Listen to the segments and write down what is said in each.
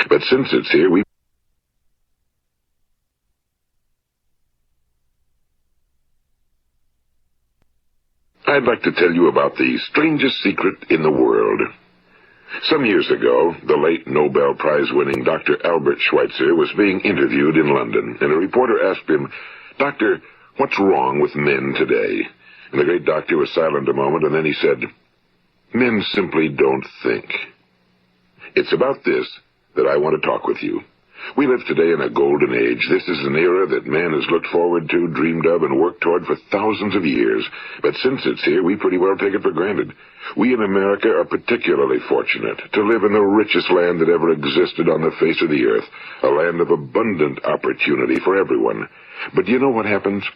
But since it's here, I'd like to tell you about the strangest secret in the world. Some years ago, the late Nobel Prize-winning Dr. Albert Schweitzer was being interviewed in London, and a reporter asked him, "Doctor, what's wrong with men today?" And the great doctor was silent a moment, and then he said, "Men simply don't think." It's about this that I want to talk with you. We live today in a golden age. This is an era that man has looked forward to, dreamed of, and worked toward for thousands of years. But since it's here, we pretty well take it for granted. We in America are particularly fortunate to live in the richest land that ever existed on the face of the earth, a land of abundant opportunity for everyone. But do you know what happens?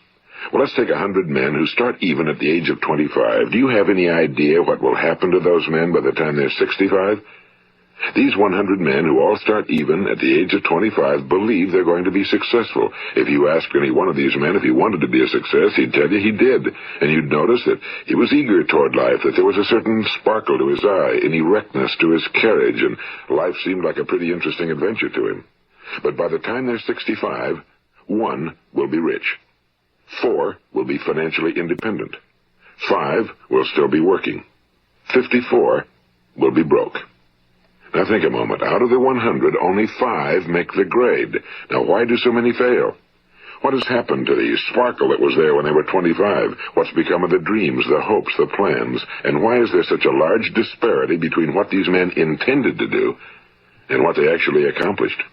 Well, let's take 100 men who start even at the age of 25. Do you have any idea what will happen to those men by the time they're 65? These 100 men who all start even at the age of 25 believe they're going to be successful. If you ask any one of these men if he wanted to be a success, he'd tell you he did. And you'd notice that he was eager toward life, that there was a certain sparkle to his eye, an erectness to his carriage, and life seemed like a pretty interesting adventure to him. But by the time they're 65, 1 will be rich. 4 will be financially independent. 5 will still be working. 54 will be broke. Now think a moment. Out of the 100, only 5 make the grade. Now why do so many fail? What has happened to the sparkle that was there when they were 25? What's become of the dreams, the hopes, the plans? And why is there such a large disparity between what these men intended to do and what they actually accomplished?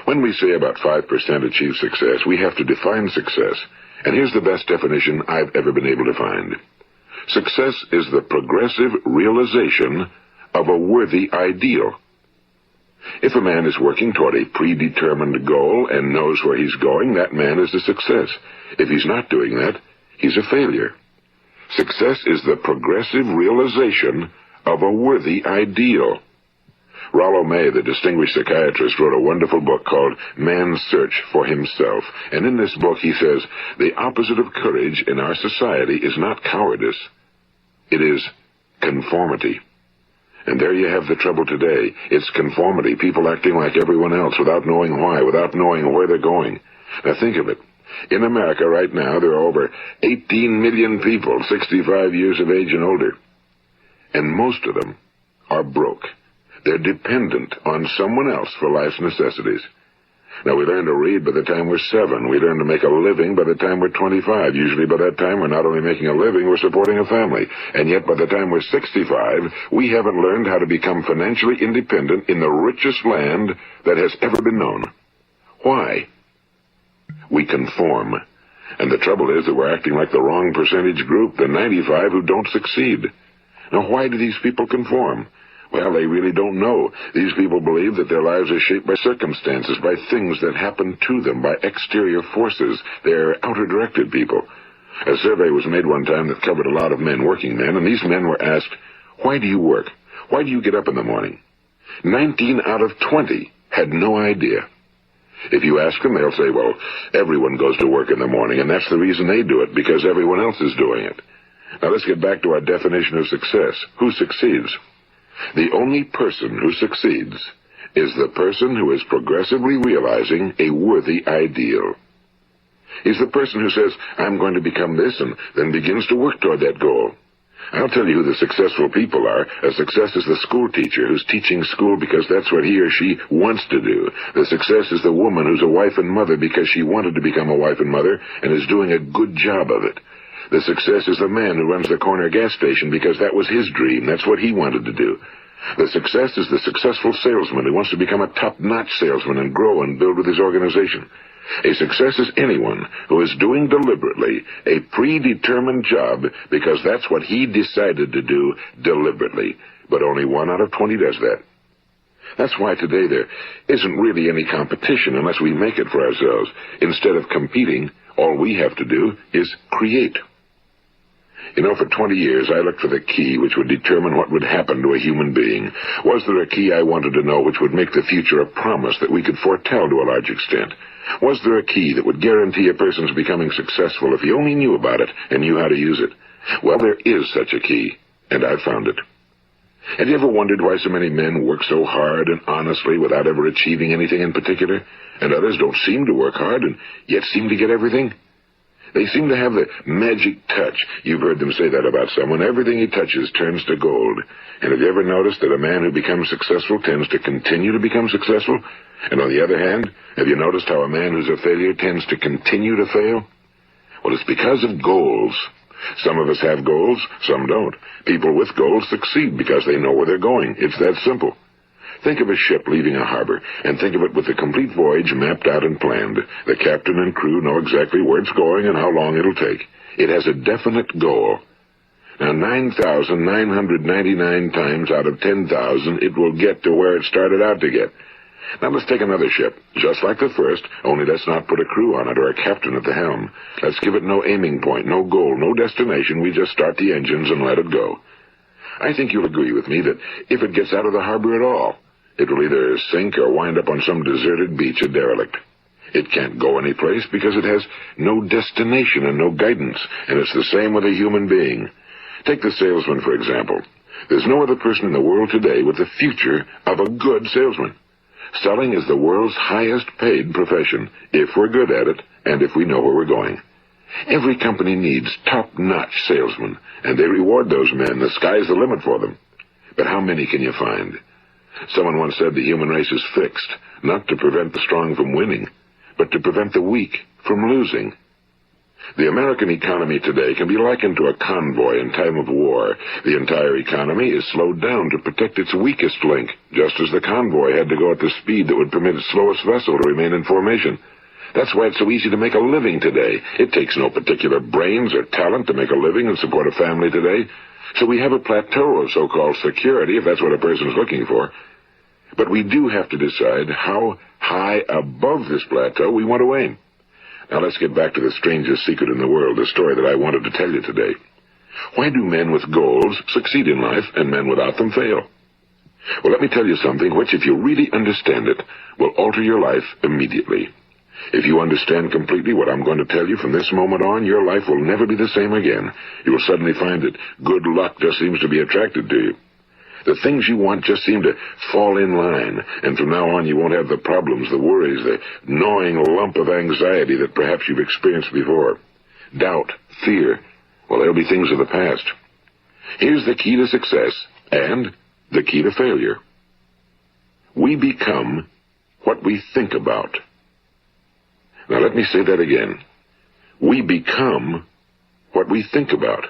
When we say about 5% achieve success, we have to define success. And here's the best definition I've ever been able to find. Success is the progressive realization of a worthy ideal. If a man is working toward a predetermined goal and knows where he's going, that man is a success. If he's not doing that, he's a failure. Success is the progressive realization of a worthy ideal. Rollo May, the distinguished psychiatrist, wrote a wonderful book called Man's Search for Himself. And in this book he says, the opposite of courage in our society is not cowardice. It is conformity. And there you have the trouble today. It's conformity, people acting like everyone else without knowing why, without knowing where they're going. Now think of it. In America right now, there are over 18 million people 65 years of age and older. And most of them are broke. They're dependent on someone else for life's necessities. Now, we learn to read by the time we're 7. We learn to make a living by the time we're 25. Usually by that time, we're not only making a living, we're supporting a family. And yet, by the time we're 65, we haven't learned how to become financially independent in the richest land that has ever been known. Why? We conform. And the trouble is that we're acting like the wrong percentage group, the 95 who don't succeed. Now, why do these people conform? Well, they really don't know. These people believe that their lives are shaped by circumstances, by things that happen to them, by exterior forces. They're outer-directed people. A survey was made one time that covered a lot of men, working men, and these men were asked, "Why do you work? Why do you get up in the morning?" 19 out of 20 had no idea. If you ask them, they'll say, well, everyone goes to work in the morning, and that's the reason they do it, because everyone else is doing it. Now let's get back to our definition of success. Who succeeds? The only person who succeeds is the person who is progressively realizing a worthy ideal. He's the person who says, I'm going to become this, and then begins to work toward that goal. I'll tell you who the successful people are. A success is the school teacher who's teaching school because that's what he or she wants to do. The success is the woman who's a wife and mother because she wanted to become a wife and mother and is doing a good job of it. The success is the man who runs the corner gas station because that was his dream. That's what he wanted to do. The success is the successful salesman who wants to become a top-notch salesman and grow and build with his organization. A success is anyone who is doing deliberately a predetermined job because that's what he decided to do deliberately. But only 1 out of 20 does that. That's why today there isn't really any competition unless we make it for ourselves. Instead of competing, all we have to do is create. You know, for 20 years, I looked for the key which would determine what would happen to a human being. Was there a key I wanted to know which would make the future a promise that we could foretell to a large extent? Was there a key that would guarantee a person's becoming successful if he only knew about it and knew how to use it? Well, there is such a key, and I've found it. Have you ever wondered why so many men work so hard and honestly without ever achieving anything in particular, and others don't seem to work hard and yet seem to get everything? They seem to have the magic touch. You've heard them say that about someone. Everything he touches turns to gold. And have you ever noticed that a man who becomes successful tends to continue to become successful? And on the other hand, have you noticed how a man who's a failure tends to continue to fail? Well, it's because of goals. Some of us have goals, some don't. People with goals succeed because they know where they're going. It's that simple. Think of a ship leaving a harbor, and think of it with the complete voyage mapped out and planned. The captain and crew know exactly where it's going and how long it'll take. It has a definite goal. Now, 9,999 times out of 10,000, it will get to where it started out to get. Now let's take another ship, just like the first, only let's not put a crew on it or a captain at the helm. Let's give it no aiming point, no goal, no destination. We just start the engines and let it go. I think you'll agree with me that if it gets out of the harbor at all, it will either sink or wind up on some deserted beach, a derelict. It can't go anyplace because it has no destination and no guidance, and it's the same with a human being. Take the salesman, for example. There's no other person in the world today with the future of a good salesman. Selling is the world's highest paid profession, if we're good at it and if we know where we're going. Every company needs top-notch salesmen, and they reward those men. The sky's the limit for them. But how many can you find? Someone once said the human race is fixed, not to prevent the strong from winning, but to prevent the weak from losing. The American economy today can be likened to a convoy in time of war. The entire economy is slowed down to protect its weakest link, just as the convoy had to go at the speed that would permit its slowest vessel to remain in formation. That's why it's so easy to make a living today. It takes no particular brains or talent to make a living and support a family today. So we have a plateau of so-called security, if that's what a person's looking for. But we do have to decide how high above this plateau we want to aim. Now let's get back to the strangest secret in the world, the story that I wanted to tell you today. Why do men with goals succeed in life and men without them fail? Well, let me tell you something which, if you really understand it, will alter your life immediately. If you understand completely what I'm going to tell you from this moment on, your life will never be the same again. You will suddenly find that good luck just seems to be attracted to you. The things you want just seem to fall in line, and from now on you won't have the problems, the worries, the gnawing lump of anxiety that perhaps you've experienced before. Doubt, fear, well, they'll be things of the past. Here's the key to success and the key to failure. We become what we think about. Now let me say that again. We become what we think about.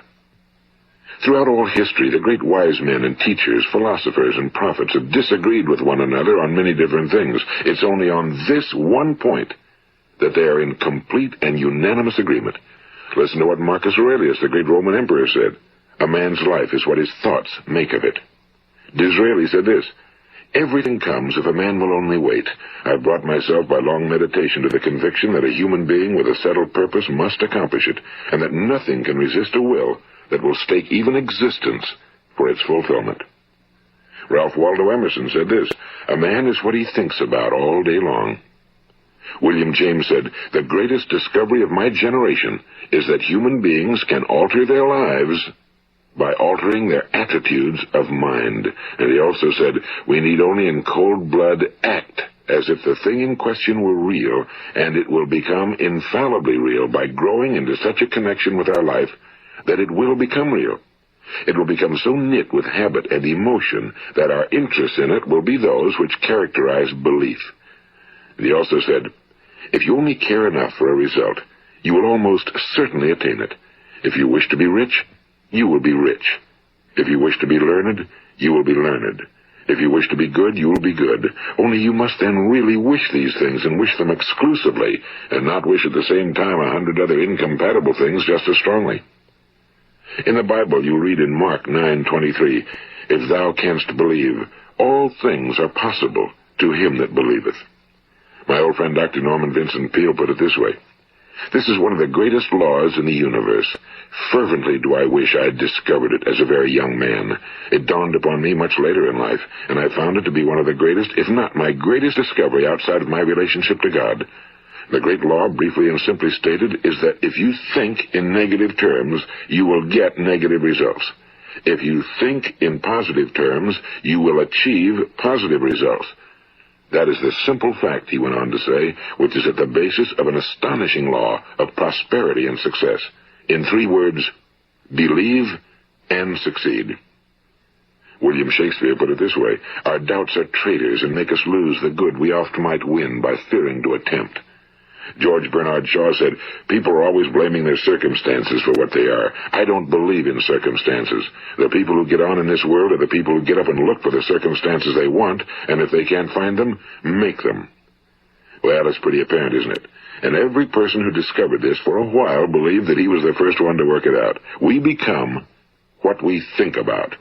Throughout all history, the great wise men and teachers, philosophers and prophets have disagreed with one another on many different things. It's only on this one point that they are in complete and unanimous agreement. Listen to what Marcus Aurelius, the great Roman emperor, said. A man's life is what his thoughts make of it. Disraeli said this. Everything comes if a man will only wait. I've brought myself by long meditation to the conviction that a human being with a settled purpose must accomplish it, and that nothing can resist a will that will stake even existence for its fulfillment. Ralph Waldo Emerson said this, a man is what he thinks about all day long. William James said, the greatest discovery of my generation is that human beings can alter their lives by altering their attitudes of mind. And he also said, we need only in cold blood act as if the thing in question were real, and it will become infallibly real by growing into such a connection with our life that it will become real. It will become so knit with habit and emotion that our interest in it will be those which characterize belief. And he also said, if you only care enough for a result, you will almost certainly attain it. If you wish to be rich, you will be rich. If you wish to be learned, you will be learned. If you wish to be good, you will be good. Only you must then really wish these things and wish them exclusively, and not wish at the same time 100 other incompatible things just as strongly. In the Bible, you read in Mark 9:23, if thou canst believe, all things are possible to him that believeth. My old friend Dr. Norman Vincent Peale put it this way. This is one of the greatest laws in the universe. Fervently do I wish I had discovered it as a very young man. It dawned upon me much later in life, and I found it to be one of the greatest, if not my greatest discovery outside of my relationship to God. The great law, briefly and simply stated, is that if you think in negative terms, you will get negative results. If you think in positive terms, you will achieve positive results. That is the simple fact, he went on to say, which is at the basis of an astonishing law of prosperity and success. In 3 words, believe and succeed. William Shakespeare put it this way: our doubts are traitors and make us lose the good we oft might win by fearing to attempt. George Bernard Shaw said, people are always blaming their circumstances for what they are. I don't believe in circumstances. The people who get on in this world are the people who get up and look for the circumstances they want, and if they can't find them, make them. Well, it's pretty apparent, isn't it? And every person who discovered this for a while believed that he was the first one to work it out. We become what we think about.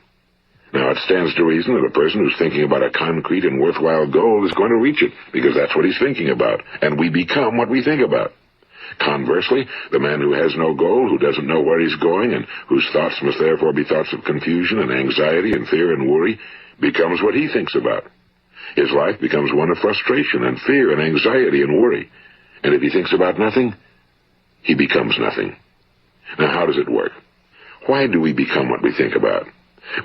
Now, it stands to reason that a person who's thinking about a concrete and worthwhile goal is going to reach it, because that's what he's thinking about, and we become what we think about. Conversely, the man who has no goal, who doesn't know where he's going, and whose thoughts must therefore be thoughts of confusion and anxiety and fear and worry, becomes what he thinks about. His life becomes one of frustration and fear and anxiety and worry. And if he thinks about nothing, he becomes nothing. Now, how does it work? Why do we become what we think about?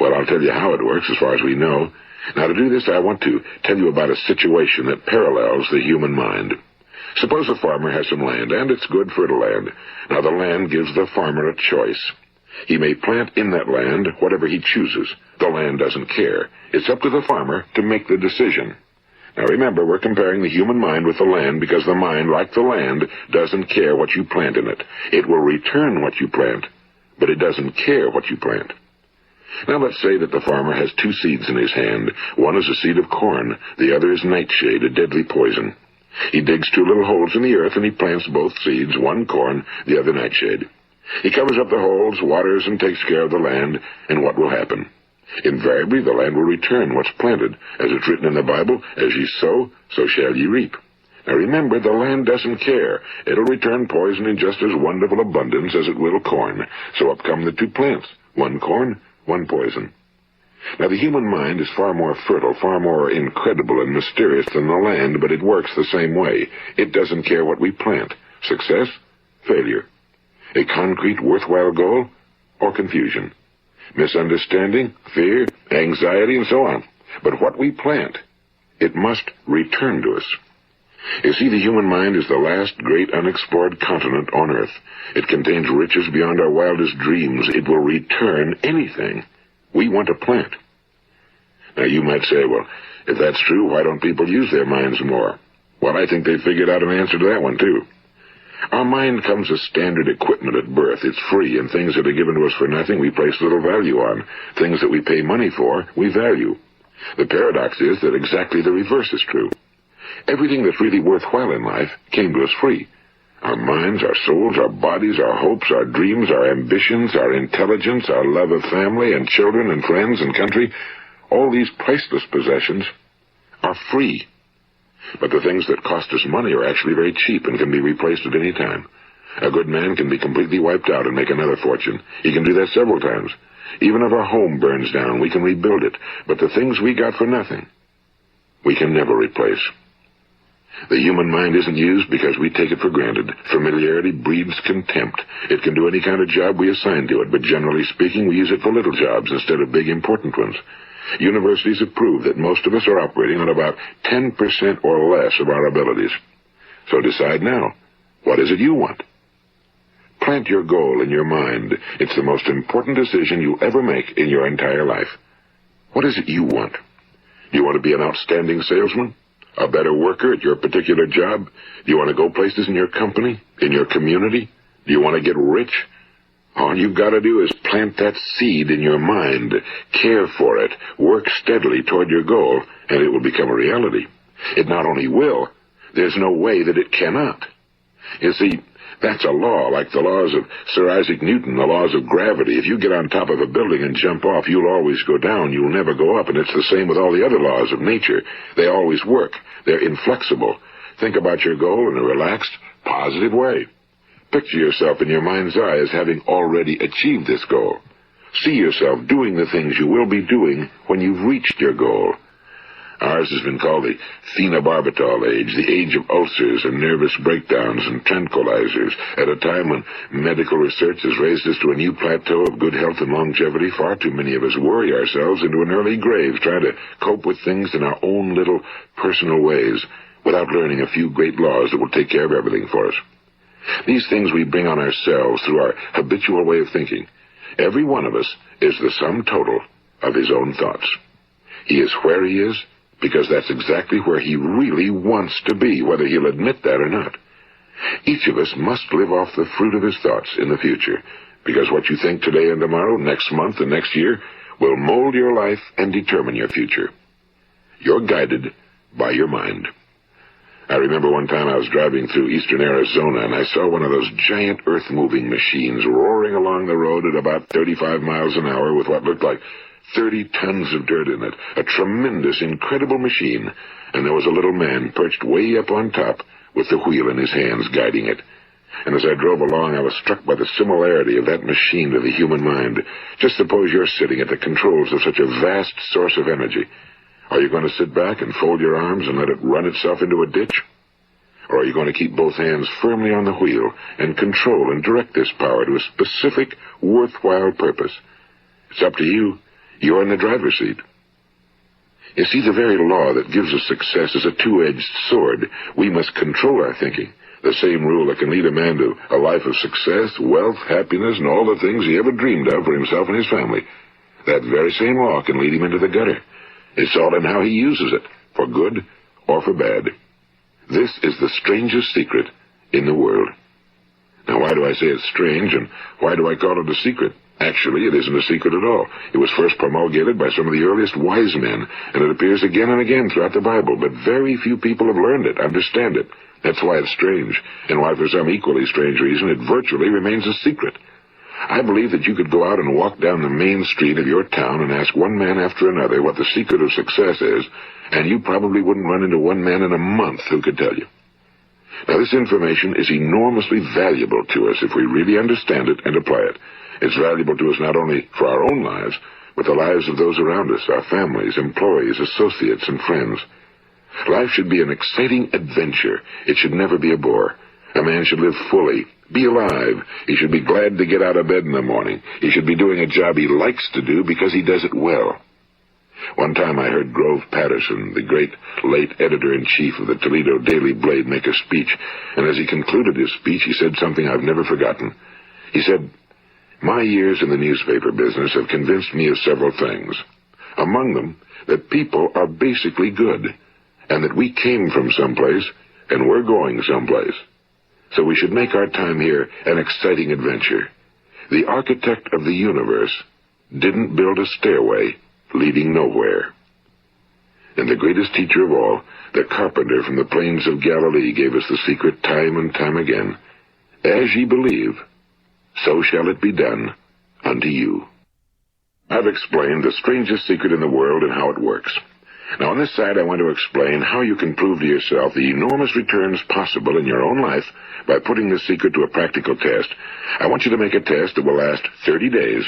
Well, I'll tell you how it works as far as we know. Now, to do this, I want to tell you about a situation that parallels the human mind. Suppose a farmer has some land, and it's good fertile land. Now, the land gives the farmer a choice. He may plant in that land whatever he chooses. The land doesn't care. It's up to the farmer to make the decision. Now, remember, we're comparing the human mind with the land because the mind, like the land, doesn't care what you plant in it. It will return what you plant, but it doesn't care what you plant. Now let's say that the farmer has 2 seeds in his hand. One is a seed of corn. The other is nightshade, a deadly poison. He digs 2 little holes in the earth and he plants both seeds, one corn, the other nightshade. He covers up the holes, waters, and takes care of the land, and what will happen? Invariably the land will return what's planted. As it's written in the Bible, as ye sow, so shall ye reap. Now remember, the land doesn't care. It'll return poison in just as wonderful abundance as it will corn. So up come the 2 plants, one corn, one poison. Now, the human mind is far more fertile, far more incredible and mysterious than the land, but it works the same way. It doesn't care what we plant. Success, failure. A concrete, worthwhile goal, or confusion. Misunderstanding, fear, anxiety, and so on. But what we plant, it must return to us. You see, the human mind is the last great unexplored continent on Earth. It contains riches beyond our wildest dreams. It will return anything we want to plant. Now, you might say, well, if that's true, why don't people use their minds more? Well, I think they figured out an answer to that one, too. Our mind comes as standard equipment at birth. It's free, and things that are given to us for nothing we place little value on. Things that we pay money for, we value. The paradox is that exactly the reverse is true. Everything that's really worthwhile in life came to us free. Our minds, our souls, our bodies, our hopes, our dreams, our ambitions, our intelligence, our love of family and children and friends and country, all these priceless possessions are free. But the things that cost us money are actually very cheap and can be replaced at any time. A good man can be completely wiped out and make another fortune. He can do that several times. Even if our home burns down, we can rebuild it. But the things we got for nothing, we can never replace. The human mind isn't used because we take it for granted. Familiarity breeds contempt. It can do any kind of job we assign to it, but generally speaking, we use it for little jobs instead of big, important ones. Universities have proved that most of us are operating on about 10% or less of our abilities. So decide now, what is it you want? Plant your goal in your mind. It's the most important decision you'll ever make in your entire life. What is it you want? Do you want to be an outstanding salesman? A better worker at your particular job? Do you want to go places in your company? In your community? Do you want to get rich? All you've got to do is plant that seed in your mind, care for it, work steadily toward your goal, and it will become a reality. It not only will, there's no way that it cannot. You see, that's a law, like the laws of Sir Isaac Newton, the laws of gravity. If you get on top of a building and jump off, you'll always go down. You'll never go up, and it's the same with all the other laws of nature. They always work. They're inflexible. Think about your goal in a relaxed, positive way. Picture yourself in your mind's eye as having already achieved this goal. See yourself doing the things you will be doing when you've reached your goal. Ours has been called the phenobarbital age, the age of ulcers and nervous breakdowns and tranquilizers. At a time when medical research has raised us to a new plateau of good health and longevity, far too many of us worry ourselves into an early grave, trying to cope with things in our own little personal ways, without learning a few great laws that will take care of everything for us. These things we bring on ourselves through our habitual way of thinking. Every one of us is the sum total of his own thoughts. He is where he is because that's exactly where he really wants to be, whether he'll admit that or not. Each of us must live off the fruit of his thoughts in the future, because what you think today and tomorrow, next month and next year, will mold your life and determine your future. You're guided by your mind. I remember one time I was driving through eastern Arizona, and I saw one of those giant earth-moving machines roaring along the road at about 35 miles an hour with what looked like 30 tons of dirt in it. A tremendous, incredible machine, and there was a little man perched way up on top with the wheel in his hands guiding it. And as I drove along, I was struck by the similarity of that machine to the human mind. Just suppose you're sitting at the controls of such a vast source of energy. Are you going to sit back and fold your arms and let it run itself into a ditch? Or are you going to keep both hands firmly on the wheel and control and direct this power to a specific, worthwhile purpose? It's up to you. You're in the driver's seat. You see, the very law that gives us success is a two-edged sword. We must control our thinking. The same rule that can lead a man to a life of success, wealth, happiness, and all the things he ever dreamed of for himself and his family. That very same law can lead him into the gutter. It's all in how he uses it, for good or for bad. This is the strangest secret in the world. Now, why do I say it's strange, and why do I call it a secret? Actually, it isn't a secret at all. It was first promulgated by some of the earliest wise men, and it appears again and again throughout the Bible, but very few people have learned it, understand it. That's why it's strange, and why for some equally strange reason it virtually remains a secret. I believe that you could go out and walk down the main street of your town and ask one man after another what the secret of success is, and you probably wouldn't run into one man in a month who could tell you. Now, this information is enormously valuable to us if we really understand it and apply it. It's valuable to us not only for our own lives, but the lives of those around us, our families, employees, associates, and friends. Life should be an exciting adventure. It should never be a bore. A man should live fully, be alive. He should be glad to get out of bed in the morning. He should be doing a job he likes to do because he does it well. One time I heard Grove Patterson, the great late editor-in-chief of the Toledo Daily Blade, make a speech, and as he concluded his speech, he said something I've never forgotten. He said, "My years in the newspaper business have convinced me of several things. Among them, that people are basically good, and that we came from someplace, and we're going someplace. So we should make our time here an exciting adventure. The architect of the universe didn't build a stairway leading nowhere." And the greatest teacher of all, the carpenter from the plains of Galilee, gave us the secret time and time again. As ye believe, so shall it be done unto you. I've explained the strangest secret in the world and how it works. Now, on this side, I want to explain how you can prove to yourself the enormous returns possible in your own life by putting this secret to a practical test. I want you to make a test that will last 30 days.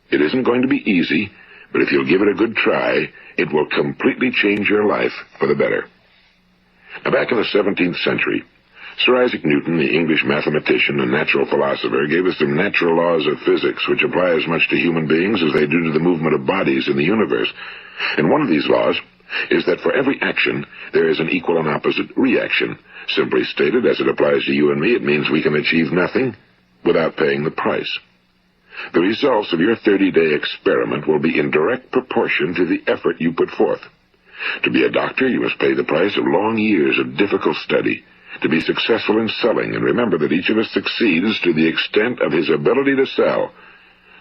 It isn't going to be easy, but if you'll give it a good try, it will completely change your life for the better. Now, back in the 17th century, Sir Isaac Newton, the English mathematician and natural philosopher, gave us some natural laws of physics which apply as much to human beings as they do to the movement of bodies in the universe. And one of these laws is that for every action, there is an equal and opposite reaction. Simply stated, as it applies to you and me, it means we can achieve nothing without paying the price. The results of your 30-day experiment will be in direct proportion to the effort you put forth. To be a doctor, you must pay the price of long years of difficult study. To be successful in selling, and remember that each of us succeeds to the extent of his ability to sell.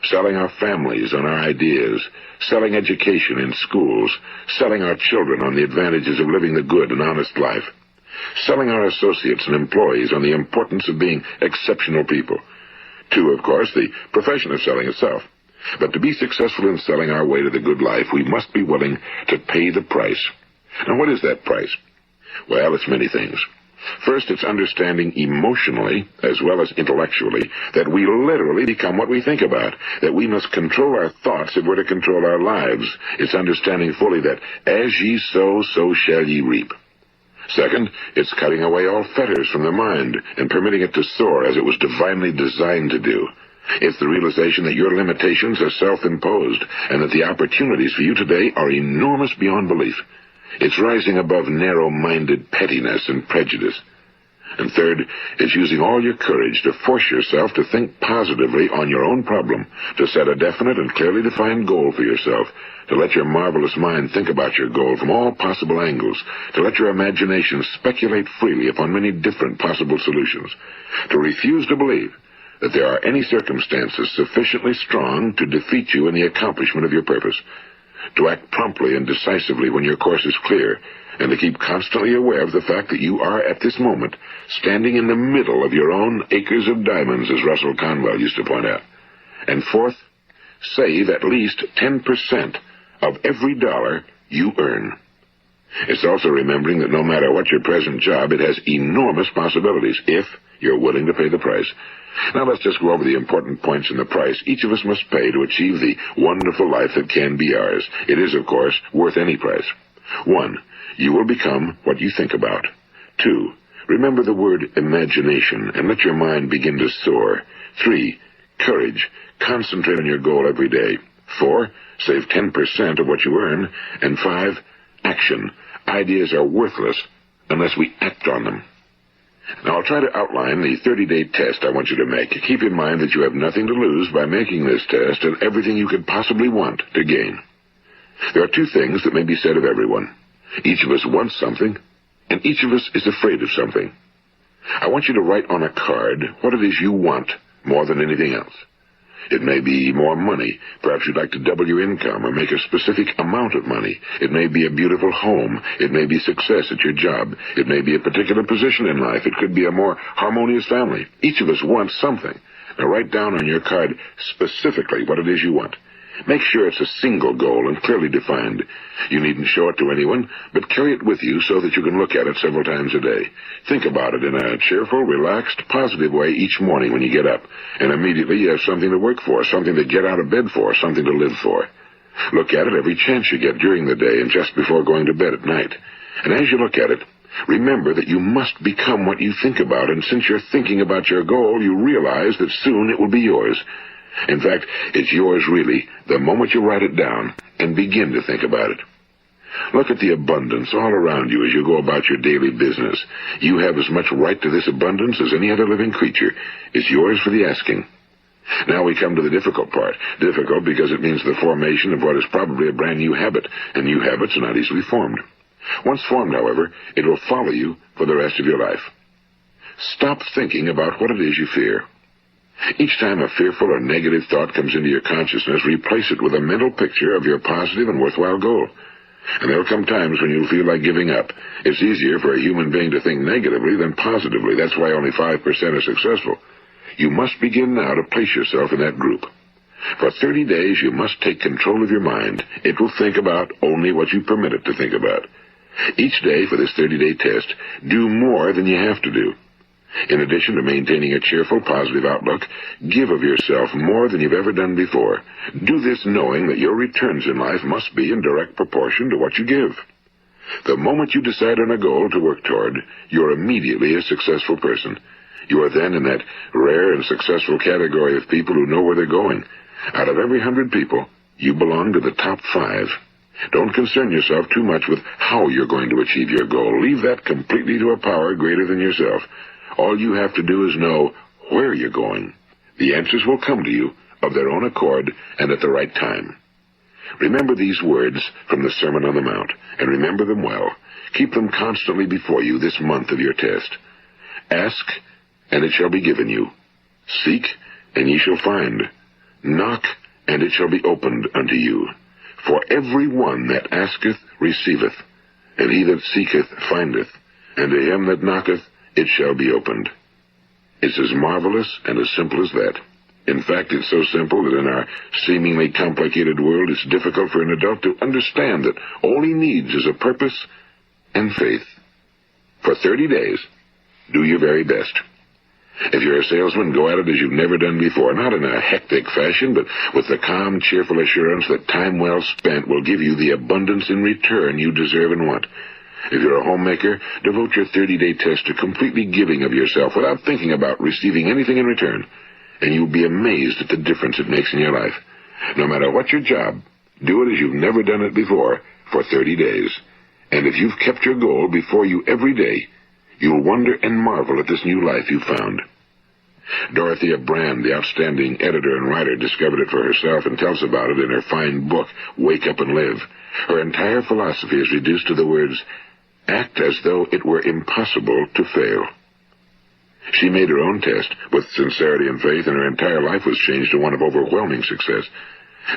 Selling our families on our ideas, selling education in schools, selling our children on the advantages of living the good and honest life, selling our associates and employees on the importance of being exceptional people. To, of course, the profession of selling itself. But to be successful in selling our way to the good life, we must be willing to pay the price. Now, what is that price? Well, it's many things. First, it's understanding emotionally, as well as intellectually, that we literally become what we think about, that we must control our thoughts if we're to control our lives. It's understanding fully that as ye sow, so shall ye reap. Second, it's cutting away all fetters from the mind and permitting it to soar as it was divinely designed to do. It's the realization that your limitations are self-imposed and that the opportunities for you today are enormous beyond belief. It's rising above narrow-minded pettiness and prejudice. And third, it's using all your courage to force yourself to think positively on your own problem, to set a definite and clearly defined goal for yourself, to let your marvelous mind think about your goal from all possible angles, to let your imagination speculate freely upon many different possible solutions, to refuse to believe that there are any circumstances sufficiently strong to defeat you in the accomplishment of your purpose, to act promptly and decisively when your course is clear, and to keep constantly aware of the fact that you are, at this moment, standing in the middle of your own acres of diamonds, as Russell Conwell used to point out. And fourth, save at least 10% of every dollar you earn. It's also remembering that no matter what your present job, it has enormous possibilities, if you're willing to pay the price. Now let's just go over the important points in the price each of us must pay to achieve the wonderful life that can be ours. It is, of course, worth any price. 1. You will become what you think about. 2. Remember the word imagination and let your mind begin to soar. 3. Courage. Concentrate on your goal every day. 4. Save 10% of what you earn. And 5. Action. Ideas are worthless unless we act on them. Now, I'll try to outline the 30-day test I want you to make. Keep in mind that you have nothing to lose by making this test and everything you could possibly want to gain. There are 2 things that may be said of everyone. Each of us wants something, and each of us is afraid of something. I want you to write on a card what it is you want more than anything else. It may be more money. Perhaps you'd like to double your income or make a specific amount of money. It may be a beautiful home. It may be success at your job. It may be a particular position in life. It could be a more harmonious family. Each of us wants something. Now write down on your card specifically what it is you want. Make sure it's a single goal and clearly defined. You needn't show it to anyone, but carry it with you so that you can look at it several times a day. Think about it in a cheerful, relaxed, positive way each morning when you get up, and immediately you have something to work for, something to get out of bed for, something to live for. Look at it every chance you get during the day and just before going to bed at night. And as you look at it, remember that you must become what you think about, and since you're thinking about your goal, you realize that soon it will be yours. In fact, it's yours really the moment you write it down and begin to think about it. Look at the abundance all around you as you go about your daily business. You have as much right to this abundance as any other living creature. It's yours for the asking. Now we come to the difficult part. Difficult because it means the formation of what is probably a brand new habit, and new habits are not easily formed. Once formed, however, it will follow you for the rest of your life. Stop thinking about what it is you fear. Each time a fearful or negative thought comes into your consciousness, replace it with a mental picture of your positive and worthwhile goal. And there will come times when you'll feel like giving up. It's easier for a human being to think negatively than positively. That's why only 5% are successful. You must begin now to place yourself in that group. For 30 days, you must take control of your mind. It will think about only what you permit it to think about. Each day for this 30-day test, do more than you have to do. In addition to maintaining a cheerful, positive outlook, give of yourself more than you've ever done before. Do this knowing that your returns in life must be in direct proportion to what you give. The moment you decide on a goal to work toward, you're immediately a successful person. You are then in that rare and successful category of people who know where they're going. Out of every 100 people, you belong to the top 5. Don't concern yourself too much with how you're going to achieve your goal. Leave that completely to a power greater than yourself. All you have to do is know where you're going. The answers will come to you of their own accord and at the right time. Remember these words from the Sermon on the Mount, and remember them well. Keep them constantly before you this month of your test. Ask, and it shall be given you. Seek, and ye shall find. Knock, and it shall be opened unto you. For every one that asketh receiveth, and he that seeketh findeth, and to him that knocketh it shall be opened. It's as marvelous and as simple as that. In fact, it's so simple that in our seemingly complicated world, it's difficult for an adult to understand that all he needs is a purpose and faith. For 30 days, Do your very best. If you're a salesman, go at it as you've never done before, not in a hectic fashion, but with the calm, cheerful assurance that time well spent will give you the abundance in return you deserve and want. If you're a homemaker, devote your 30-day test to completely giving of yourself without thinking about receiving anything in return, and you'll be amazed at the difference it makes in your life. No matter what your job, do it as you've never done it before for 30 days. And if you've kept your goal before you every day, you'll wonder and marvel at this new life you've found. Dorothea Brand, the outstanding editor and writer, discovered it for herself and tells about it in her fine book, Wake Up and Live. Her entire philosophy is reduced to the words, act as though it were impossible to fail. She made her own test with sincerity and faith, and her entire life was changed to one of overwhelming success.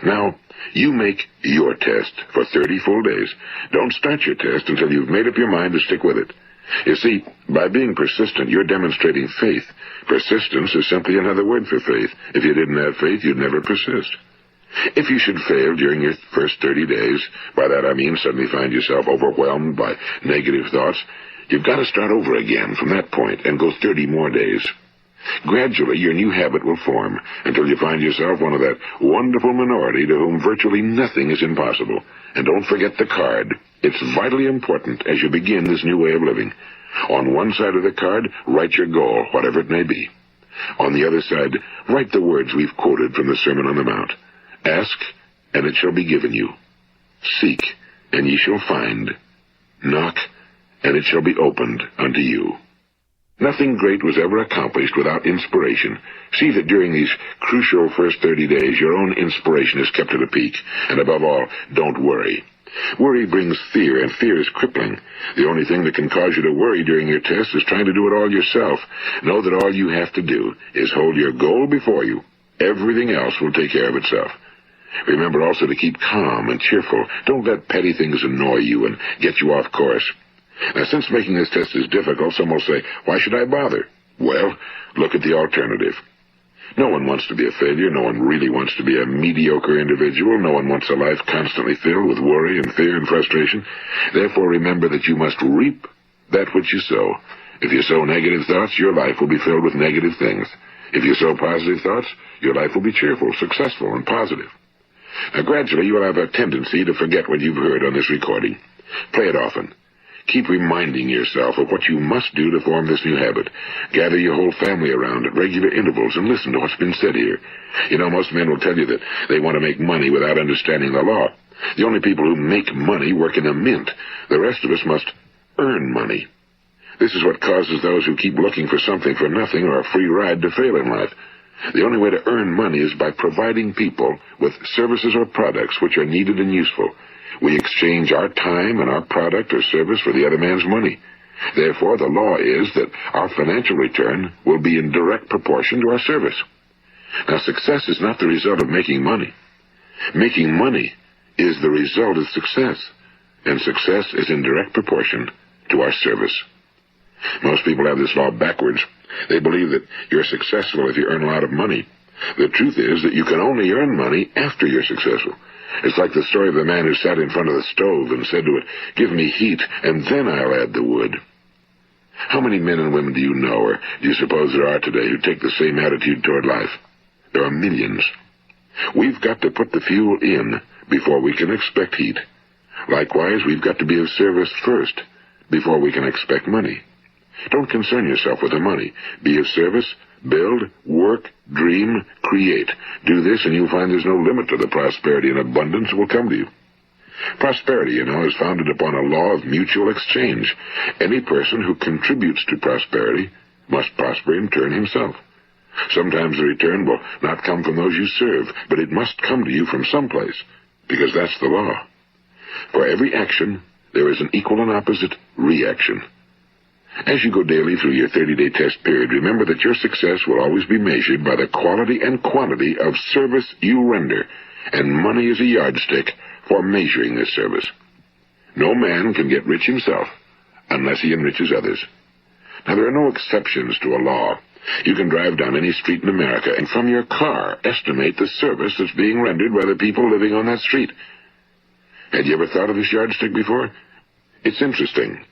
Now, you make your test for 30 full days. Don't start your test until you've made up your mind to stick with it. You see, by being persistent, you're demonstrating faith. Persistence is simply another word for faith. If you didn't have faith, you'd never persist. If you should fail during your first 30 days, by that I mean suddenly find yourself overwhelmed by negative thoughts, you've got to start over again from that point and go 30 more days. Gradually, your new habit will form until you find yourself one of that wonderful minority to whom virtually nothing is impossible. And don't forget the card. It's vitally important as you begin this new way of living. On one side of the card, write your goal, whatever it may be. On the other side, write the words we've quoted from the Sermon on the Mount. Ask, and it shall be given you. Seek, and ye shall find. Knock, and it shall be opened unto you. Nothing great was ever accomplished without inspiration. See that during these crucial first 30 days, your own inspiration is kept at a peak. And above all, don't worry. Worry brings fear, and fear is crippling. The only thing that can cause you to worry during your test is trying to do it all yourself. Know that all you have to do is hold your goal before you. Everything else will take care of itself. Remember also to keep calm and cheerful. Don't let petty things annoy you and get you off course. Now, since making this test is difficult, some will say, why should I bother? Well, look at the alternative. No one wants to be a failure. No one really wants to be a mediocre individual. No one wants a life constantly filled with worry and fear and frustration. Therefore, remember that you must reap that which you sow. If you sow negative thoughts, your life will be filled with negative things. If you sow positive thoughts, your life will be cheerful, successful, and positive. Now, gradually, you will have a tendency to forget what you've heard on this recording. Play it often. Keep reminding yourself of what you must do to form this new habit. Gather your whole family around at regular intervals and listen to what's been said here. You know, most men will tell you that they want to make money without understanding the law. The only people who make money work in a mint. The rest of us must earn money. This is what causes those who keep looking for something for nothing or a free ride to fail in life. The only way to earn money is by providing people with services or products which are needed and useful. We exchange our time and our product or service for the other man's money. Therefore, the law is that our financial return will be in direct proportion to our service. Now, success is not the result of making money. Making money is the result of success, and success is in direct proportion to our service. Most people have this law backwards. They believe that you're successful if you earn a lot of money. The truth is that you can only earn money after you're successful. It's like the story of the man who sat in front of the stove and said to it, "Give me heat, and then I'll add the wood." How many men and women do you know, or do you suppose there are today, who take the same attitude toward life? There are millions. We've got to put the fuel in before we can expect heat. Likewise, we've got to be of service first before we can expect money. Don't concern yourself with the money. Be of service, build, work, dream, create. Do this, and you'll find there's no limit to the prosperity and abundance that will come to you. Prosperity, you know, is founded upon a law of mutual exchange. Any person who contributes to prosperity must prosper in turn himself. Sometimes the return will not come from those you serve, but it must come to you from someplace, because that's the law. For every action, there is an equal and opposite reaction. As you go daily through your 30-day test period, remember that your success will always be measured by the quality and quantity of service you render, and money is a yardstick for measuring this service. No man can get rich himself unless he enriches others. Now, there are no exceptions to a law. You can drive down any street in America and from your car estimate the service that's being rendered by the people living on that street. Had you ever thought of this yardstick before? It's interesting.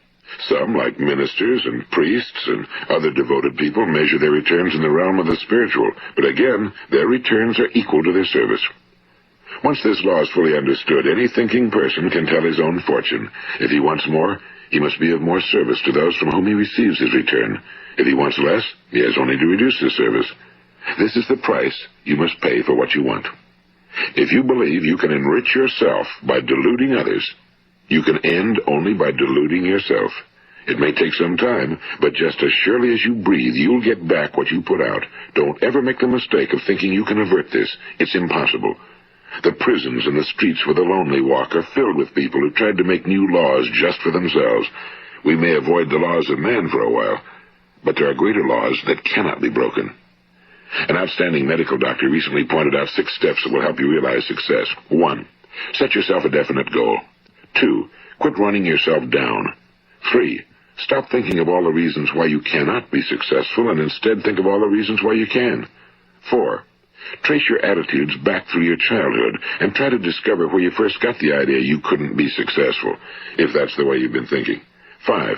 Some, like ministers and priests and other devoted people, measure their returns in the realm of the spiritual, but again, their returns are equal to their service. Once this law is fully understood, any thinking person can tell his own fortune. If he wants more, he must be of more service to those from whom he receives his return. If he wants less, he has only to reduce his service. This is the price you must pay for what you want. If you believe you can enrich yourself by deluding others, you can end only by deluding yourself. It may take some time, but just as surely as you breathe, you'll get back what you put out. Don't ever make the mistake of thinking you can avert this. It's impossible. The prisons and the streets where the lonely walk are filled with people who tried to make new laws just for themselves. We may avoid the laws of man for a while, but there are greater laws that cannot be broken. An outstanding medical doctor recently pointed out 6 steps that will help you realize success. 1. Set yourself a definite goal. 2. Quit running yourself down. 3. Stop thinking of all the reasons why you cannot be successful and instead think of all the reasons why you can. 4. Trace your attitudes back through your childhood and try to discover where you first got the idea you couldn't be successful, if that's the way you've been thinking. 5.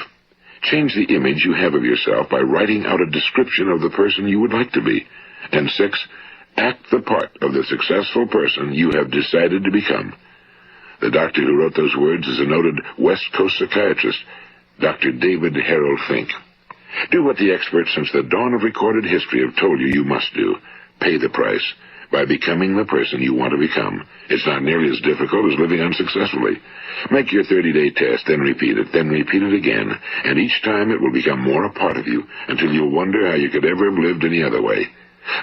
Change the image you have of yourself by writing out a description of the person you would like to be. And 6. Act the part of the successful person you have decided to become. The doctor who wrote those words is a noted West Coast psychiatrist, Dr. David Harold Fink. Do what the experts since the dawn of recorded history have told you must do. Pay the price by becoming the person you want to become. It's not nearly as difficult as living unsuccessfully. Make your 30-day test, then repeat it again, and each time it will become more a part of you until you'll wonder how you could ever have lived any other way.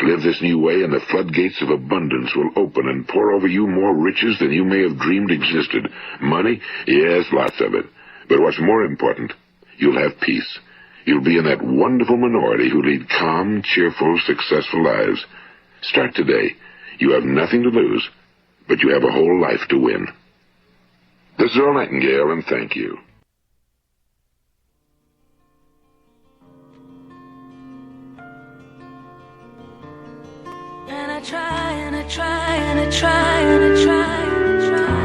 Live this new way, and the floodgates of abundance will open and pour over you more riches than you may have dreamed existed. Money? Yes, lots of it. But what's more important, you'll have peace. You'll be in that wonderful minority who lead calm, cheerful, successful lives. Start today. You have nothing to lose, but you have a whole life to win. This is Earl Nightingale, and thank you. And I try, and I try, and I try, and I try, and I try.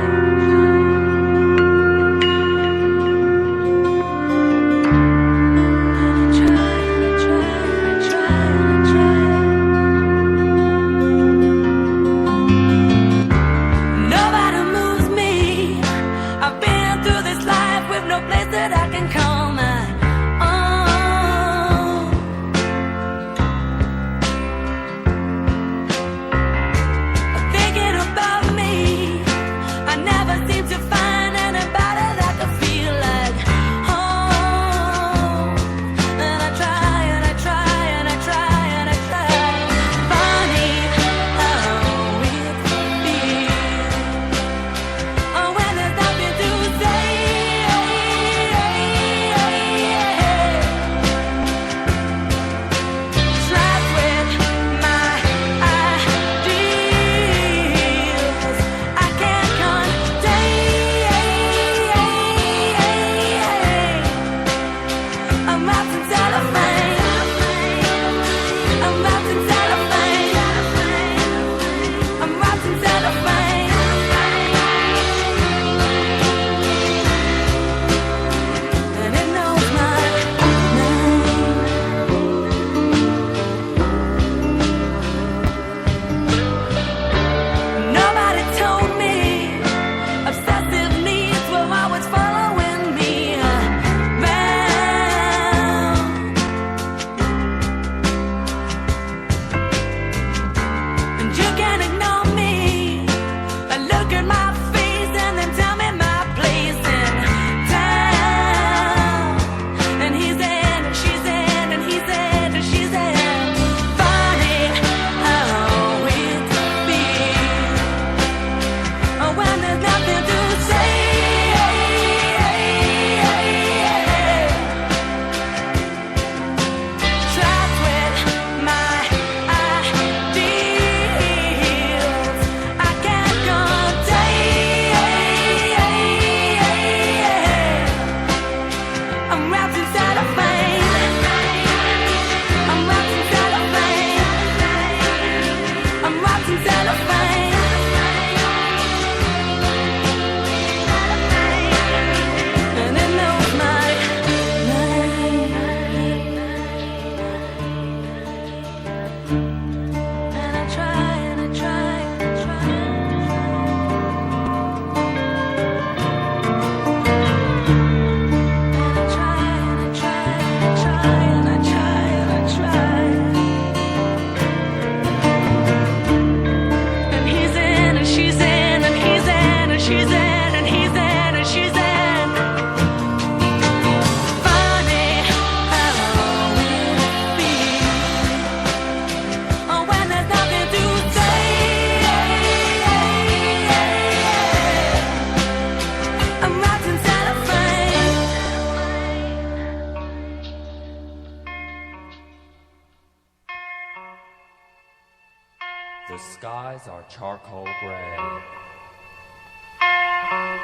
eyes are charcoal gray.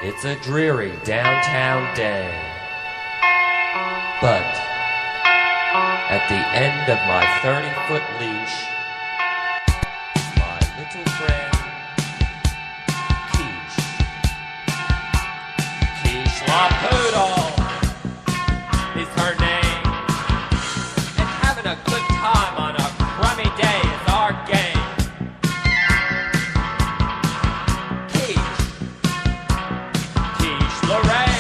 It's a dreary downtown day. But at the end of my 30-foot leash, my little friend, Quiche LaPoodle is her name. And having a good time on a crummy day is our game. Quiche Lorraine.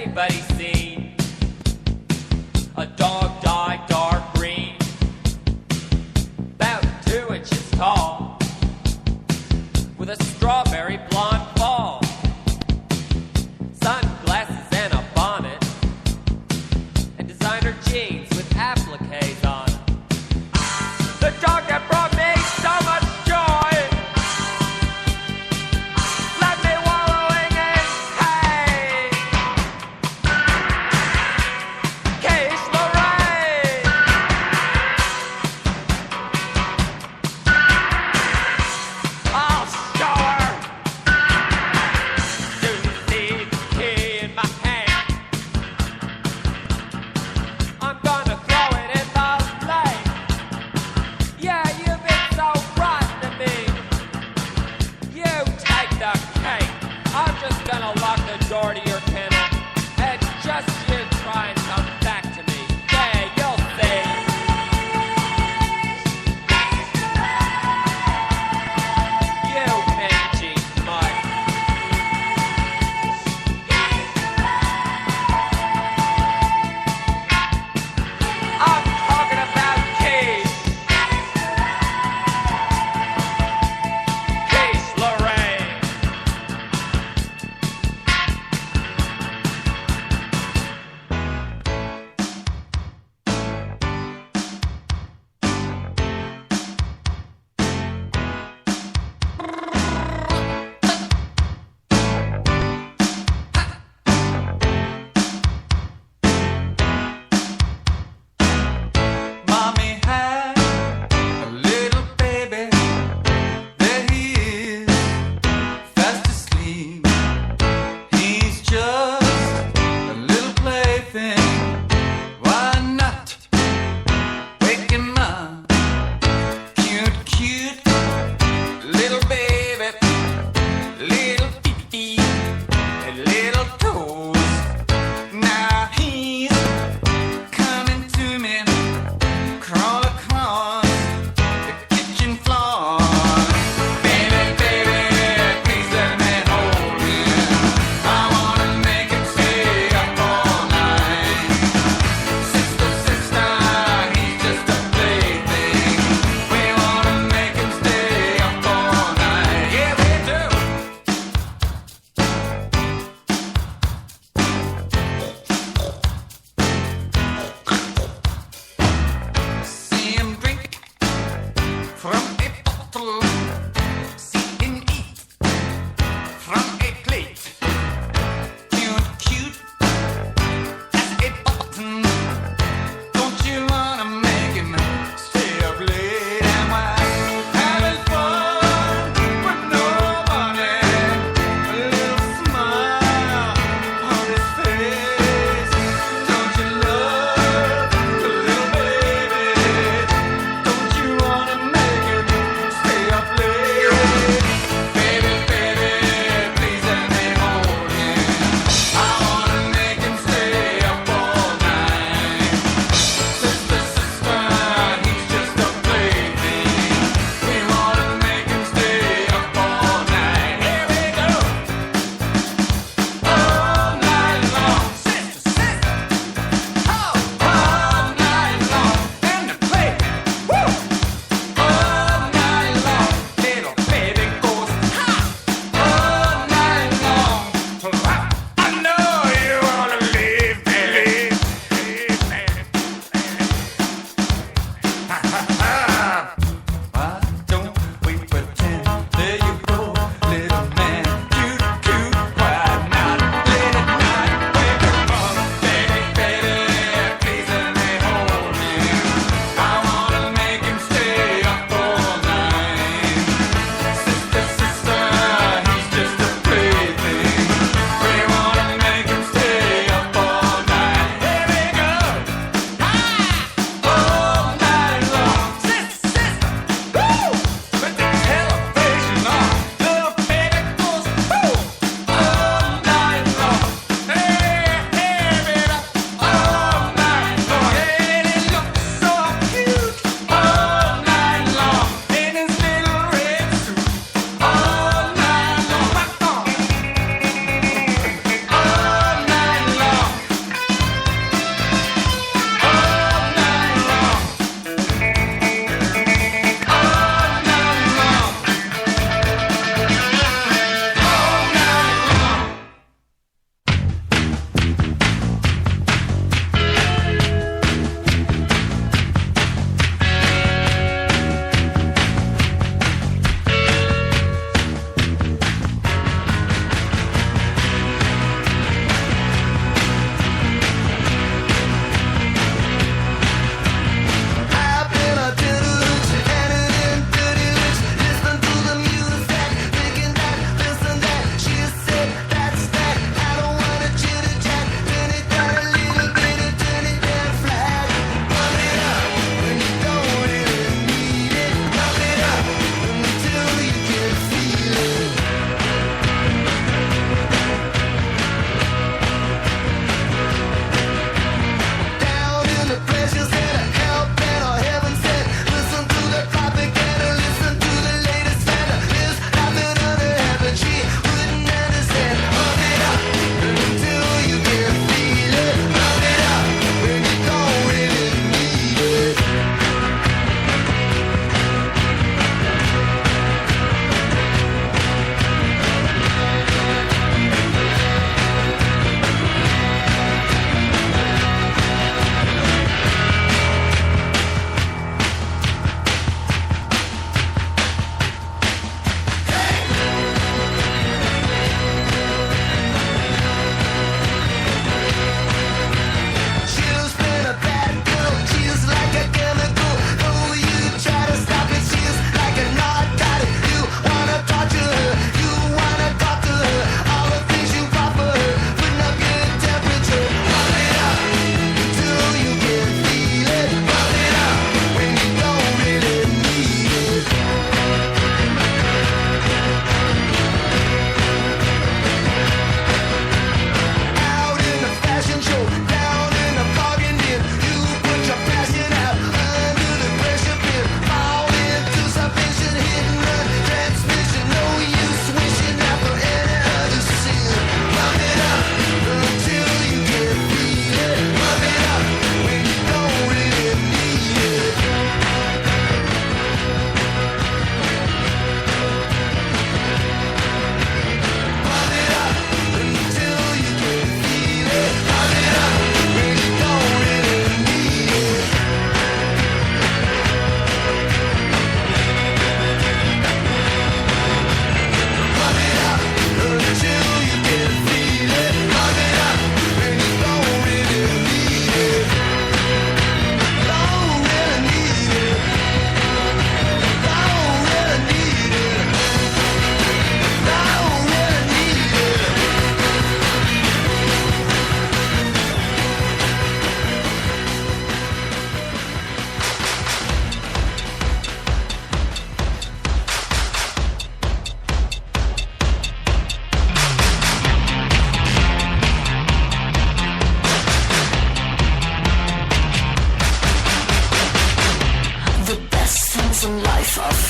Anybody seen a dog dyed dark green, about 2 inches tall, with a strawberry blonde fall, sunglasses and a bonnet, and designer jeans with appliques on it? The dog that brought me so much joy, left me wallowing in pain. Quiche Lorraine.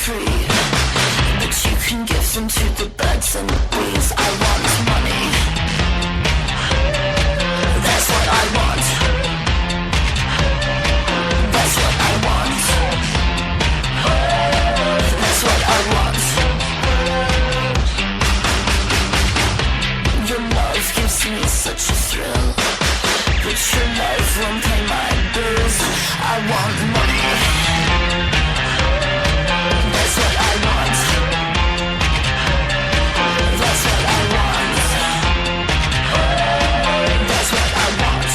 free, but you can give them to the birds and the bees. I want money. That's what I want. That's what I want. That's what I want. Your love gives me such a thrill, but your love won't pay my bills. I want money. That's what I want. That's what I want. That's what I want.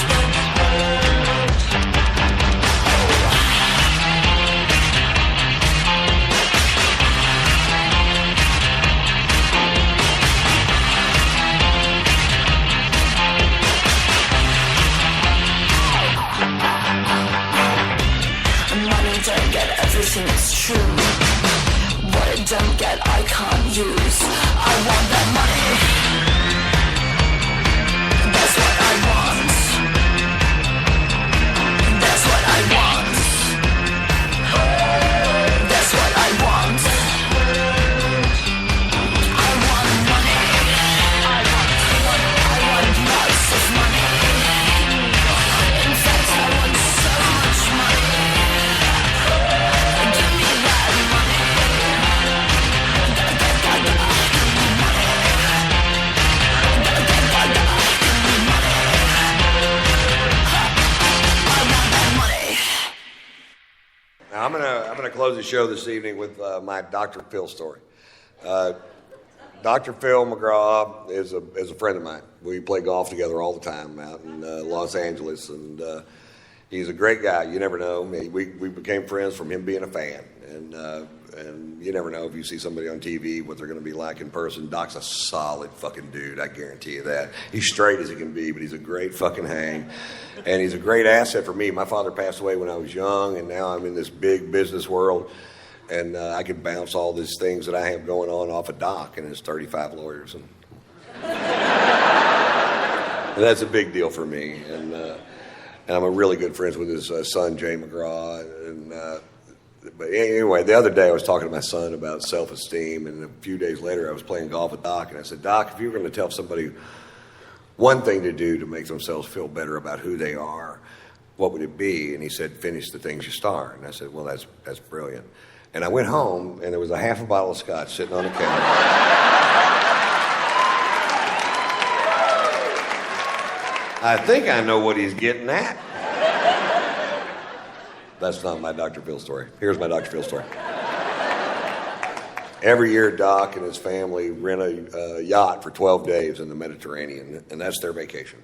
Money don't get everything, it's true. What it don't get, I can't use. I want that money. That's what I want. That's what I want. That's what I want. I want money. I want lots of money. In fact, I want so much money. Give me that money. Now, I'm gonna close the show this evening with my Dr. Phil story. Dr. Phil McGraw is a friend of mine. We play golf together all the time out in Los Angeles, and he's a great guy. You never know. We became friends from him being a fan, and you never know if you see somebody on TV what they're going to be like in person. Doc's a solid fucking dude, I guarantee you that. He's straight as he can be, but he's a great fucking hang, and he's a great asset for me. My father passed away when I was young, and now I'm in this big business world, and I can bounce all these things that I have going on off of Doc and his 35 lawyers, and that's a big deal for me. And I'm a really good friends with his son, Jay McGraw. But anyway, the other day I was talking to my son about self-esteem, and a few days later I was playing golf with Doc, and I said, Doc, if you were going to tell somebody one thing to do to make themselves feel better about who they are, what would it be? And he said, finish the things you start. And I said, well, that's brilliant. And I went home, and there was a half a bottle of scotch sitting on the counter. I think I know what he's getting at. That's not my Dr. Phil story. Here's my Dr. Phil story. Every year, Doc and his family rent a yacht for 12 days in the Mediterranean, and that's their vacation.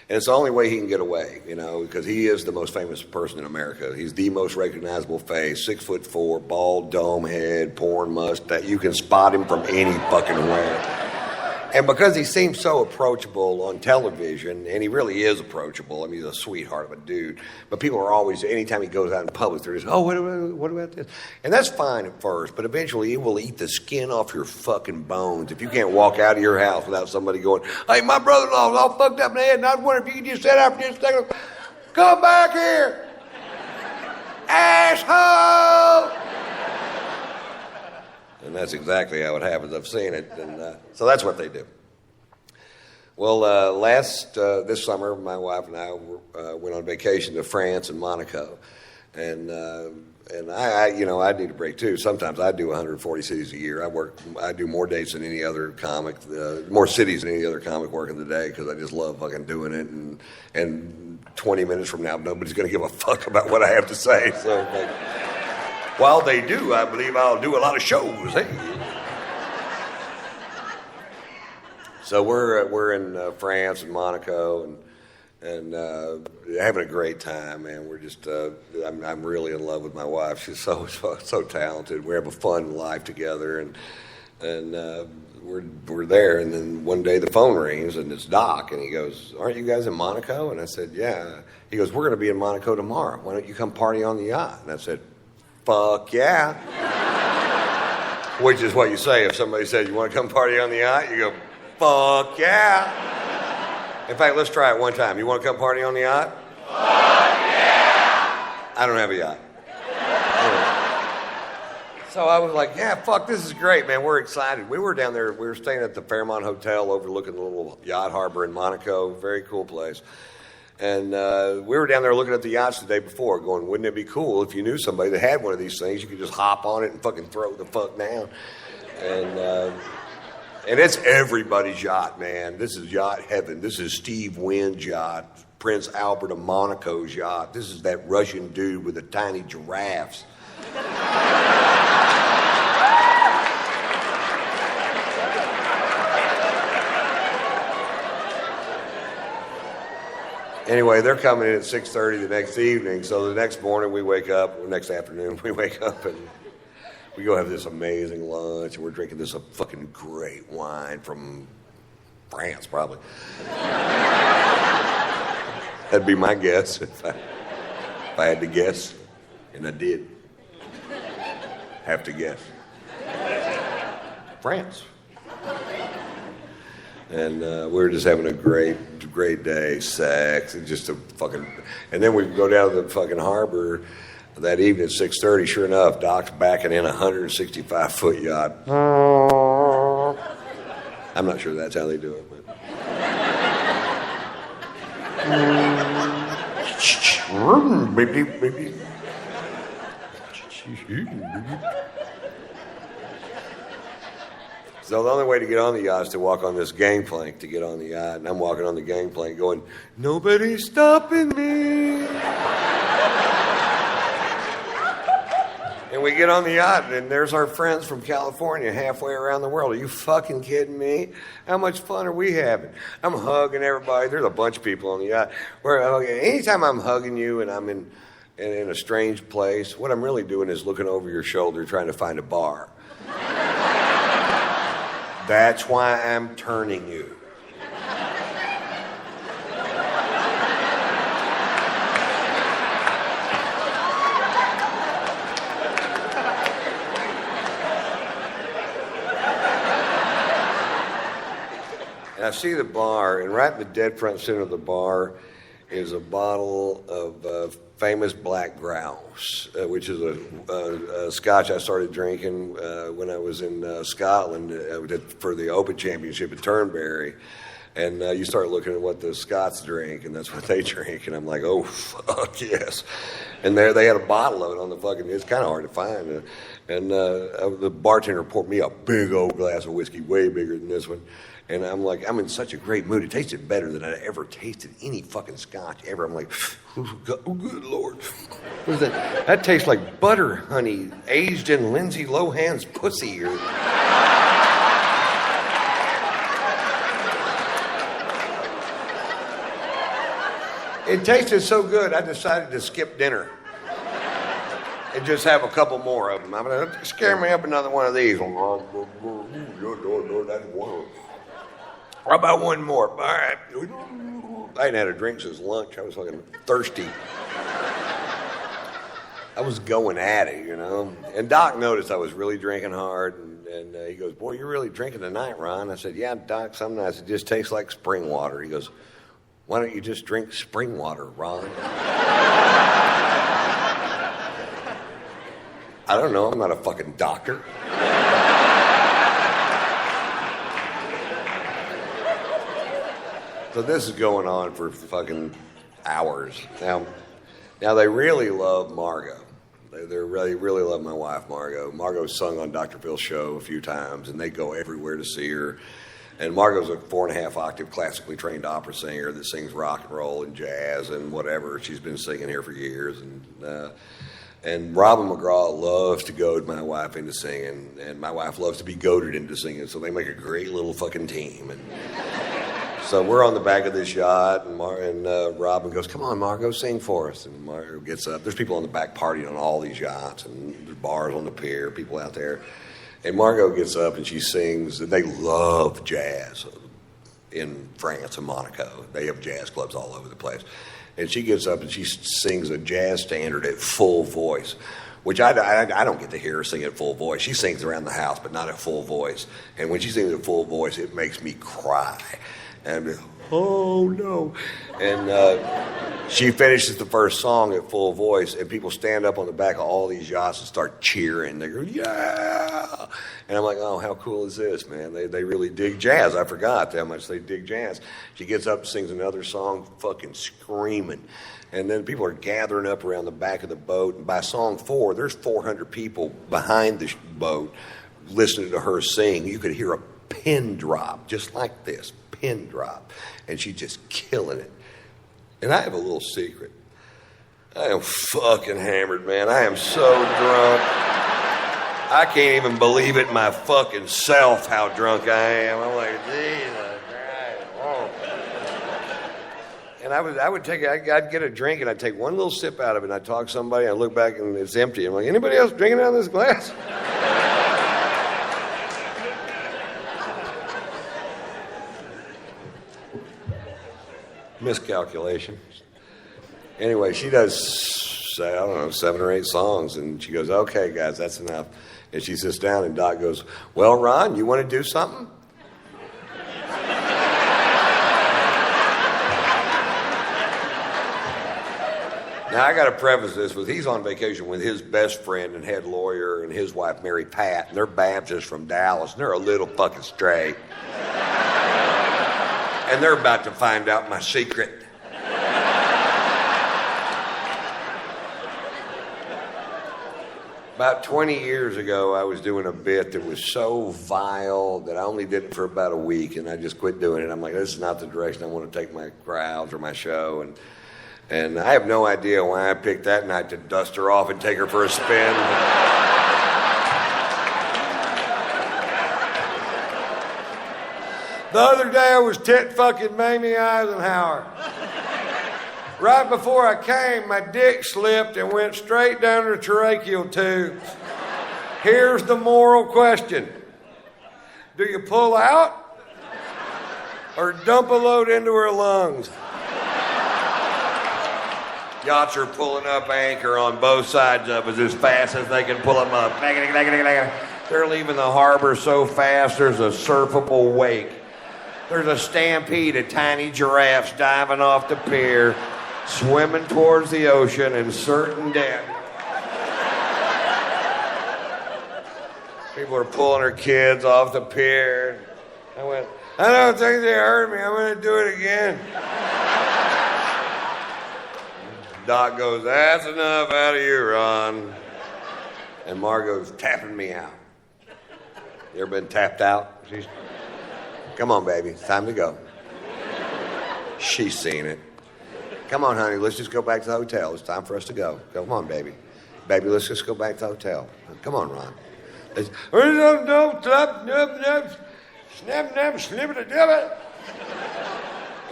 And it's the only way he can get away, you know, because he is the most famous person in America. He's the most recognizable face, 6'4", bald dome head, porn mustache. You can spot him from any fucking where. And because he seems so approachable on television, and he really is approachable, I mean, he's a sweetheart of a dude, but people are always, anytime he goes out in public, they're just, oh, what about this? And that's fine at first, but eventually it will eat the skin off your fucking bones if you can't walk out of your house without somebody going, hey, my brother-in-law's all fucked up in the head, and I was wondering if you could just sit out for just a second. Come back here, asshole! And that's exactly how it happens. I've seen it, and so that's what they do. Well, this summer, my wife and I went on vacation to France and Monaco, and I need a break too. Sometimes I do 140 cities a year. I do more dates than any other comic, more cities than any other comic working the day because I just love fucking doing it. And 20 minutes from now, nobody's going to give a fuck about what I have to say. So. While they do, I believe I'll do a lot of shows. Hey. So we're in France and Monaco and having a great time, man. We're just I'm really in love with my wife. She's so talented. We have a fun life together, and we're there. And then one day the phone rings and it's Doc, and he goes, "Aren't you guys in Monaco?" And I said, "Yeah." He goes, "We're going to be in Monaco tomorrow. Why don't you come party on the yacht?" And I said, fuck yeah. Which is what you say if somebody says, you want to come party on the yacht? You go, fuck yeah. In fact, let's try it one time. You want to come party on the yacht? Fuck yeah. I don't have a yacht. So I was like, yeah, fuck, this is great, man. We're excited. We were down there. We were staying at the Fairmont Hotel overlooking the little yacht harbor in Monaco. Very cool place. And we were down there looking at the yachts the day before, going, wouldn't it be cool if you knew somebody that had one of these things? You could just hop on it and fucking throw the fuck down. And it's everybody's yacht, man. This is yacht heaven. This is Steve Wynn's yacht, Prince Albert of Monaco's yacht. This is that Russian dude with the tiny giraffes. Anyway, they're coming in at 6:30 the next evening, so the next morning we wake up, or next afternoon we wake up and we go have this amazing lunch, and we're drinking this fucking great wine from France, probably. That'd be my guess if I had to guess, and I did have to guess. France. And we were just having a great day, sex, and just a fucking... And then we go down to the fucking harbor that evening at 6:30. Sure enough, Doc's backing in a 165-foot yacht. I'm not sure that's how they do it, but... So the only way to get on the yacht is to walk on this gangplank to get on the yacht. And I'm walking on the gangplank going, nobody's stopping me. And we get on the yacht, and there's our friends from California halfway around the world. Are you fucking kidding me? How much fun are we having? I'm hugging everybody. There's a bunch of people on the yacht. Anytime I'm hugging you and I'm in a strange place, what I'm really doing is looking over your shoulder trying to find a bar. That's why I'm turning you. And I see the bar, and right in the dead front center of the bar is a bottle of famous Black Grouse, which is a scotch I started drinking when I was in Scotland for the Open Championship at Turnberry. And you start looking at what the Scots drink, and that's what they drink. And I'm like, oh, fuck, yes. And there they had a bottle of it on the fucking, it's kind of hard to find. And the bartender poured me a big old glass of whiskey, way bigger than this one. And I'm like, I'm in such a great mood. It tasted better than I'd ever tasted any fucking scotch ever. I'm like, oh, good Lord. What is that? That tastes like butter honey aged in Lindsay Lohan's pussy. It tasted so good, I decided to skip dinner and just have a couple more of them. I'm going to scare me up another one of these. That's one. How about one more? All right. I hadn't had a drink since lunch. I was fucking thirsty. I was going at it, you know. And Doc noticed I was really drinking hard, and he goes, boy, you're really drinking tonight, Ron. I said, yeah, Doc, some nights it just tastes like spring water. He goes, why don't you just drink spring water, Ron? I don't know. I'm not a fucking doctor. So this is going on for fucking hours. Now they really love Margot. They really love my wife, Margot. Margot's sung on Dr. Phil's show a few times, and they go everywhere to see her. And Margot's a 4.5 octave classically trained opera singer that sings rock and roll and jazz and whatever. She's been singing here for years. And Robin McGraw loves to goad my wife into singing, and my wife loves to be goaded into singing, so they make a great little fucking team. And so we're on the back of this yacht, and Robin goes, come on, Margot, sing for us. And Margot gets up. There's people on the back partying on all these yachts, and there's bars on the pier, people out there. And Margot gets up and she sings, and they love jazz in France and Monaco. They have jazz clubs all over the place. And she gets up and she sings a jazz standard at full voice, which I don't get to hear her sing at full voice. She sings around the house, but not at full voice. And when she sings at full voice, it makes me cry. And oh no. And She finishes the first song at full voice, and people stand up on the back of all these yachts and start cheering. They go, yeah! And I'm like, oh, how cool is this, man? They really dig jazz. I forgot how much they dig jazz. She gets up and sings another song, fucking screaming. And then people are gathering up around the back of the boat. And by song 4, there's 400 people behind the boat listening to her sing. You could hear a pin drop, just like this, pin drop. And she's just killing it. And I have a little secret. I am fucking hammered, man. I am so drunk. I can't even believe it my fucking self how drunk I am. I'm like, Jesus Christ. Oh. And I'd get a drink and I'd take one little sip out of it and I'd talk to somebody and I'd look back and it's empty. I'm like, anybody else drinking out of this glass? Miscalculation. Anyway, she does, I don't know, 7 or 8 songs, and she goes, okay, guys, that's enough. And she sits down, and Doc goes, well, Ron, you want to do something? Now, I got to preface this with he's on vacation with his best friend and head lawyer and his wife, Mary Pat, and they're Baptists from Dallas, and they're a little fucking stray. And they're about to find out my secret. About 20 years ago, I was doing a bit that was so vile that I only did it for about a week, and I just quit doing it. I'm like, this is not the direction I want to take my crowds or my show. And I have no idea why I picked that night to dust her off and take her for a spin. The other day I was tit fucking Mamie Eisenhower. Right before I came, my dick slipped and went straight down her tracheal tubes. Here's the moral question. Do you pull out or dump a load into her lungs? Yachts are pulling up anchor on both sides of us as fast as they can pull them up. They're leaving the harbor so fast there's a surfable wake. There's a stampede of tiny giraffes diving off the pier, swimming towards the ocean in certain death. People are pulling their kids off the pier. I went, I don't think they heard me. I'm going to do it again. Doc goes, that's enough out of you, Ron. And Margot's tapping me out. You ever been tapped out? Come on, baby. It's time to go. She's seen it. Come on, honey. Let's just go back to the hotel. It's time for us to go. Come on, baby. Baby, let's just go back to the hotel. Come on, Ron. And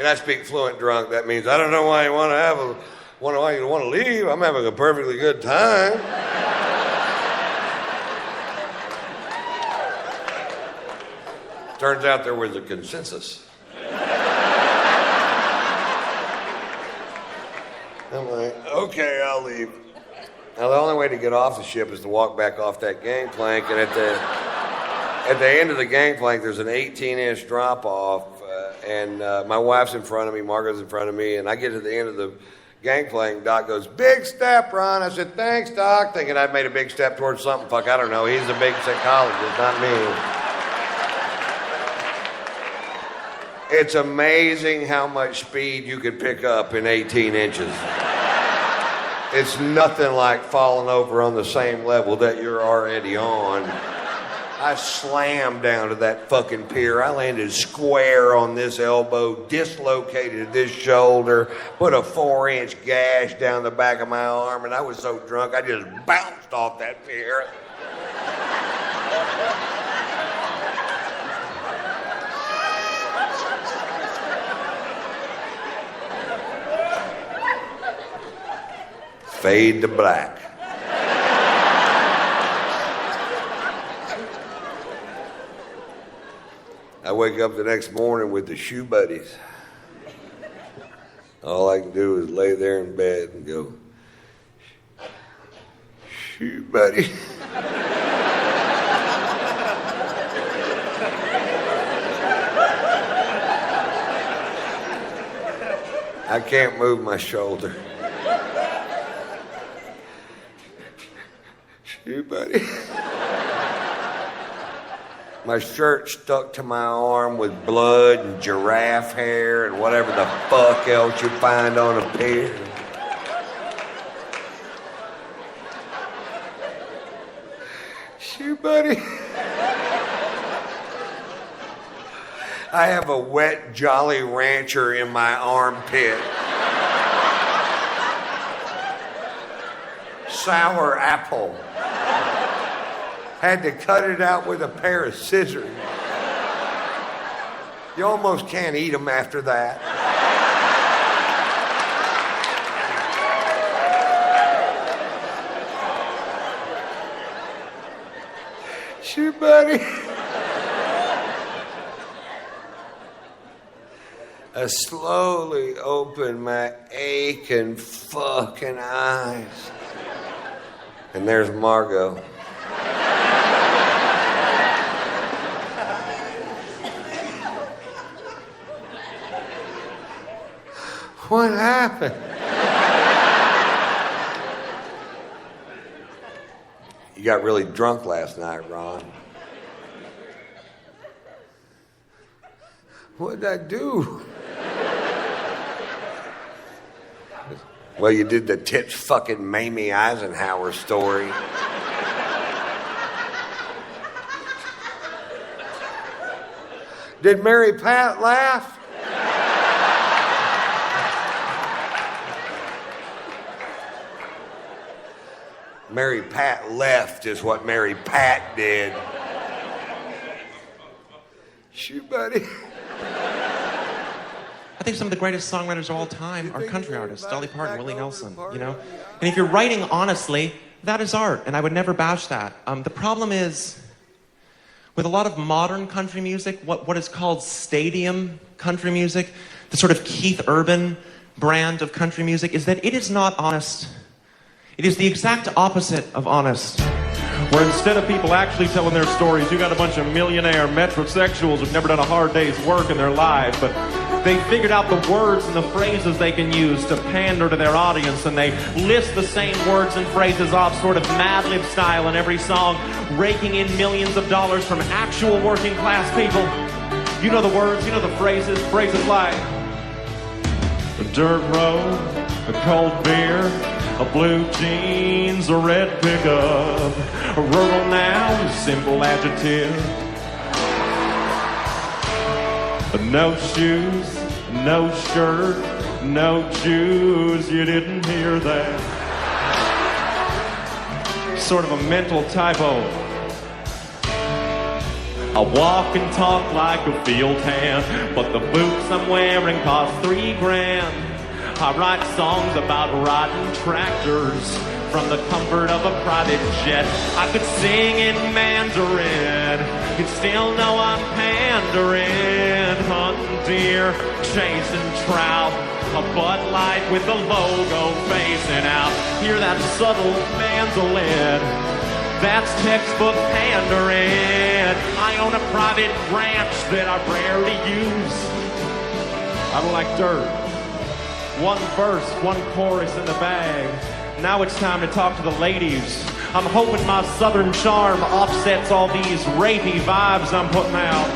I speak fluent drunk. That means I don't know why you want to leave. I'm having a perfectly good time. Turns out there was a consensus. I'm like, okay, I'll leave. Now, the only way to get off the ship is to walk back off that gangplank, and at the end of the gangplank, there's an 18-inch drop-off, and my wife's in front of me, Margot's in front of me, and I get to the end of the gangplank. Doc goes, big step, Ron. I said, thanks, Doc, thinking I'd made a big step towards something. Fuck, I don't know. He's a big psychologist, not me. It's amazing how much speed you could pick up in 18 inches. It's nothing like falling over on the same level that you're already on. I slammed down to that fucking pier. I landed square on this elbow, dislocated this shoulder, put a 4-inch gash down the back of my arm, and I was so drunk I just bounced off that pier. Fade to black. I wake up the next morning with the shoe buddies. All I can do is lay there in bed and go, shoe buddy. I can't move my shoulder. Shoot, buddy. My shirt stuck to my arm with blood and giraffe hair and whatever the fuck else you find on a pier. Shoot, buddy. I have a wet Jolly Rancher in my armpit. Sour apple. Had to cut it out with a pair of scissors. You almost can't eat them after that. Shoot, buddy. I slowly opened my aching fucking eyes. And there's Margot. What happened? You got really drunk last night, Ron. What'd I do? Well, you did the tits fucking Mamie Eisenhower story. Did Mary Pat laugh? Mary Pat left is what Mary Pat did. Shoot, buddy. I think some of the greatest songwriters of all time are country artists, Dolly Parton, Willie Nelson, you know? And if you're writing honestly, that is art, and I would never bash that. The problem is, with a lot of modern country music, what is called stadium country music, the sort of Keith Urban brand of country music, is that it is not honest. It is the exact opposite of honest. Where instead of people actually telling their stories, you got a bunch of millionaire metrosexuals who've never done a hard day's work in their lives, but they figured out the words and the phrases they can use to pander to their audience, and they list the same words and phrases off sort of Mad Lib style in every song, raking in millions of dollars from actual working class people. You know the words, you know the phrases like a dirt road, a cold beer, a blue jeans, a red pickup, a rural noun, a simple adjective. No shoes, no shirt, no shoes, you didn't hear that. Sort of a mental typo. I walk and talk like a field hand, but the boots I'm wearing cost $3,000. I write songs about riding tractors from the comfort of a private jet. I could sing in Mandarin, you'd still know I'm pandering. Hunting deer, chasing trout, a Bud Light with the logo facing out. Hear that subtle mandolin? That's textbook pandering. I own a private ranch that I rarely use. I don't like dirt. One verse, one chorus in the bag. Now it's time to talk to the ladies. I'm hoping my southern charm offsets all these rapey vibes I'm putting out.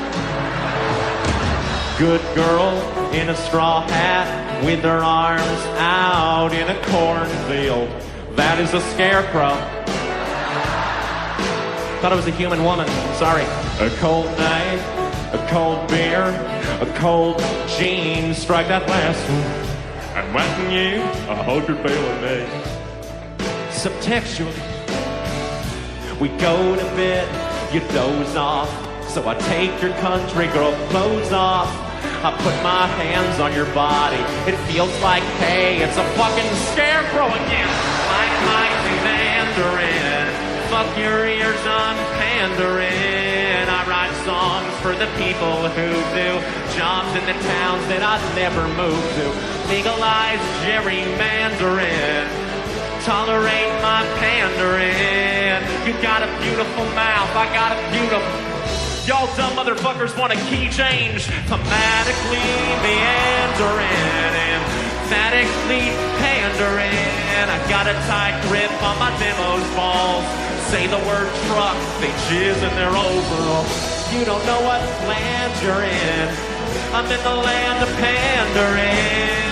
Good girl in a straw hat with her arms out in a cornfield. That is a scarecrow. Thought it was a human woman. Sorry. A cold night, a cold beer, a cold jeans. Strike that last one. I'm wetting you, I hope you're feeling me. Subtextual. We go to bed, you doze off. So I take your country girl clothes off. I put my hands on your body. It feels like, hey, it's a fucking scarecrow again. Like Mikey Mandarin. Fuck your ears, I'm pandering. I write songs for the people who do jobs in the towns that I'd never move to. Legalize gerrymandering. Tolerate my pandering. You got a beautiful mouth, I got a beautiful... Y'all dumb motherfuckers want a key change. Thematically meandering and emphatically pandering. I got a tight grip on my demo's balls. Say the word truck, they jizz in their overalls. You don't know what land you're in. I'm in the land of pandering.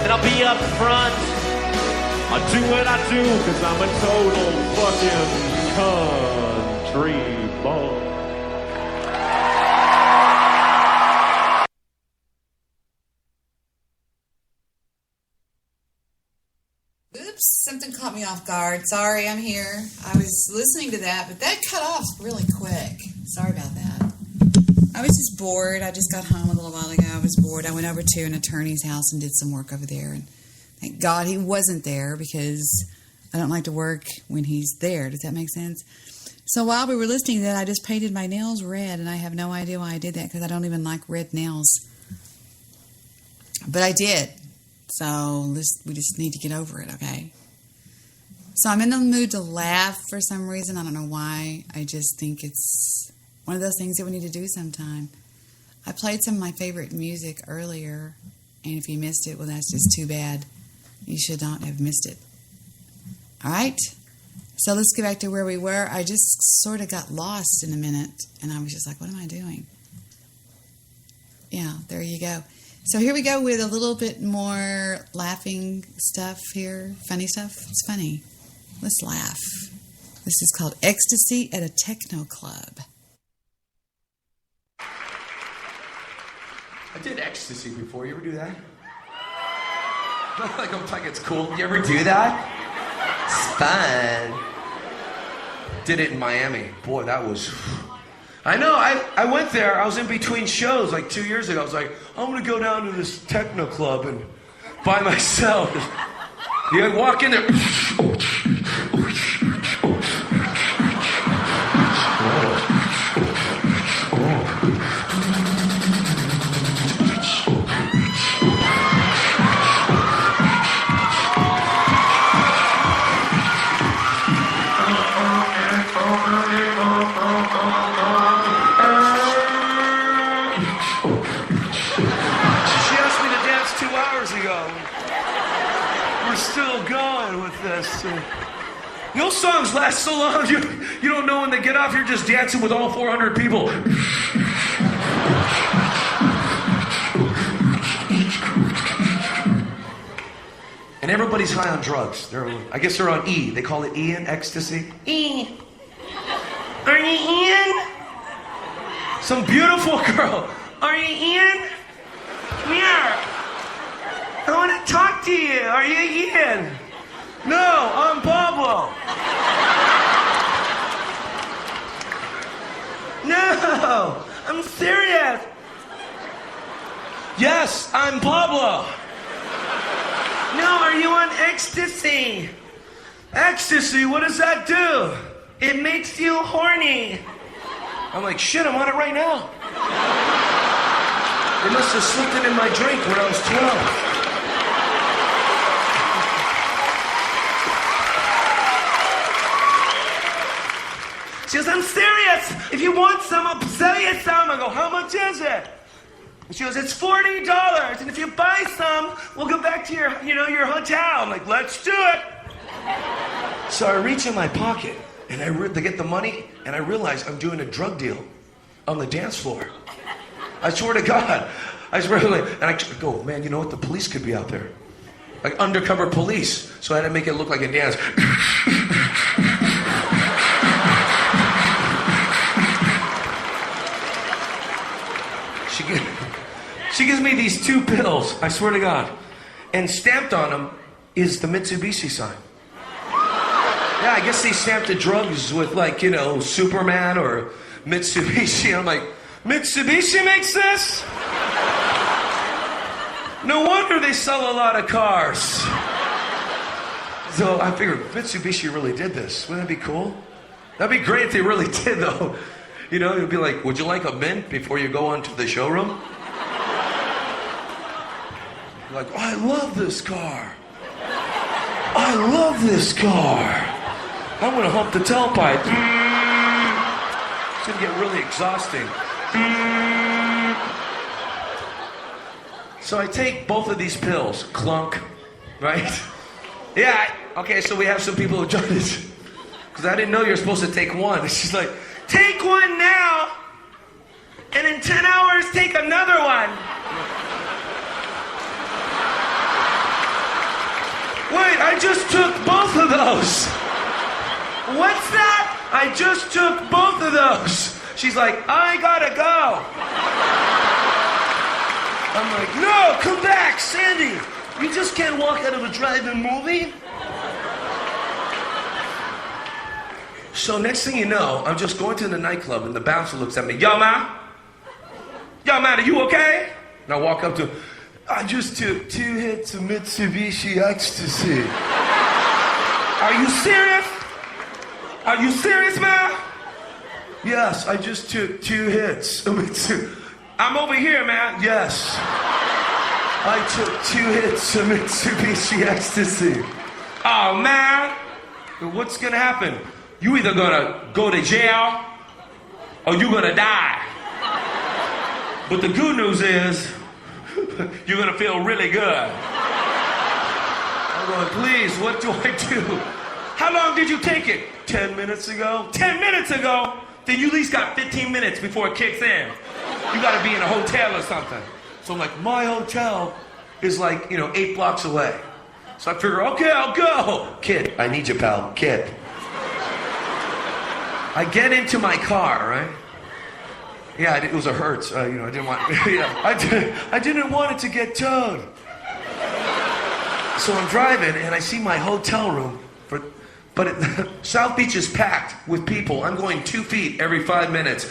And I'll be up front. I do what I do because I'm a total fucking country boy. Oops, something caught me off guard. Sorry, I'm here. I was listening to that, but that cut off really quick. Sorry about that. I was just bored. I just got home a little while ago. I was bored. I went over to an attorney's house and did some work over there. And thank God he wasn't there because I don't like to work when he's there. Does that make sense? So while we were listening to that, I just painted my nails red, and I have no idea why I did that because I don't even like red nails. But I did. So we just need to get over it, okay? So I'm in the mood to laugh for some reason. I don't know why. I just think it's one of those things that we need to do sometime. I played some of my favorite music earlier, and if you missed it, well, that's just too bad. You should not have missed it. All right? So let's get back to where we were. I just sort of got lost in a minute, and I was just like, what am I doing? Yeah, there you go. So here we go with a little bit more laughing stuff here. Funny stuff. It's funny. Let's laugh. This is called Ecstasy at a Techno Club. I did ecstasy before. You ever do that? Like it's cool. You ever do that? It's fun. Did it in Miami. Boy, that was... I know, I went there. I was in between shows like 2 years ago. I was like, I'm going to go down to this techno club and by myself. You walk in there. Those songs last so long, you don't know when they get off, you're just dancing with all 400 people. And everybody's high on drugs. I guess they're on E. They call it E in ecstasy. E. Are you Ian? Some beautiful girl. Are you Ian? Come here. I want to talk to you. Are you Ian? No, I'm Pablo. No, I'm serious. Yes, I'm Pablo. No, are you on ecstasy? Ecstasy, what does that do? It makes you horny. I'm like, shit, I'm on it right now. They must have slipped it in my drink when I was 12. She goes, I'm serious. If you want some, I'll sell you some. I go, how much is it? And she goes, it's $40. And if you buy some, we'll go back to your hotel. I'm like, let's do it. So I reach in my pocket, and to get the money, and I realize I'm doing a drug deal on the dance floor. I swear to God. I swear to God. And I go, man, you know what? The police could be out there. Like undercover police. So I had to make it look like a dance. She gives me these 2 pills, I swear to God. And stamped on them is the Mitsubishi sign. Yeah, I guess they stamped the drugs with Superman or Mitsubishi. And I'm like, Mitsubishi makes this? No wonder they sell a lot of cars. So I figured Mitsubishi really did this. Wouldn't that be cool? That'd be great if they really did, though. It would be like, would you like a mint before you go on to the showroom? Like, oh, I love this car. I love this car. I'm going to hump the tailpipe. It's going to get really exhausting. So I take both of these pills, clunk, right? Yeah, okay, so we have some people who joined us. Because I didn't know you're supposed to take one. And she's like, take one now, and in 10 hours, take another one. Wait, I just took both of those. What's that? I just took both of those. She's like, I gotta go. I'm like, no, come back, Sandy. You just can't walk out of a drive-in movie. So next thing you know, I'm just going to the nightclub and the bouncer looks at me, yo, man, are you okay? And I walk up to him, I just took 2 hits of Mitsubishi Ecstasy. Are you serious? Are you serious, man? Yes, I just took 2 hits of Mitsubishi. I'm over here, man. Yes. I took 2 hits of Mitsubishi Ecstasy. Oh, man. What's gonna happen? You either gonna go to jail or you gonna die. But the good news is, you're gonna feel really good. I'm going, please, what do I do? How long did you take it? 10 minutes ago? 10 minutes ago? Then you at least got 15 minutes before it kicks in. You gotta be in a hotel or something. So I'm like, my hotel is like, 8 blocks away. So I figure, okay, I'll go. Kid, I need you, pal. Kid. I get into my car, right? Yeah, it was a Hertz. I didn't want. I didn't want it to get towed. So I'm driving and I see my hotel room, but South Beach is packed with people. I'm going 2 feet every 5 minutes.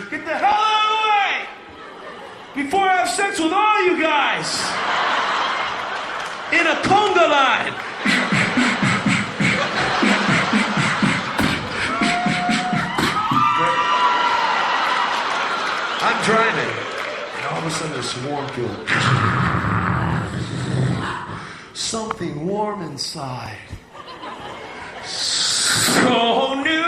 Get the hell out of the way before I have sex with all you guys in a conga line. I'm driving, and all of a sudden this warm feeling. Something warm inside. So new.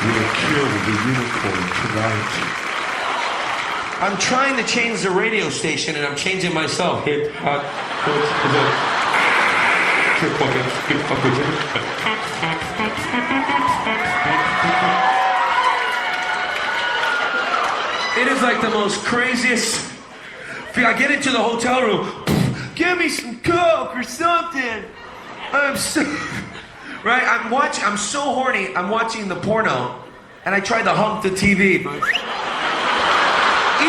We'll kill the unicorn tonight. I'm trying to change the radio station and I'm changing myself. It is like the most craziest. I get into the hotel room. Give me some Coke or something. I'm so... Right, I'm so horny, I'm watching the porno, and I tried to hump the TV, but...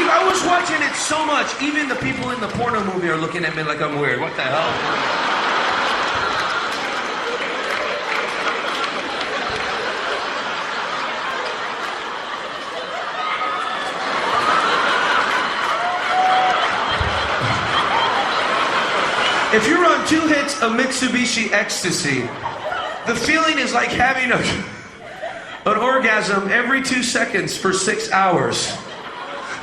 I was watching it so much, even the people in the porno movie are looking at me like I'm weird. What the hell? If you're on 2 hits of Mitsubishi Ecstasy, the feeling is like having an orgasm every 2 seconds for 6 hours.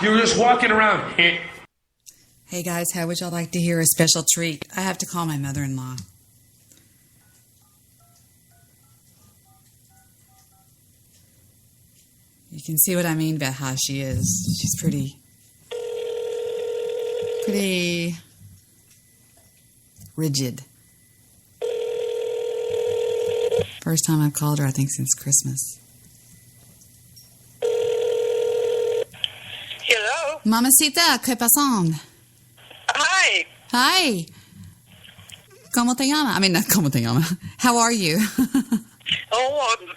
You're just walking around. Hey guys, how would y'all like to hear a special treat? I have to call my mother-in-law. You can see what I mean about how she is. She's pretty rigid. First time I've called her, I think, since Christmas. Hello. Mamacita, ¿qué pasó? Hi. Hi. ¿Cómo te llama? I mean, not ¿cómo te llama? How are you? Oh, I'm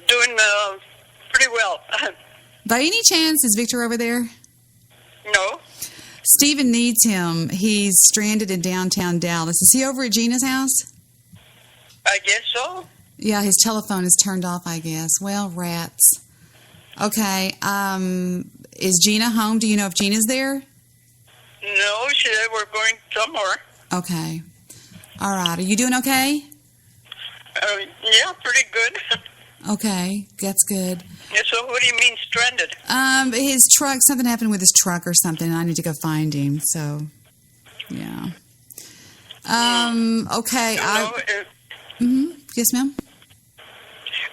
doing pretty well. By any chance, is Victor over there? No. Stephen needs him. He's stranded in downtown Dallas. Is he over at Gina's house? I guess so. Yeah, his telephone is turned off, I guess. Well, rats. Okay, is Gina home? Do you know if Gina's there? No, she said we're going somewhere. Okay. All right. Are you doing okay? Yeah, pretty good. Okay, that's good. Yeah, so what do you mean stranded? His truck, something happened with his truck or something, and I need to go find him, so, yeah. Okay, yes, ma'am?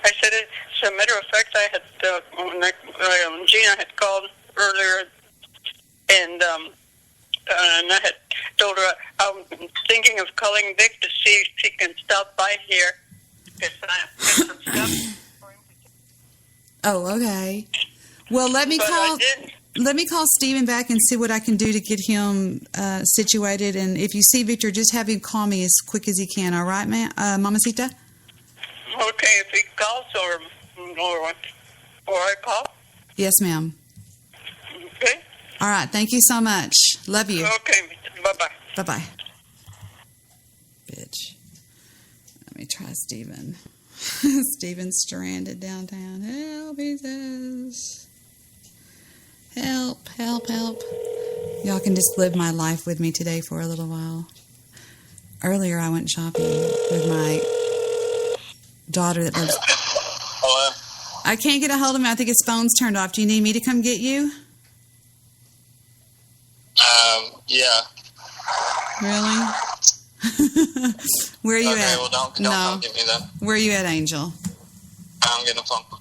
I said, as a matter of fact, I had, Gina had called earlier, and I had told her I'm thinking of calling Vic to see if she can stop by here, because I have some stuff. Oh, okay. Well, let me call Stephen back and see what I can do to get him situated. And if you see Victor, just have him call me as quick as he can. All right, Mamacita? Okay, if he calls or I call. Yes, ma'am. Okay. All right. Thank you so much. Love you. Okay. Bye-bye. Bye-bye. Bitch. Let me try Stephen. Stephen's stranded downtown. Help, he says. Help, help, help. Y'all can just live my life with me today for a little while. Earlier, I went shopping with my daughter that lives... Hello? I can't get a hold of him. I think his phone's turned off. Do you need me to come get you? Yeah. Really? Where are you at? Okay, well, don't come get me then. Where are you at, Angel? I'm getting a phone call.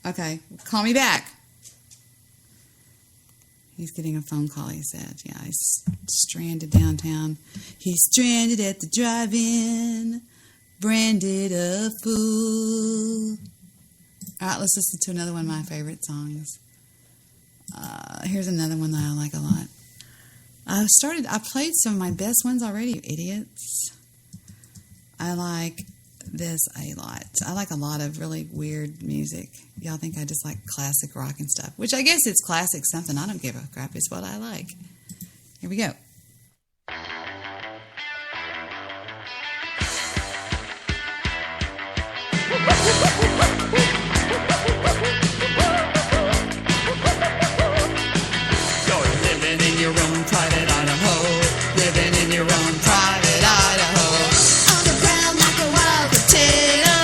Okay. Call me back. He's getting a phone call, he said. Yeah, he's stranded downtown. He's stranded at the drive-in, branded a fool. All right, let's listen to another one of my favorite songs. Here's another one that I like a lot. I played some of my best ones already, you idiots. I like this a lot. I like a lot of really weird music. Y'all think I just like classic rock and stuff, which I guess it's classic something. I don't give a crap. It's what I like. Here we go. You're living in your own private Idaho. Living in your own private Idaho. On the ground like a wild potato.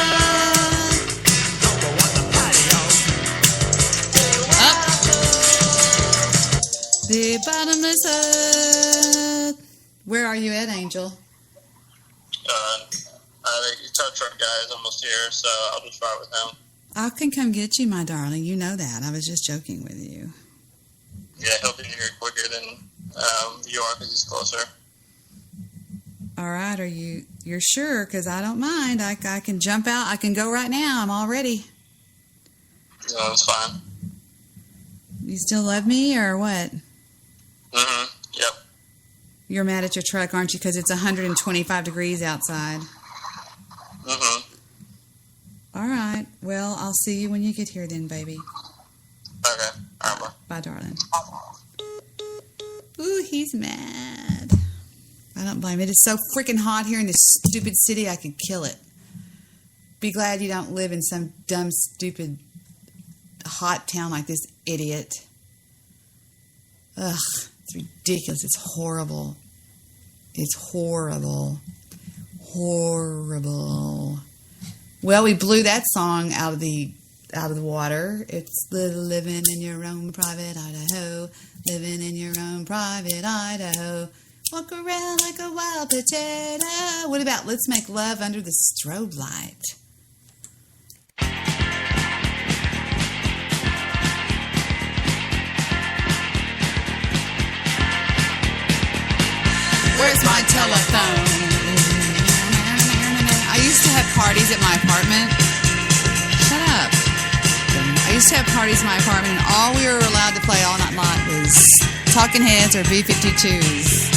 Don't go on the patio. Up. The bottomless earth. Where are you at, Angel? The tow truck guy is almost here, so I'll just ride with him. I can come get you, my darling. You know that. I was just joking with you. Yeah, he'll be here quicker than you are because he's closer. All right. You're sure? Because I don't mind. I can jump out. I can go right now. I'm all ready. No, it's fine. You still love me or what? Mm-hmm. Yep. You're mad at your truck, aren't you? Because it's 125 degrees outside. Mm-hmm. All right. Well, I'll see you when you get here then, baby. Okay. All right, bye. Bye, darling. Ooh, he's mad. I don't blame him. It is so freaking hot here in this stupid city, I could kill it. Be glad you don't live in some dumb, stupid, hot town like this idiot. Ugh, it's ridiculous. It's horrible. It's horrible. Horrible. Well, we blew that song out of the water. It's living in your own private Idaho. Living in your own private Idaho. Walk around like a wild potato. What about let's make love under the strobe light? Where's my telephone? I used to have parties at my apartment. Shut up. I used to have parties in my apartment, and all we were allowed to play all night long was Talking Heads or B-52s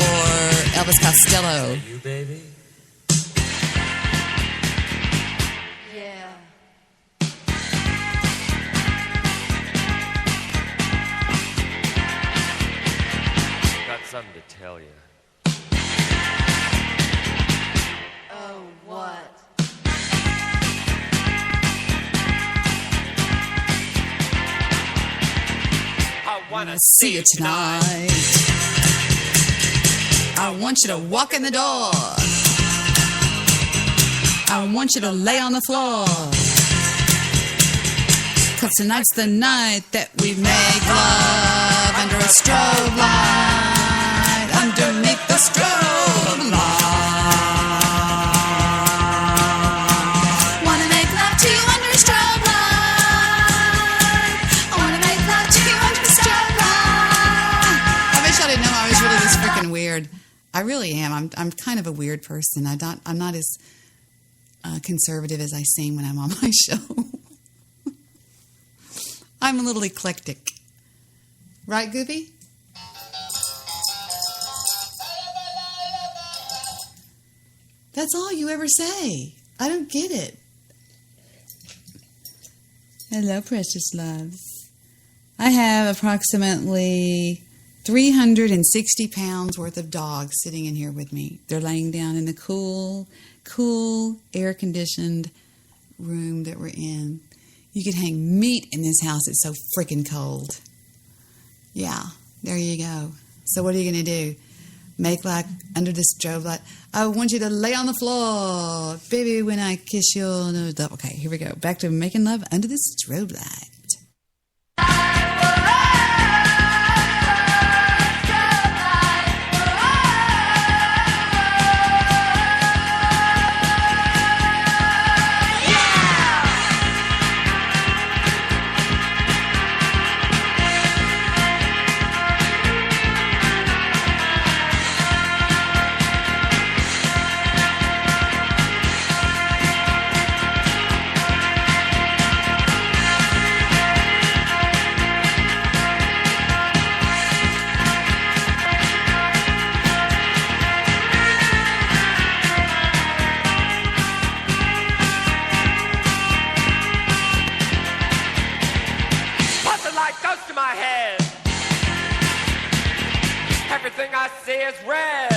or Elvis Costello. You, baby? Yeah. Got something to tell you. Oh, what? I wanna See you tonight. I want you to walk in the door. I want you to lay on the floor. 'Cause tonight's the night that we make love under a strobe light, underneath the strobe light. Wanna make love to you under a strobe light. I wanna make love to you under a strobe light. I wish I didn't know I was really this freaking weird. I really am. I'm kind of a weird person. I'm not as conservative as I seem when I'm on my show. I'm a little eclectic. Right, Goofy? That's all you ever say. I don't get it. Hello, precious loves. I have approximately 360 pounds worth of dogs sitting in here with me. They're laying down in the cool, air-conditioned room that we're in. You could hang meat in this house. It's so freaking cold. Yeah, there you go. So what are you going to do? Make like under the strobe light. I want you to lay on the floor. Baby, when I kiss you. Okay, here we go. Back to making love under the strobe light. Everything I see is red.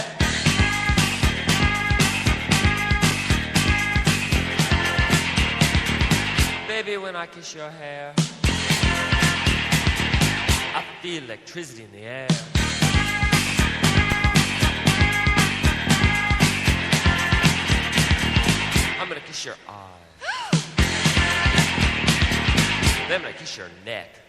Baby, when I kiss your hair, I feel electricity in the air. I'm gonna kiss your eye. Then I'm gonna kiss your neck.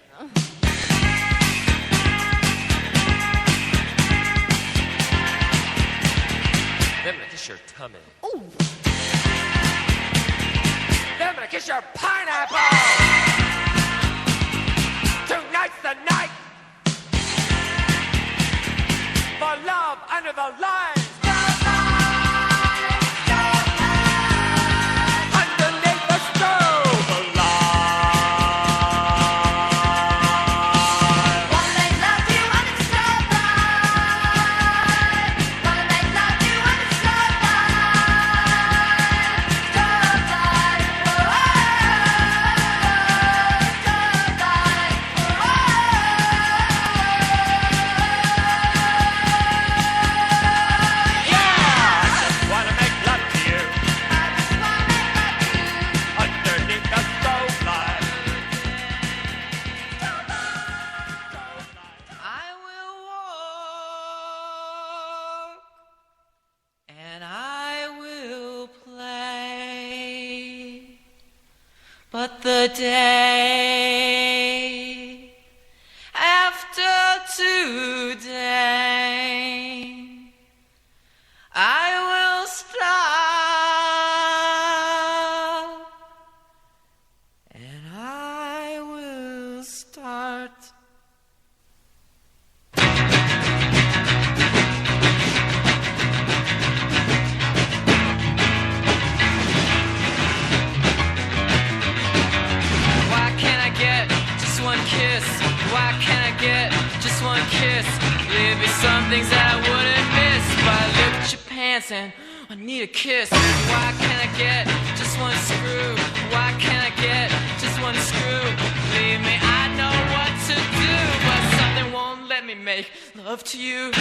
Then I'm gonna kiss your tummy. Ooh. Then I'm gonna kiss your pineapple. Tonight's the night for love under the light. But the day after today, I will stop, and I will start. Why can't I get just one kiss? There'd be some things that I wouldn't miss, but I look at your pants and I need a kiss. Why can't I get just one screw? Why can't I get just one screw? Believe me, I know what to do, but something won't let me make love to you.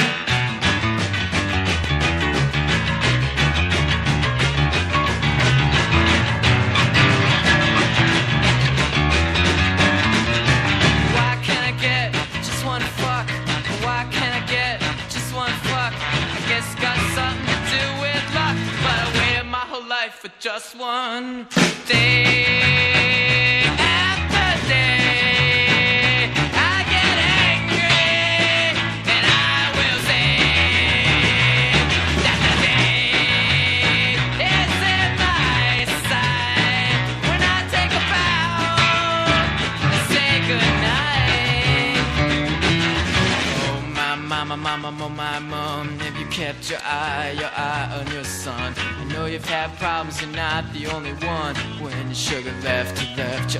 For just one day after stay. I get angry and I will say that the day is in my sight. When I take a bow and say goodnight. Oh my mama, oh my mom, have you kept your eye on your son? I know you've had problems, you're not the only one. When your sugar left you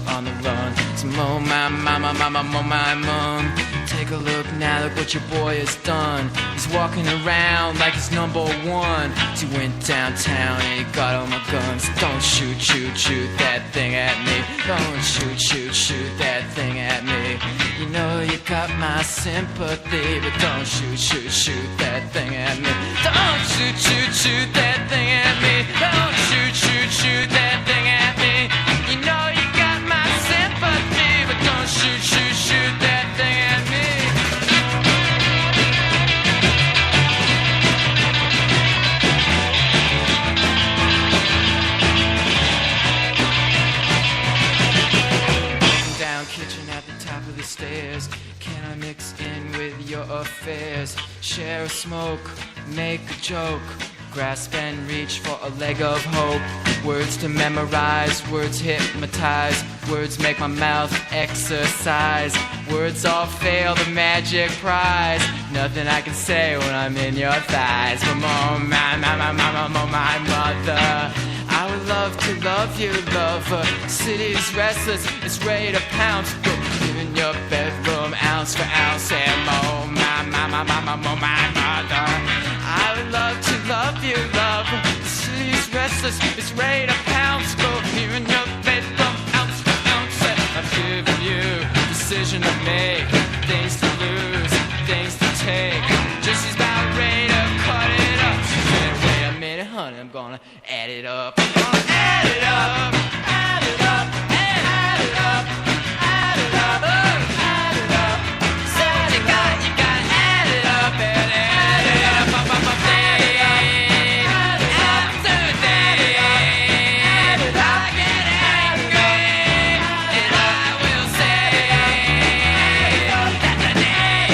on the run. So oh my mama, oh my mom, take a look now, look what your boy has done. He's walking around like he's number one. So he went downtown and he got all my guns. Don't shoot that thing at me. Don't shoot that thing at me. You know you got my sympathy, but don't shoot that thing at me. Don't shoot that thing at me. Don't shoot that thing at me. You know you got my sympathy, but don't shoot that thing at me. Down kitchen at the top of the stairs. Can I mix in with your affairs? Share a smoke, make a joke, grasp and reach for a leg of hope. Words to memorize, words hypnotize, words make my mouth exercise. Words all fail the magic prize. Nothing I can say when I'm in your thighs. Oh my mother, I would love to love you, lover. City's restless, it's ready to pounce. Go in your bedroom, ounce for ounce. And oh my mother, I would love to love you, lover. City's restless, it's ready to pounce. Go here in your bedroom, ounce for ounce. And I've given you decision to make, things to lose, things to take. Just she's about ready to cut it up. She said, wait a minute, honey, I'm gonna add it up. I'm gonna add it up, add it up, add it up, add it up, add it up. Said you gotta add it up, add it up, day after day. I get angry and I will say that the day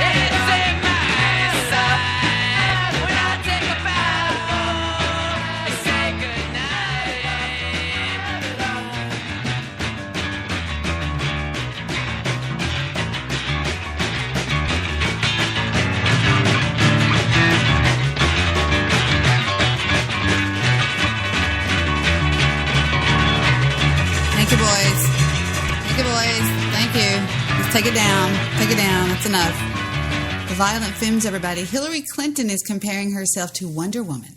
is in my sight. When I take a bow and say goodnight. Thank you, boys. Thank you, boys. Thank you. Just take it down. Take it down. That's enough. The Violent Femmes, everybody. Hillary Clinton is comparing herself to Wonder Woman.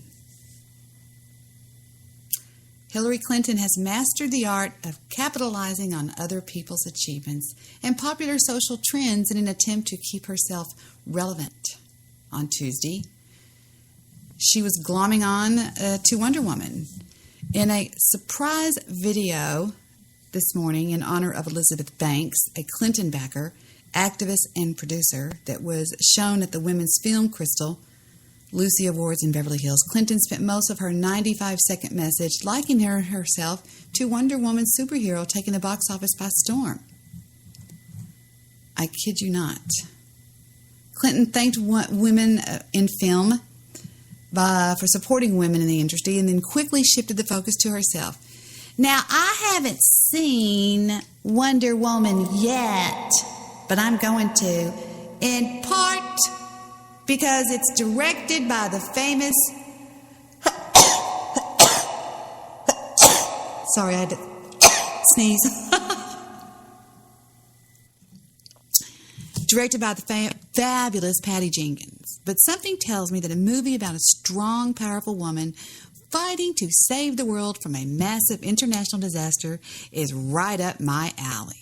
Hillary Clinton has mastered the art of capitalizing on other people's achievements and popular social trends in an attempt to keep herself relevant. On Tuesday, she was glomming on to Wonder Woman. In a surprise video this morning in honor of Elizabeth Banks, a Clinton backer, activist, and producer, that was shown at the Women's Film Crystal Lucy Awards in Beverly Hills, Clinton spent most of her 95-second message likening herself to Wonder Woman superhero taking the box office by storm. I kid you not. Clinton thanked women in film for supporting women in the industry and then quickly shifted the focus to herself. Now, I haven't seen Wonder Woman yet, but I'm going to, in part because it's directed by the famous... Sorry, I had to sneeze. Directed by the fabulous Patty Jenkins. But something tells me that a movie about a strong, powerful woman fighting to save the world from a massive international disaster is right up my alley.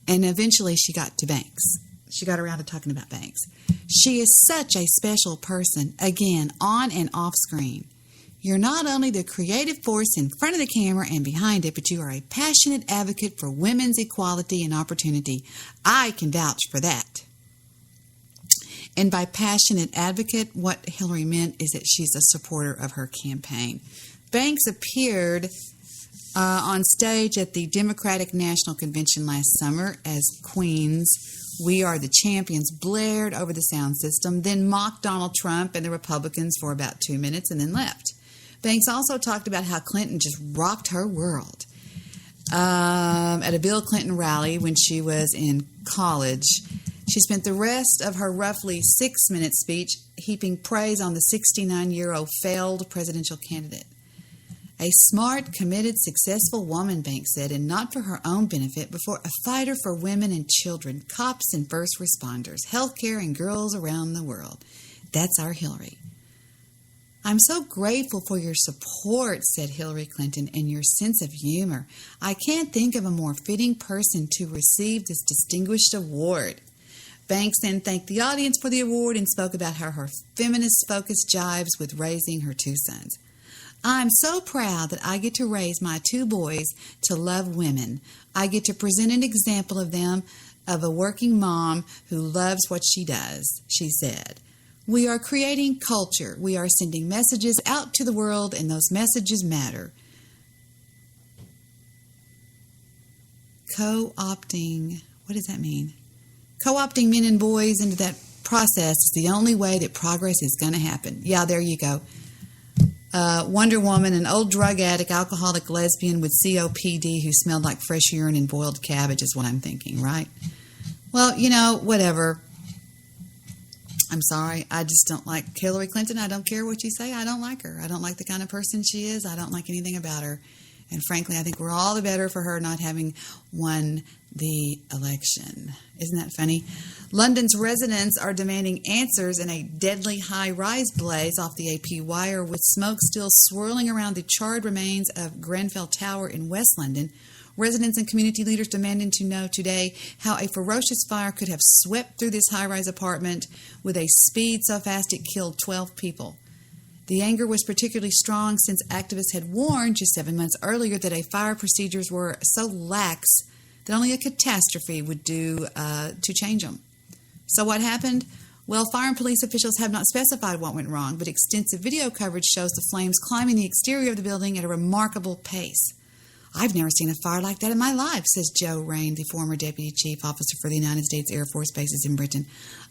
And eventually she got to Banks. She got around to talking about Banks. She is such a special person, again, on and off screen. You're not only the creative force in front of the camera and behind it, but you are a passionate advocate for women's equality and opportunity. I can vouch for that. And by passionate advocate, what Hillary meant is that she's a supporter of her campaign. Banks appeared on stage at the Democratic National Convention last summer as Queen's "We Are the Champions" blared over the sound system, then mocked Donald Trump and the Republicans for about 2 minutes and then left. Banks also talked about how Clinton just rocked her world. At a Bill Clinton rally when she was in college, she spent the rest of her roughly 6-minute speech heaping praise on the 69-year-old failed presidential candidate. A smart, committed, successful woman, Banks said, and not for her own benefit, but for a fighter for women and children, cops and first responders, healthcare and girls around the world. That's our Hillary. I'm so grateful for your support, said Hillary Clinton, and your sense of humor. I can't think of a more fitting person to receive this distinguished award. Banks then thanked the audience for the award and spoke about how her feminist-focused jives with raising her 2 sons. I'm so proud that I get to raise my 2 boys to love women. I get to present an example of them, of a working mom who loves what she does, she said. We are creating culture. We are sending messages out to the world, and those messages matter. Co-opting, what does that mean? Co-opting men and boys into that process is the only way that progress is going to happen. Yeah, there you go. Wonder Woman, an old drug addict, alcoholic lesbian with COPD who smelled like fresh urine and boiled cabbage is what I'm thinking, right? Well, whatever. I'm sorry. I just don't like Hillary Clinton. I don't care what you say. I don't like her. I don't like the kind of person she is. I don't like anything about her. And frankly, I think we're all the better for her not having won the election. Isn't that funny? London's residents are demanding answers in a deadly high-rise blaze off the AP wire, with smoke still swirling around the charred remains of Grenfell Tower in West London. Residents and community leaders demanding to know today how a ferocious fire could have swept through this high-rise apartment with a speed so fast it killed 12 people. The anger was particularly strong since activists had warned just 7 months earlier that fire procedures were so lax that only a catastrophe would do to change them. So what happened? Well, fire and police officials have not specified what went wrong, but extensive video coverage shows the flames climbing the exterior of the building at a remarkable pace. I've never seen a fire like that in my life, says Joe Rain, the former deputy chief officer for the United States Air Force bases in Britain.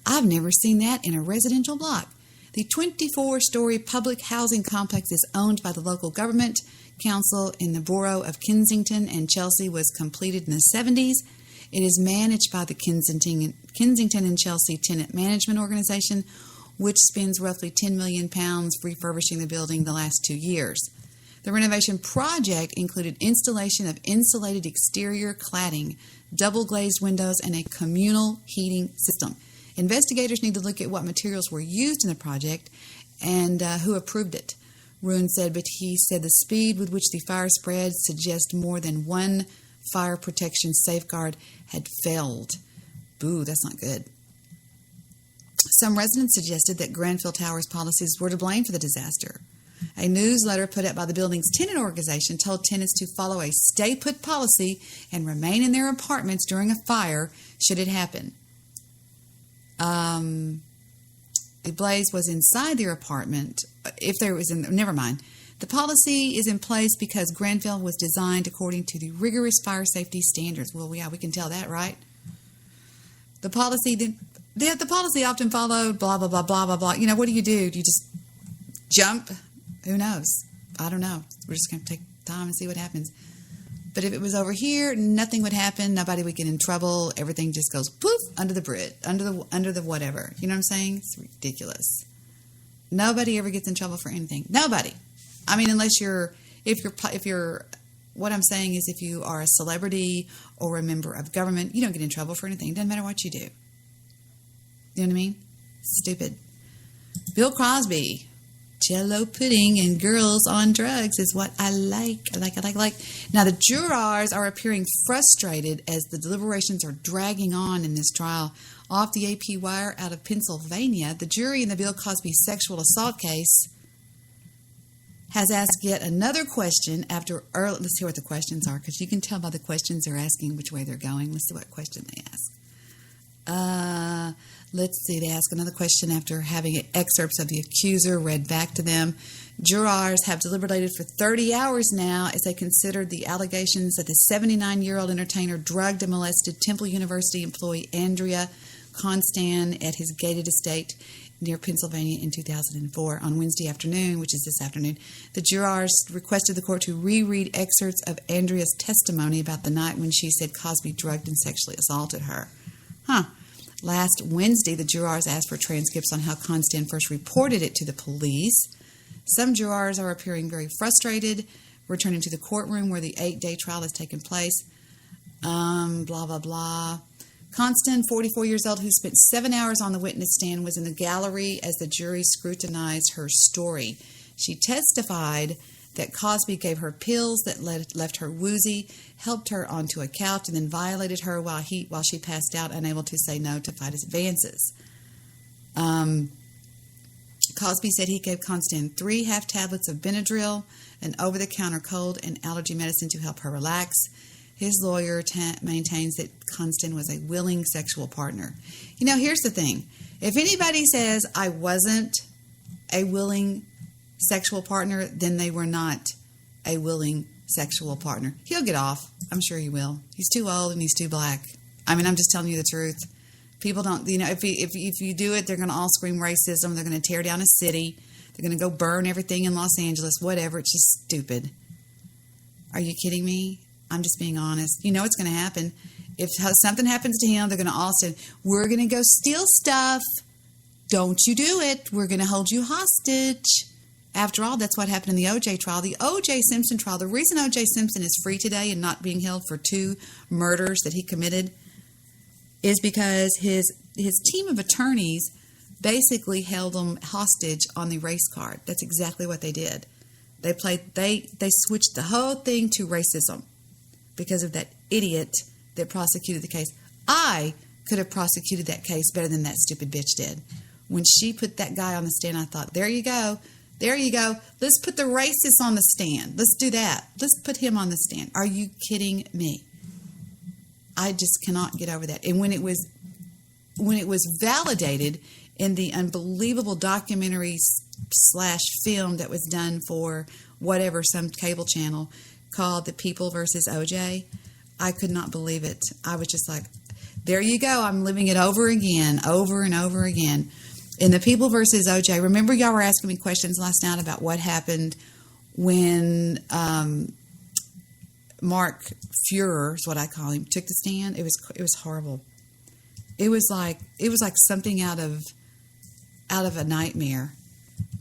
I've never seen that in a residential block. The 24-story public housing complex is owned by the local government council in the borough of Kensington, and Chelsea was completed in the 70s. It is managed by the Kensington and Chelsea Tenant Management Organization, which spends roughly £10 million refurbishing the building the last 2 years. The renovation project included installation of insulated exterior cladding, double-glazed windows, and a communal heating system. Investigators need to look at what materials were used in the project and who approved it, Roon said, but he said the speed with which the fire spread suggests more than one fire protection safeguard had failed. Boo, that's not good. Some residents suggested that Grenfell Tower's policies were to blame for the disaster. A newsletter put out by the building's tenant organization told tenants to follow a stay-put policy and remain in their apartments during a fire should it happen. The blaze was inside their apartment. Never mind. The policy is in place because Grenfell was designed according to the rigorous fire safety standards. Well, yeah, we can tell that, right? The policy often followed blah, blah, blah, blah, blah, blah. What do? You just jump? Who knows? I don't know. We're just going to take time and see what happens. But if it was over here, nothing would happen. Nobody would get in trouble. Everything just goes poof under the bridge, under the whatever. You know what I'm saying? It's ridiculous. Nobody ever gets in trouble for anything. Nobody. I mean, unless if you're, what I'm saying is if you are a celebrity or a member of government, you don't get in trouble for anything. It doesn't matter what you do. You know what I mean? Stupid. Bill Cosby. Jello pudding and girls on drugs is what I like. I like. Now, the jurors are appearing frustrated as the deliberations are dragging on in this trial. Off the AP wire out of Pennsylvania, the jury in the Bill Cosby sexual assault case has asked yet another question after early. Let's see what the questions are, because you can tell by the questions they're asking which way they're going. Let's see what question they ask. Let's see, they ask another question after having excerpts of the accuser read back to them. Jurors have deliberated for 30 hours now as they considered the allegations that the 79-year-old entertainer drugged and molested Temple University employee Andrea Constan at his gated estate near Pennsylvania in 2004. On Wednesday afternoon, which is this afternoon, the jurors requested the court to reread excerpts of Andrea's testimony about the night when she said Cosby drugged and sexually assaulted her. Last Wednesday, the jurors asked for transcripts on how Constan first reported it to the police. Some jurors are appearing very frustrated, returning to the courtroom where the 8-day trial has taken place. Blah, blah, blah. Constan, 44 years old, who spent 7 hours on the witness stand, was in the gallery as the jury scrutinized her story. She testified that Cosby gave her pills that left her woozy, helped her onto a couch, and then violated her while she passed out, unable to say no to fight his advances. Cosby said he gave Constan 3 half tablets of Benadryl, an over-the-counter cold and allergy medicine to help her relax. His lawyer maintains that Constan was a willing sexual partner. You know, here's the thing. If anybody says I wasn't a willing sexual partner, then they were not a willing sexual partner. He'll get off. I'm sure he will. He's too old and he's too black. I mean, I'm just telling you the truth. People don't, you know, if you do it, they're going to all scream racism. They're going to tear down a city. They're going to go burn everything in Los Angeles, whatever. It's just stupid. Are you kidding me? I'm just being honest. You know what's going to happen. If something happens to him, they're going to all say, we're going to go steal stuff. Don't you do it. We're going to hold you hostage. After all, that's what happened in the O.J. trial. The O.J. Simpson trial, the reason O.J. Simpson is free today and not being held for 2 murders that he committed is because his team of attorneys basically held him hostage on the race card. That's exactly what they did. They switched the whole thing to racism because of that idiot that prosecuted the case. I could have prosecuted that case better than that stupid bitch did. When she put that guy on the stand, I thought, there you go. There you go. Let's put the racist on the stand. Let's do that. Let's put him on the stand. Are you kidding me? I just cannot get over that. And when it was validated in the unbelievable documentary / film that was done for whatever, some cable channel called The People versus OJ, I could not believe it. I was just like, there you go. I'm living it over again, over and over again. In The People versus OJ, remember y'all were asking me questions last night about what happened when Mark Fuhrer, is what I call him, took the stand. It was horrible. It was like something out of a nightmare.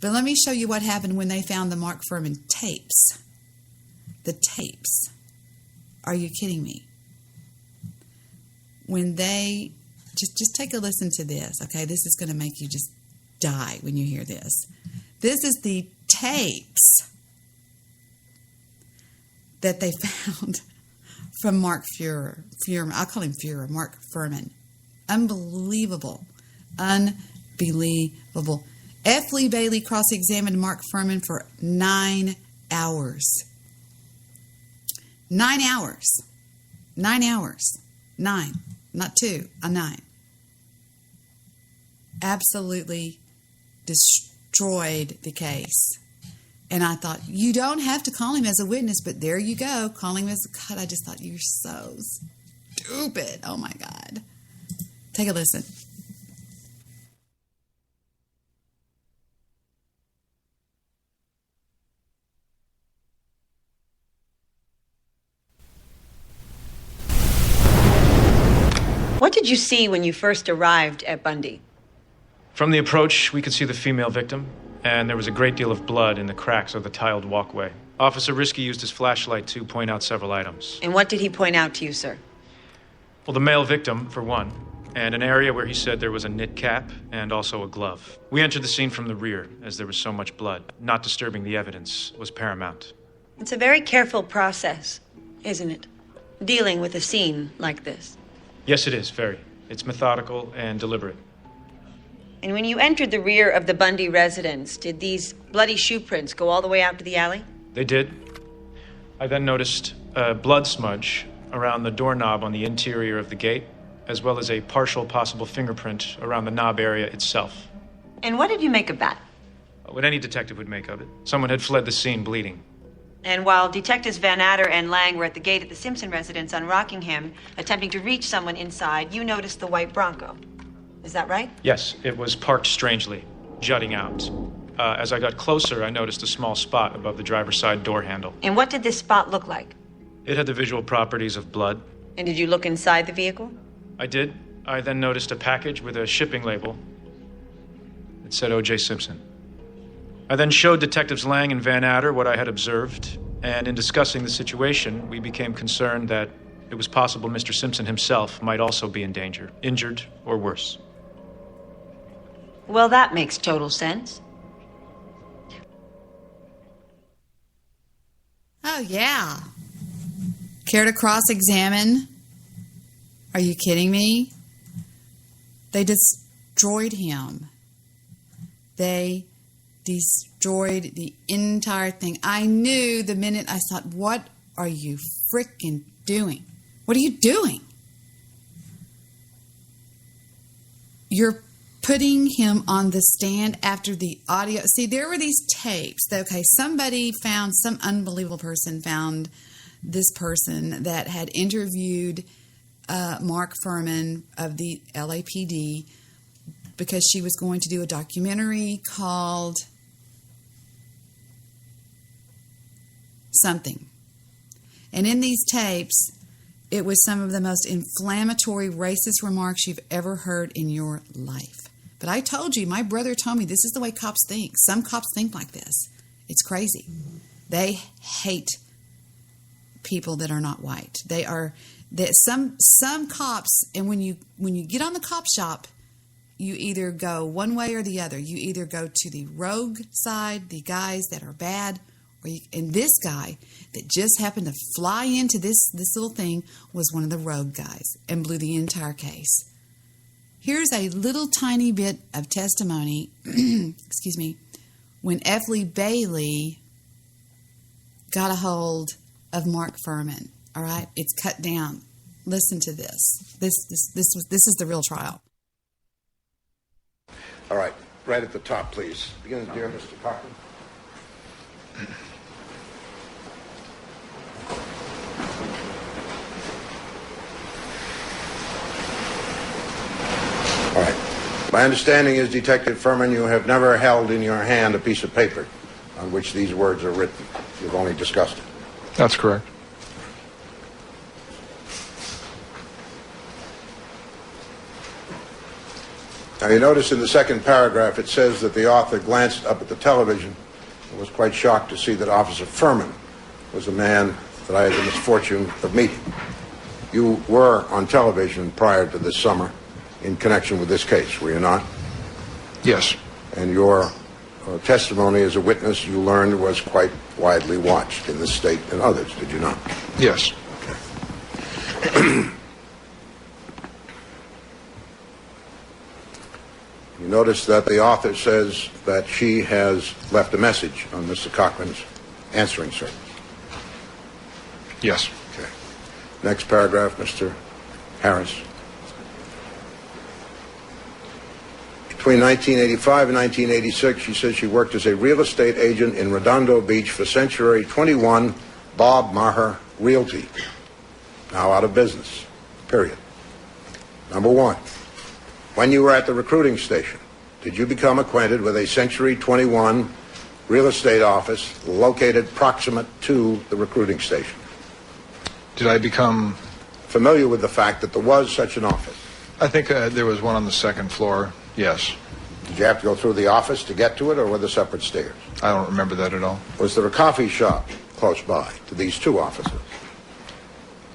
But let me show you what happened when they found the Mark Fuhrman tapes. The tapes. Are you kidding me? When they just take a listen to this, okay? This is going to make you just die when you hear this. This is the tapes that they found from Mark Fuhrman. I'll call him Fuhrer, Mark Fuhrman. Unbelievable. Unbelievable. F. Lee Bailey cross-examined Mark Fuhrman for 9 hours. 9 hours. 9 hours. 9. Not 2. 9. Absolutely destroyed the case. And I thought, you don't have to call him as a witness, but there you go. Calling him as a... God, I just thought, you're so stupid. Oh, my God. Take a listen. What did you see when you first arrived at Bundy? From the approach, we could see the female victim, and there was a great deal of blood in the cracks of the tiled walkway. Officer Risky used his flashlight to point out several items. And what did he point out to you, sir? Well, the male victim, for one, and an area where he said there was a knit cap and also a glove. We entered the scene from the rear, as there was so much blood. Not disturbing the evidence was paramount. It's a very careful process, isn't it? Dealing with a scene like this. Yes, it is, very. It's methodical and deliberate. And when you entered the rear of the Bundy residence, did these bloody shoe prints go all the way out to the alley? They did. I then noticed a blood smudge around the doorknob on the interior of the gate, as well as a partial possible fingerprint around the knob area itself. And what did you make of that? What any detective would make of it. Someone had fled the scene bleeding. And while Detectives Van Adder and Lang were at the gate at the Simpson residence on Rockingham, attempting to reach someone inside, you noticed the white Bronco. Is that right? Yes, it was parked strangely, jutting out. As I got closer, I noticed a small spot above the driver's side door handle. And what did this spot look like? It had the visual properties of blood. And did you look inside the vehicle? I did. I then noticed a package with a shipping label. It said O.J. Simpson. I then showed Detectives Lang and Van Adder what I had observed, and in discussing the situation, we became concerned that it was possible Mr. Simpson himself might also be in danger, injured or worse. Well, that makes total sense. Oh, yeah. Care to cross-examine? Are you kidding me? They destroyed him. They destroyed the entire thing. I knew the minute I thought, what are you frickin' doing? What are you doing? You're putting him on the stand after the audio. See, there were these tapes. Okay, some unbelievable person found this person that had interviewed Mark Furman of the LAPD because she was going to do a documentary called something. And in these tapes, it was some of the most inflammatory, racist remarks you've ever heard in your life. But I told you, my brother told me this is the way cops think. Some cops think like this. It's crazy. They hate people that are not white. Some cops, and when you get on the cop shop, you either go one way or the other. You either go to the rogue side, the guys that are bad, and this guy that just happened to fly into this little thing was one of the rogue guys and blew the entire case. Here's a little tiny bit of testimony, excuse me, when F. Lee Bailey got a hold of Mark Furman. All right, it's cut down. Listen to this. This is the real trial. All right, right at the top, please. Begin, dear Mr. Cochran. All right. My understanding is, Detective Furman, you have never held in your hand a piece of paper on which these words are written. You've only discussed it. That's correct. Now, you notice in the second paragraph it says that the author glanced up at the television and was quite shocked to see that Officer Furman was a man that I had the misfortune of meeting. You were on television prior to this summer in connection with this case, were you not? Yes. And your testimony as a witness, you learned, was quite widely watched in this state and others, did you not? Yes. Okay. You notice that the author says that she has left a message on Mr. Cochran's answering service. Yes. Okay. Next paragraph, Mr. Harris. Between 1985 and 1986, she says she worked as a real estate agent in Redondo Beach for Century 21 Bob Maher Realty, now out of business, period. Number one, when you were at the recruiting station, did you become acquainted with a Century 21 real estate office located proximate to the recruiting station? Did I become familiar with the fact that there was such an office? I think there was one on the second floor, yes. Did you have to go through the office to get to it, or were there separate stairs? I don't remember that at all. Was there a coffee shop close by to these two offices?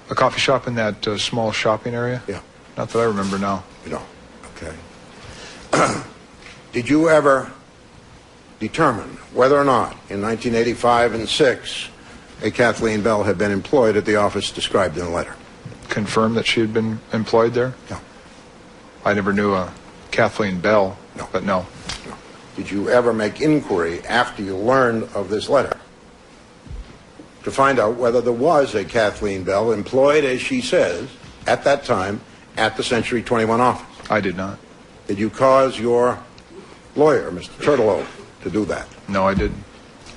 A coffee shop in that small shopping area? Yeah. Not that I remember, no. You don't? Okay. Did you ever determine whether or not in 1985 and 6 a Kathleen Bell had been employed at the office described in the letter? Confirm that she had been employed there? No. I never knew a Kathleen Bell, no. But no. No. Did you ever make inquiry after you learned of this letter to find out whether there was a Kathleen Bell employed, as she says, at that time at the Century 21 office? I did not. Did you cause your lawyer, Mr. Turtelove, to do that? No, I didn't.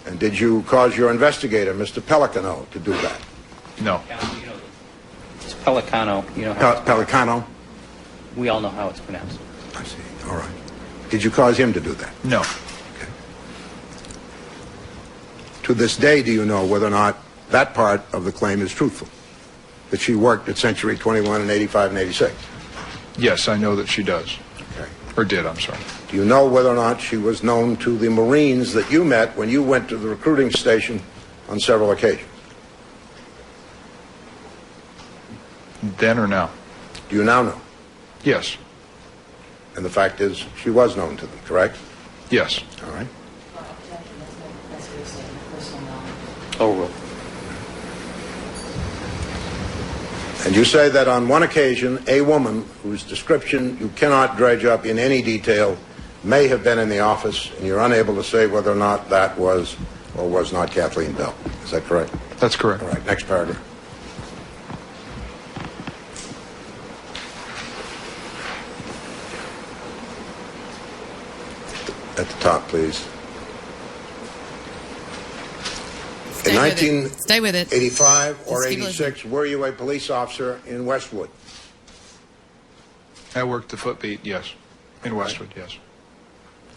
And did you cause your investigator, Mr. Pelicano, to do that? No. It's Pelicano. You know Pelicano? We all know how it's pronounced. I see. All right. Did you cause him to do that? No. Okay. To this day, do you know whether or not that part of the claim is truthful? That she worked at Century 21 in 85 and 86? Yes, I know that she does. Okay. Or did, I'm sorry. Do you know whether or not she was known to the Marines that you met when you went to the recruiting station on several occasions? Then or now? Do you now know? Yes. And the fact is, she was known to them, correct? Yes. All right. Overruled. And you say that on one occasion, a woman whose description you cannot dredge up in any detail may have been in the office, and you're unable to say whether or not that was or was not Kathleen Bell. Is that correct? That's correct. All right, next paragraph. At the top, please. In Stay with it. 1985 or Just keep 86, were you a police officer in Westwood? I worked the footbeat, yes. In Westwood, yes.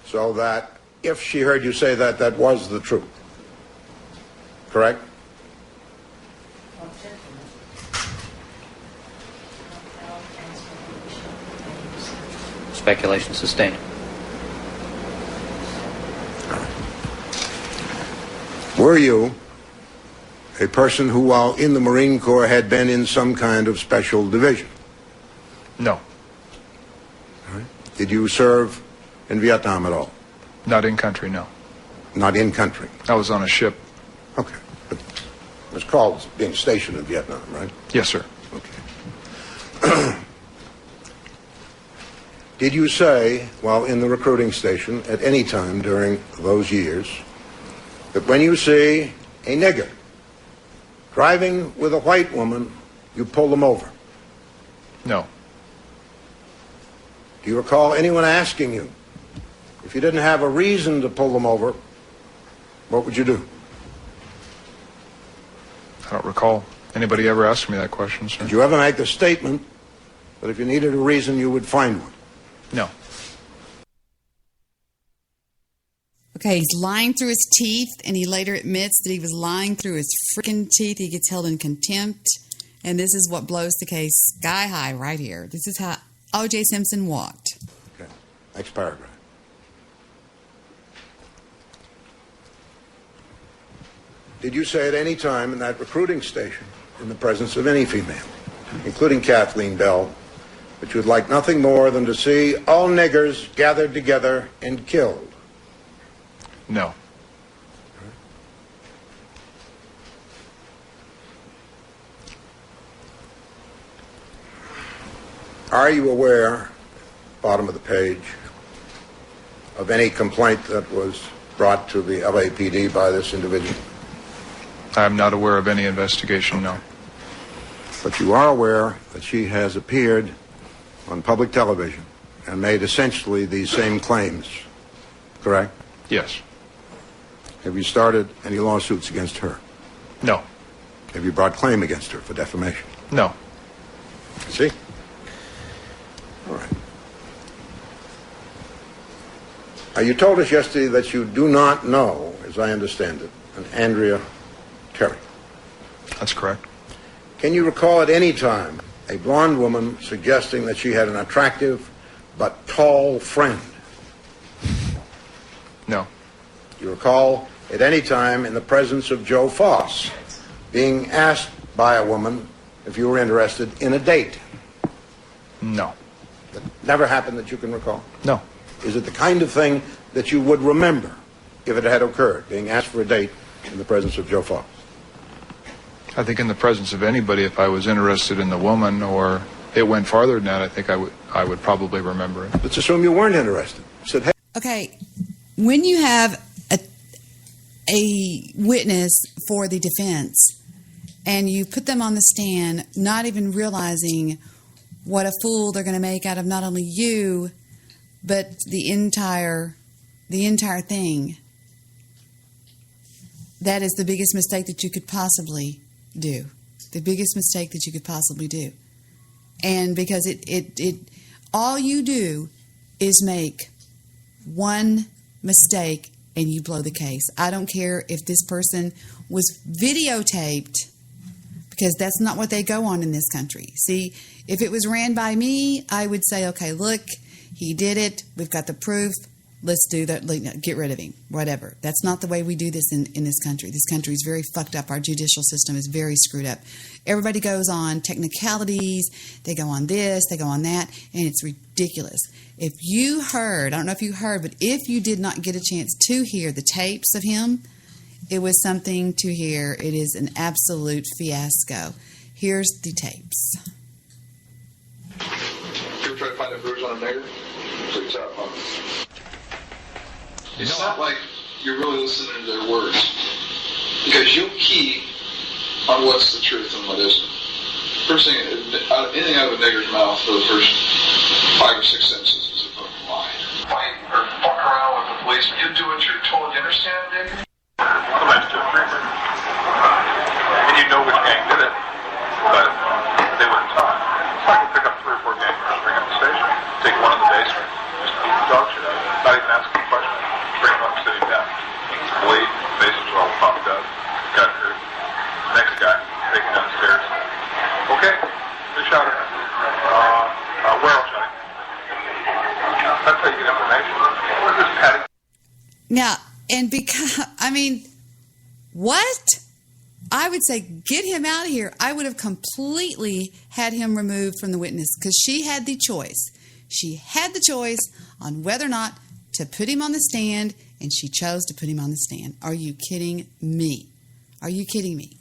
So that if she heard you say that, that was the truth. Correct? Speculation sustained. Were you a person who, while in the Marine Corps, had been in some kind of special division? No. All right. Did you serve in Vietnam at all? Not in country, no. Not in country? I was on a ship. Okay. But it was called being stationed in Vietnam, right? Yes, sir. Okay. Did you say, while in the recruiting station, at any time during those years, that when you see a nigger driving with a white woman, you pull them over? No. Do you recall anyone asking you, if you didn't have a reason to pull them over, what would you do? I don't recall anybody ever asking me that question, sir. Did you ever make the statement that if you needed a reason, you would find one? No. Okay, he's lying through his teeth, and he later admits that he was lying through his freaking teeth. He gets held in contempt, and this is what blows the case sky high right here. This is how O.J. Simpson walked. Okay, next paragraph. Did you say at any time in that recruiting station, in the presence of any female, including Kathleen Bell, that you would like nothing more than to see all niggers gathered together and killed? No. Are you aware, bottom of the page, of any complaint that was brought to the LAPD by this individual? I'm not aware of any investigation, no. But you are aware that she has appeared on public television and made essentially these same claims, correct? Yes. Have you started any lawsuits against her? No. Have you brought claim against her for defamation? No. See? All right. Now, you told us yesterday that you do not know, as I understand it, an Andrea Terry. That's correct. Can you recall at any time a blonde woman suggesting that she had an attractive but tall friend? No. Do you recall at any time in the presence of Joe Foss being asked by a woman if you were interested in a date? No. That never happened that you can recall? No. Is it the kind of thing that you would remember if it had occurred, being asked for a date in the presence of Joe Foss? I think in the presence of anybody, if I was interested in the woman or it went farther than that, I think I would probably remember it. Let's assume you weren't interested. You said, hey. Okay, when you have a witness for the defense and you put them on the stand not even realizing what a fool they're going to make out of not only you, but the entire thing. That is the biggest mistake that you could possibly do. The biggest mistake that you could possibly do. And because it all you do is make one mistake and you blow the case. I don't care if this person was videotaped, because that's not what they go on in this country. See, if it was ran by me, I would say, okay, look, he did it. We've got the proof. Let's do that. Get rid of him. Whatever. That's not the way we do this in this country. This country is very fucked up. Our judicial system is very screwed up. Everybody goes on technicalities. They go on this. They go on that. And it's ridiculous. If you heard, I don't know if you heard, but if you did not get a chance to hear the tapes of him, it was something to hear. It is an absolute fiasco. Here's the tapes. You ever try to find a bruise on a nigger? Please out, huh? It's not like you're really listening to their words, because you'll key on what's the truth and what isn't. First thing, anything out of a nigger's mouth for the first 5 or 6 sentences is a fucking lie. Fight or fuck around with the police, you do what you're told. You understand, Nick? Sometimes to a freezer. And you know which gang did it, but they wouldn't talk. So I can pick up 3 or 4 gang members, bring them to the station, take one in the basement, just beat the dog shit out of it, not even ask a question. Bring him up, sit him down. Bleed, basement's all popped up, got hurt. Next guy, take him down the stairs. Okay, they shot her. Where else shot him? That's how you get information. What is this, Patty? Now, and because, I mean, what? I would say get him out of here. I would have completely had him removed from the witness, because she had the choice. She had the choice on whether or not to put him on the stand, and she chose to put him on the stand. Are you kidding me? Are you kidding me?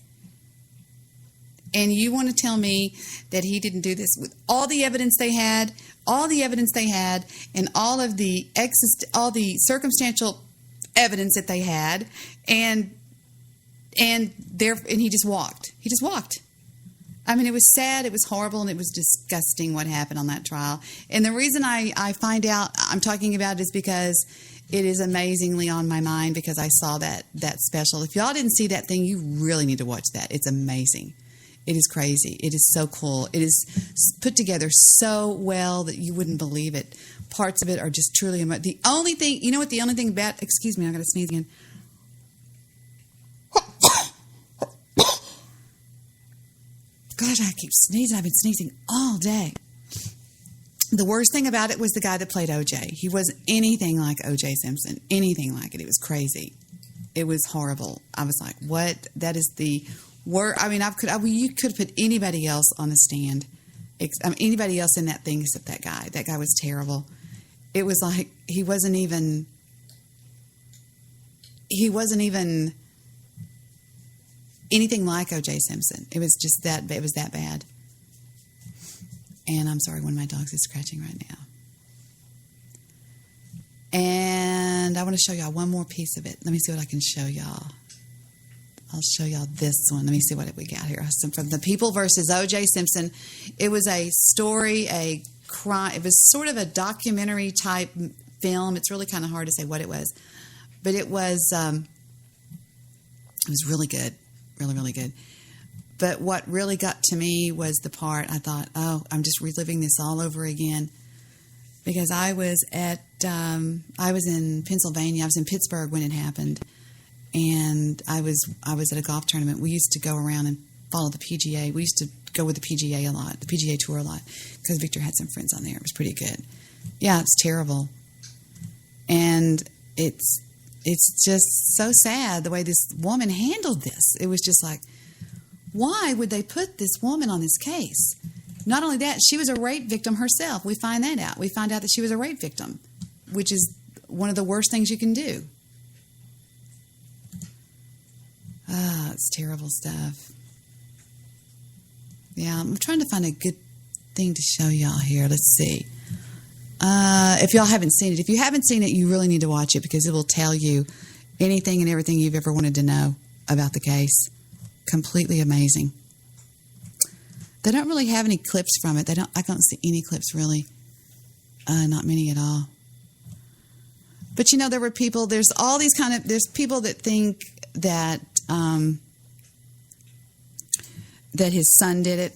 And you want to tell me that he didn't do this with all the evidence they had, and all the circumstantial evidence that they had, and he just walked. He just walked. I mean, it was sad, it was horrible, and it was disgusting what happened on that trial. And the reason I find out I'm talking about it is because it is amazingly on my mind, because I saw that special. If y'all didn't see that thing, you really need to watch that. It's amazing. It is crazy. It is so cool. It is put together so well that you wouldn't believe it. Parts of it are just truly amazing. The only thing, you know what the only thing about, excuse me, I'm going to sneeze again. Gosh, I keep sneezing. I've been sneezing all day. The worst thing about it was the guy that played O.J. He wasn't anything like O.J. Simpson. Anything like it. It was crazy. It was horrible. I was like, what? That is the worst. I mean, you could have put anybody else on the stand. Anybody else in that thing except that guy. That guy was terrible. It was like he wasn't even anything like O.J. Simpson. It was just that. It was that bad. And I'm sorry, one of my dogs is scratching right now. And I want to show y'all one more piece of it. Let me see what I can show y'all. I'll show y'all this one. Let me see what we got here. From The People versus O.J. Simpson. It was a story, a crime. It was sort of a documentary type film. It's really kind of hard to say what it was, but it was really good. Really, really good. But what really got to me was the part I thought, oh, I'm just reliving this all over again. Because I was in Pennsylvania. I was in Pittsburgh when it happened. And I was at a golf tournament. We used to go around and follow the PGA. We used to go with the PGA a lot, the PGA Tour a lot, because Victor had some friends on there. It was pretty good. Yeah, it's terrible. And it's just so sad the way this woman handled this. It was just like, why would they put this woman on this case? Not only that, she was a rape victim herself. We find that out. We find out that she was a rape victim, which is one of the worst things you can do. Ah, it's terrible stuff. Yeah, I'm trying to find a good thing to show y'all here. Let's see. If y'all haven't seen it, if you haven't seen it, you really need to watch it, because it will tell you anything and everything you've ever wanted to know about the case. Completely amazing. They don't really have any clips from it. I don't see any clips really. Not many at all. But there were people, there's people that think that that his son did it.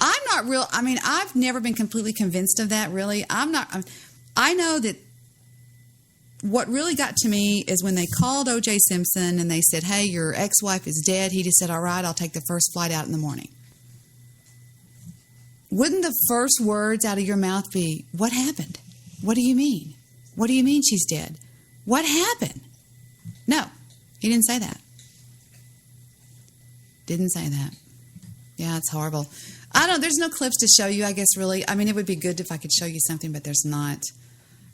I'm not real. I mean, I've never been completely convinced of that, really. I know that what really got to me is when they called O.J. Simpson and they said, hey, your ex-wife is dead. He just said, all right, I'll take the first flight out in the morning. Wouldn't the first words out of your mouth be, what happened? What do you mean? What do you mean she's dead? What happened? No, he didn't say that. Didn't say that. Yeah, it's horrible. There's no clips to show you, I guess, really. I mean, it would be good if I could show you something, but there's not.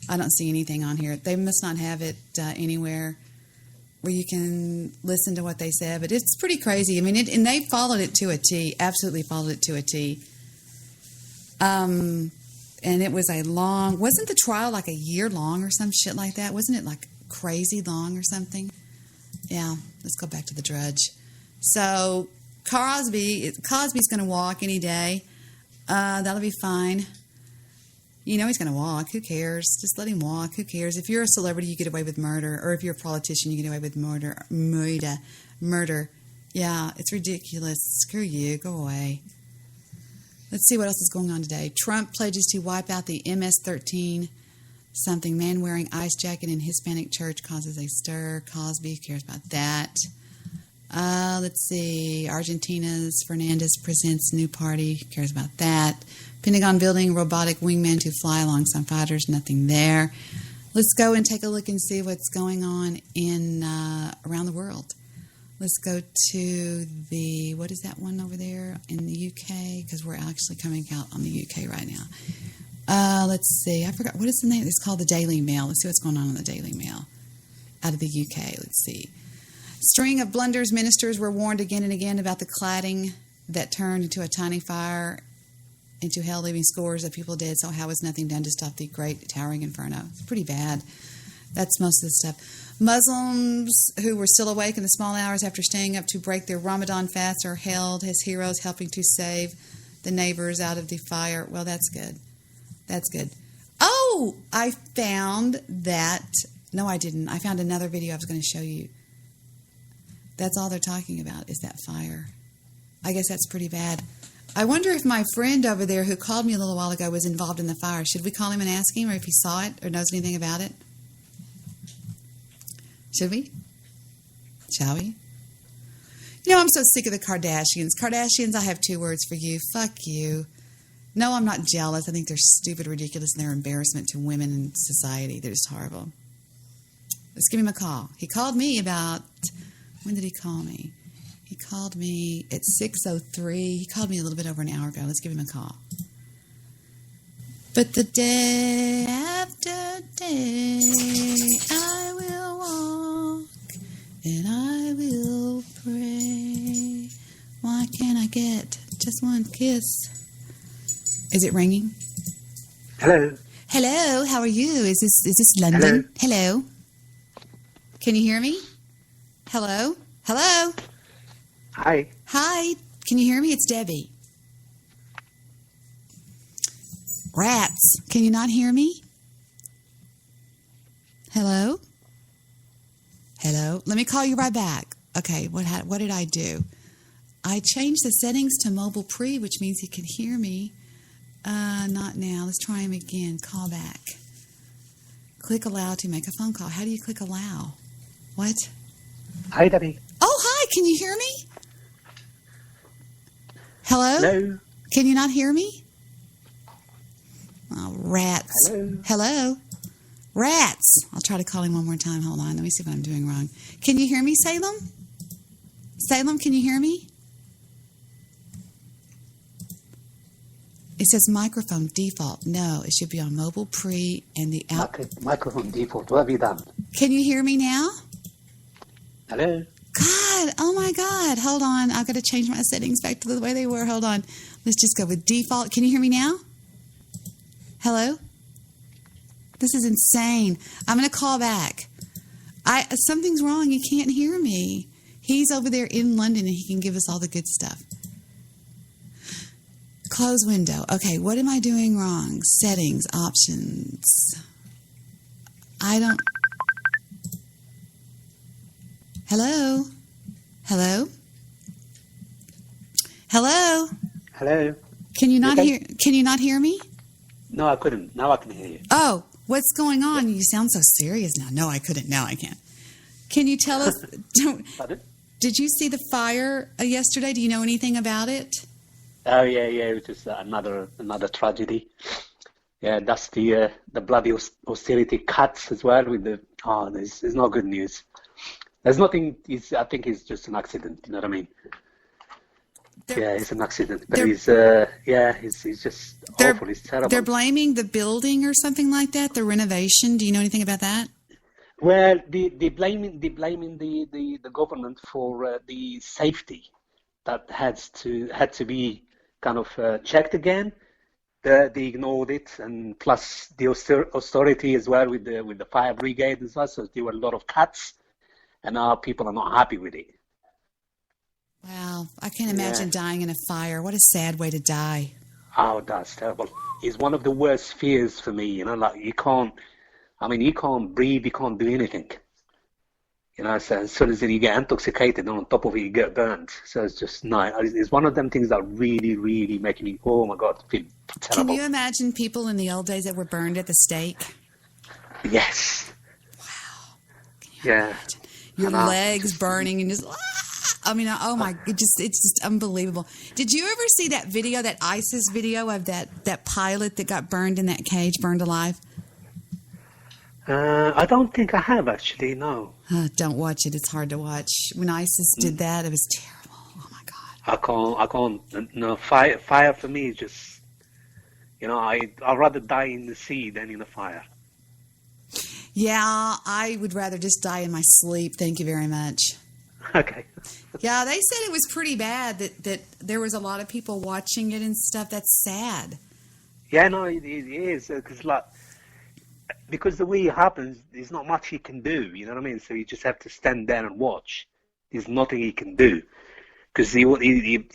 I don't see anything on here. They must not have it anywhere where you can listen to what they said, but it's pretty crazy. I mean, and they followed it to a T, absolutely followed it to a T. And it was wasn't the trial like a year long or some shit like that? Wasn't it like crazy long or something? Yeah, let's go back to the Drudge. So Cosby's going to walk any day. That'll be fine. He's going to walk. Who cares? Just let him walk. Who cares? If you're a celebrity, you get away with murder. Or if you're a politician, you get away with murder. Murder. Yeah, it's ridiculous. Screw you. Go away. Let's see what else is going on today. Trump pledges to wipe out the MS-13. Something. Man wearing ice jacket in Hispanic church causes a stir. Cosby cares about that. Let's see. Argentina's Fernandez presents new party. Cares about that. Pentagon building robotic wingman to fly alongside fighters. Nothing there. Let's go and take a look and see what's going on in around the world. Let's go to what is that one over there in the UK? Because we're actually coming out on the UK right now. Let's see. I forgot. What is the name? It's called the Daily Mail. Let's see what's going on in the Daily Mail out of the UK. Let's see. String of blunders. Ministers were warned again and again about the cladding that turned into a tiny fire into hell, leaving scores of people dead. So how was nothing done to stop the great towering inferno? It's pretty bad. That's most of the stuff. Muslims who were still awake in the small hours after staying up to break their Ramadan fast are hailed as heroes, helping to save the neighbors out of the fire. Well, that's good. That's good. Oh, I found that. No, I didn't. I found another video I was going to show you. That's all they're talking about is that fire. I guess that's pretty bad. I wonder if my friend over there who called me a little while ago was involved in the fire. Should we call him and ask him, or if he saw it or knows anything about it? Should we? Shall we? I'm so sick of the Kardashians. Kardashians, I have 2 words for you. Fuck you. No, I'm not jealous. I think they're stupid, ridiculous, and they're an embarrassment to women in society. They're just horrible. Let's give him a call. He called me about... When did he call me? He called me at 6:03. He called me a little bit over an hour ago. Let's give him a call. But the day after day, I will walk and I will pray. Why can't I get just one kiss? Is it ringing? Hello. Hello. How are you? Is this London? Hello. Can you hear me? Hello? Hello? Hi. Hi. Can you hear me? It's Debbie. Rats. Can you not hear me? Hello? Hello? Let me call you right back. Okay, what did I do? I changed the settings to mobile pre, which means he can hear me. Not now. Let's try him again. Call back. Click allow to make a phone call. How do you click allow? What? Hi, Debbie. Oh, hi. Can you hear me? Hello? Hello. Can you not hear me? Oh, rats. Hello. Hello? Rats. I'll try to call him one more time. Hold on. Let me see what I'm doing wrong. Can you hear me, Salem? Salem, can you hear me? It says microphone default. No, it should be on mobile pre and the out. Microphone default. What have you done? Can you hear me now? Hello. God, oh my God. Hold on. I've got to change my settings back to the way they were. Hold on. Let's just go with default. Can you hear me now? Hello? This is insane. I'm going to call back. Something's wrong. You can't hear me. He's over there in London and he can give us all the good stuff. Close window. Okay, what am I doing wrong? Settings, options. I don't... Hello? Hello? Hello? Hello? Can you not Okay. hear? Can you not hear me? No, I couldn't. Now I can hear you. Oh, what's going on? You sound so serious now. No, I couldn't. Now I can. Can you tell us? Pardon? Did you see the fire yesterday? Do you know anything about it? Oh yeah, it was just another tragedy. Yeah, that's the bloody austerity cuts as well. With the there's no good news. There's nothing. I think it's just an accident. You know what I mean? Yeah, it's an accident. But he's just awful. He's terrible. They're blaming the building or something like that. The renovation. Do you know anything about that? Well, they blaming the government for the safety that had to be kind of checked again. They ignored it, and plus the austerity as well with the fire brigade as well. So there were a lot of cuts, and now people are not happy with it. Wow, I can't imagine dying in a fire. What a sad way to die. Oh, that's terrible. It's one of the worst fears for me. You know, like you can't breathe, you can't do anything. You know, so as soon as you get intoxicated, and on top of it, you get burned. So it's just it's one of them things that really, really make me, oh my God, feel terrible. Can you imagine people in the old days that were burned at the stake? Yes. Wow. Yeah. Your legs burning and just, I mean, oh my, it's just unbelievable. Did you ever see that video, that ISIS video of that pilot that got burned in that cage, burned alive? I don't think I have actually, no. Don't watch it. It's hard to watch. When ISIS did that, it was terrible. Oh my God. I can't. No, fire for me is just, you know, I'd rather die in the sea than in the fire. Yeah, I would rather just die in my sleep. Thank you very much. Okay. Yeah, they said it was pretty bad, that there was a lot of people watching it and stuff. That's sad. Yeah, no, it is. Because the way it happens, there's not much he can do, you know what I mean? So you just have to stand there and watch. There's nothing he can do. Because he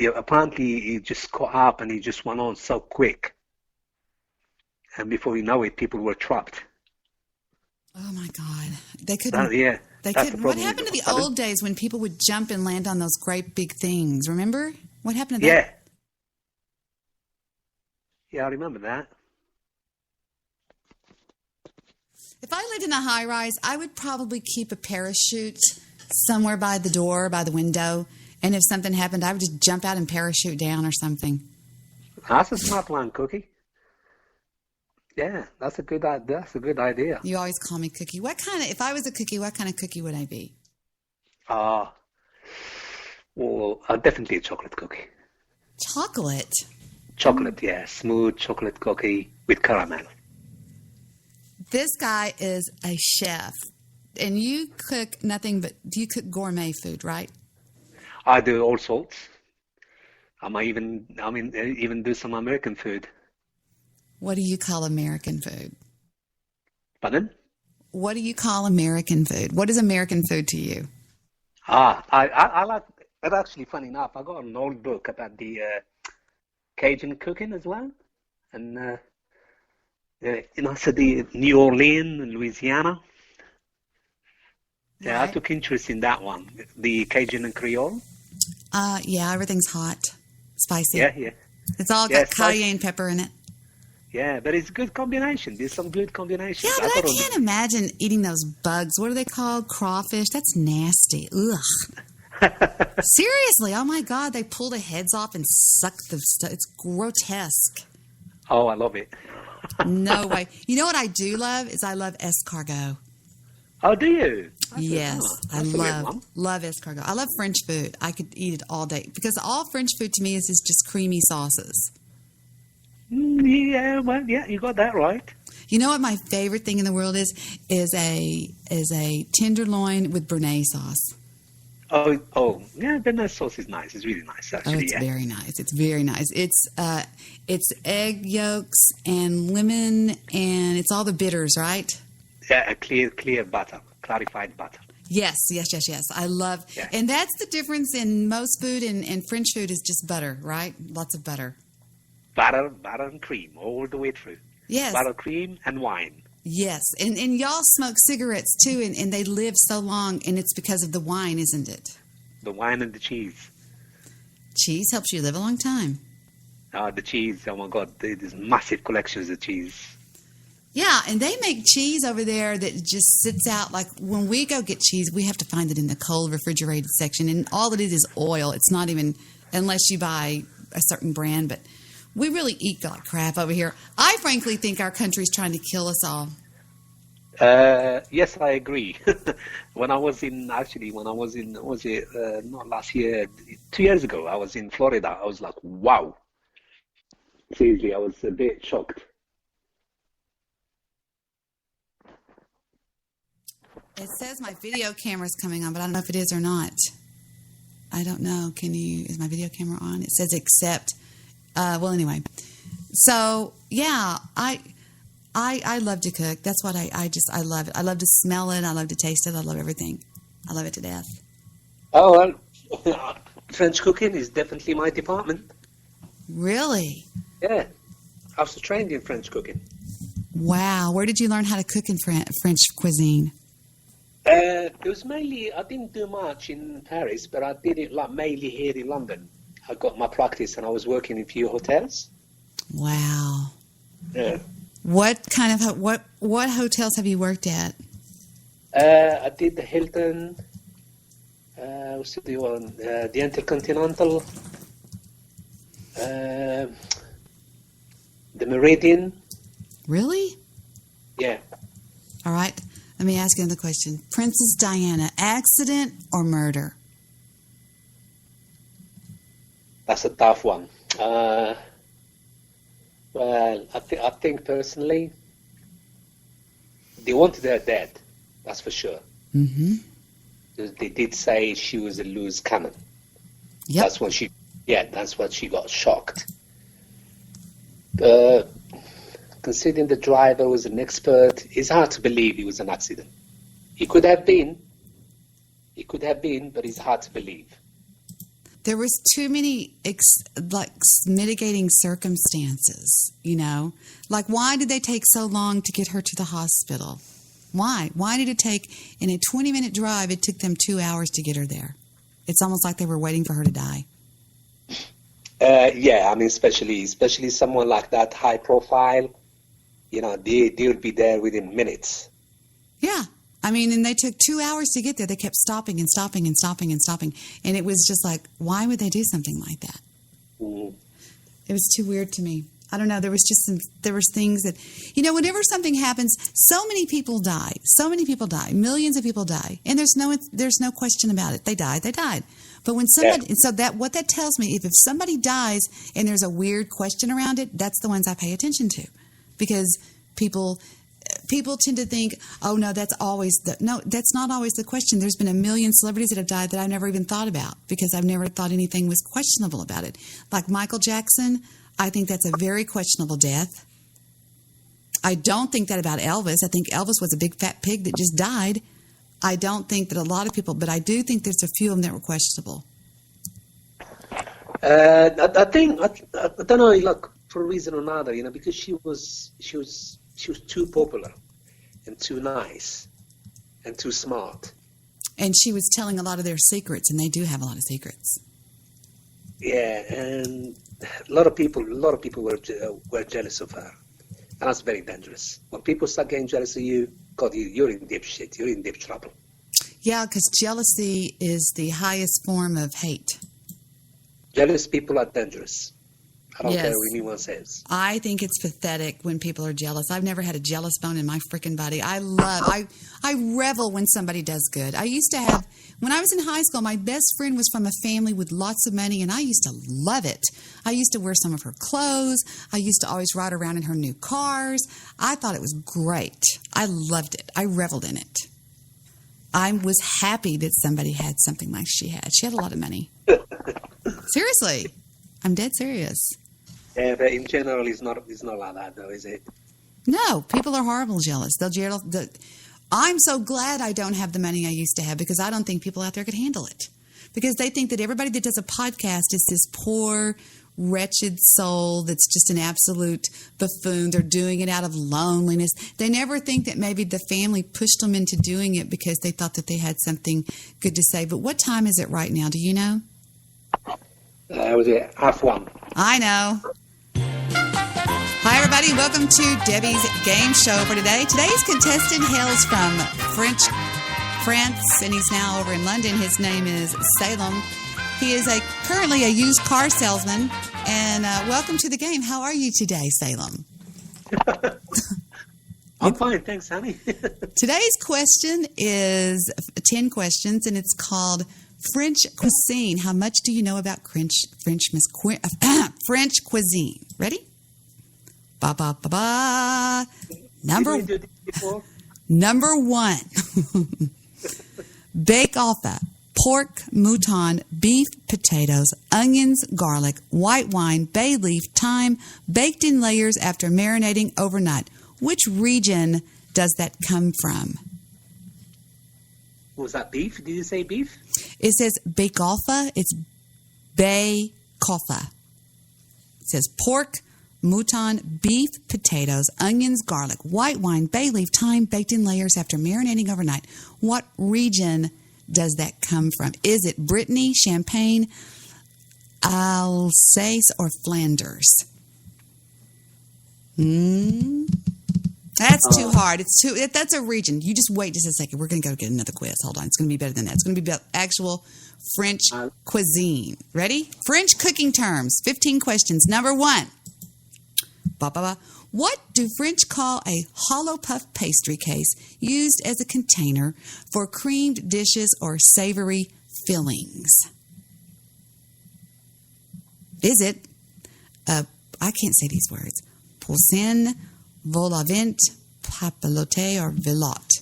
apparently he just caught up and he just went on so quick. And before you know it, people were trapped. Oh my God. They couldn't. They couldn't. What happened to the old days when people would jump and land on those great big things? Remember? What happened to that? Yeah, I remember that. If I lived in a high rise, I would probably keep a parachute somewhere by the door, by the window. And if something happened, I would just jump out and parachute down or something. That's a smart plan, Cookie. Yeah, that's a good idea. You always call me Cookie. If I was a cookie, what kind of cookie would I be? Well, definitely a chocolate cookie. Chocolate? Chocolate, yeah. Smooth chocolate cookie with caramel. This guy is a chef, and you cook nothing but, do you cook gourmet food, right? I do all sorts. I even do some American food. What do you call American food? Pardon? What do you call American food? What is American food to you? I like it. Actually, funny enough, I got an old book about the Cajun cooking as well, and so the New Orleans and Louisiana. Yeah, right. I took interest in that one, the Cajun and Creole. Yeah, everything's hot, spicy. Yeah. It's all got cayenne pepper in it. Yeah, but it's a good combination. There's some good combinations. Yeah, but I can't imagine eating those bugs. What are they called? Crawfish? That's nasty. Ugh. Seriously, oh my God, they pull the heads off and suck the stuff. It's grotesque. Oh, I love it. No way. You know what I do love is I love escargot. Oh, do you? Yes, I love escargot. I love French food. I could eat it all day because all French food to me is just creamy sauces. Yeah, well, yeah, you got that right. You know what my favorite thing in the world is a tenderloin with béarnaise sauce. Oh, yeah, béarnaise sauce is nice. It's really nice, actually. Oh, it's very nice. It's very nice. It's egg yolks and lemon, and it's all the bitters, right? Yeah, a clear butter, clarified butter. Yes. I love, and that's the difference in most food and French food is just butter, right? Lots of butter. butter and cream all the way through. Yes. Butter, cream, and wine. Yes, and y'all smoke cigarettes too, and they live so long, and it's because of the wine, isn't it? The wine and the cheese. Cheese helps you live a long time. The cheese, oh my God, there's massive collections of cheese. Yeah, and they make cheese over there that just sits out. Like when we go get cheese, we have to find it in the cold refrigerated section, and all it is oil. It's not even, unless you buy a certain brand, but we really eat like crap over here. I frankly think our country's trying to kill us all. Yes, I agree. When I was in, not last year, 2 years ago, I was in Florida. I was like, wow. Seriously, I was a bit shocked. It says my video camera's coming on, but I don't know if it is or not. I don't know. Is my video camera on? It says accept. Well, anyway. So, yeah, I love to cook. That's what I love it. I love to smell it. I love to taste it. I love everything. I love it to death. Oh, well, French cooking is definitely my department. Really? Yeah. I was trained in French cooking. Wow. Where did you learn how to cook in French cuisine? It was mainly, I didn't do much in Paris, but I did it mainly here in London. I got my practice and I was working in a few hotels. Wow. Yeah. What kind of what hotels have you worked at? I did the Hilton, what's the one? The Intercontinental, the Meridian. Really? Yeah. All right. Let me ask you another question. Princess Diana, accident or murder? That's a tough one. Well, I think personally, they wanted her dead. That's for sure. Mm-hmm. They did say she was a loose cannon. Yep. That's when she got shocked. Considering the driver was an expert, it's hard to believe it was an accident. It could have been, but it's hard to believe. There was too many mitigating circumstances, you know? Like, why did they take so long to get her to the hospital? Why? Why did it take, in a 20-minute drive, it took them 2 hours to get her there? It's almost like they were waiting for her to die. Yeah, I mean, especially someone like that, high profile, you know, they would be there within minutes. Yeah. I mean, and they took 2 hours to get there. They kept stopping and stopping and stopping and stopping. And it was just like, why would they do something like that? Mm. It was too weird to me. I don't know. There was things that, you know, whenever something happens, so many people die. So many people die. Millions of people die. And there's no question about it. They died. But when somebody, and so what that tells me, if somebody dies and there's a weird question around it, that's the ones I pay attention to. Because people tend to think, oh, no, that's not always the question. There's been a million celebrities that have died that I've never even thought about because I've never thought anything was questionable about it. Like Michael Jackson, I think that's a very questionable death. I don't think that about Elvis. I think Elvis was a big fat pig that just died. I don't think that a lot of people, but I do think there's a few of them that were questionable. I don't know, like, for a reason or another, you know, because she was too popular and too nice and too smart. And she was telling a lot of their secrets, and they do have a lot of secrets. Yeah, and a lot of people were jealous of her, and that's very dangerous. When people start getting jealous of you, God, you're in deep shit. You're in deep trouble. Yeah, because jealousy is the highest form of hate. Jealous people are dangerous. I don't Yes. care what anyone says. I think it's pathetic when people are jealous. I've never had a jealous bone in my freaking body. I revel when somebody does good. When I was in high school, my best friend was from a family with lots of money, and I used to love it. I used to wear some of her clothes. I used to always ride around in her new cars. I thought it was great. I loved it. I reveled in it. I was happy that somebody had something like she had. She had a lot of money. Seriously. I'm dead serious. Yeah, but in general, it's not like that, though, is it? No, people are horrible jealous. I'm so glad I don't have the money I used to have because I don't think people out there could handle it. Because they think that everybody that does a podcast is this poor, wretched soul that's just an absolute buffoon. They're doing it out of loneliness. They never think that maybe the family pushed them into doing it because they thought that they had something good to say. But what time is it right now? Do you know? It was 1:30. I know. Hi, everybody. Welcome to Debbie's game show for today. Today's contestant hails from France, and he's now over in London. His name is Salem. He is currently a used car salesman. And welcome to the game. How are you today, Salem? I'm fine, thanks, honey. Today's question is 10 questions, and it's called French cuisine. How much do you know about French cuisine? Ready? Ba ba ba ba. Number one. Bake offa, pork, mouton, beef, potatoes, onions, garlic, white wine, bay leaf, thyme, baked in layers after marinating overnight. Which region does that come from? Was that beef? Did you say beef? It says bake offa. It's bake offa. It says pork, mouton, beef, potatoes, onions, garlic, white wine, bay leaf, thyme, baked in layers after marinating overnight. What region does that come from? Is it Brittany, Champagne, Alsace, or Flanders? That's too hard. That's a region. You just wait just a second. We're going to go get another quiz. Hold on. It's going to be better than that. It's going to be about actual French cuisine. Ready? French cooking terms. 15 questions. Number one. What do French call a hollow puff pastry case used as a container for creamed dishes or savory fillings? Is it, I can't say these words, poussin, vol au vent, papilote, or veloute?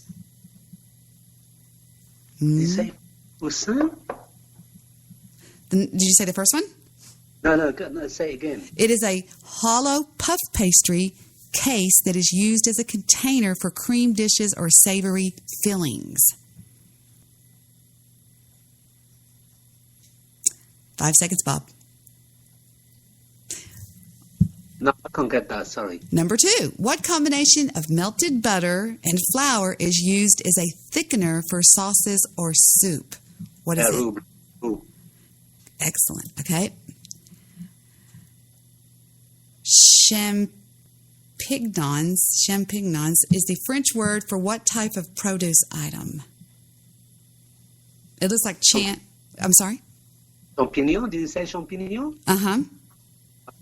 Did you say poussin? Did you say the first one? No, say it again. It is a hollow puff pastry case that is used as a container for cream dishes or savory fillings. 5 seconds, Bob. No, I can't get that, sorry. Number two, what combination of melted butter and flour is used as a thickener for sauces or soup? What is it? Roux. Excellent. Okay. Champignons is the French word for what type of produce item? It looks like I'm sorry? Champignon? Did you say champignon? Uh-huh.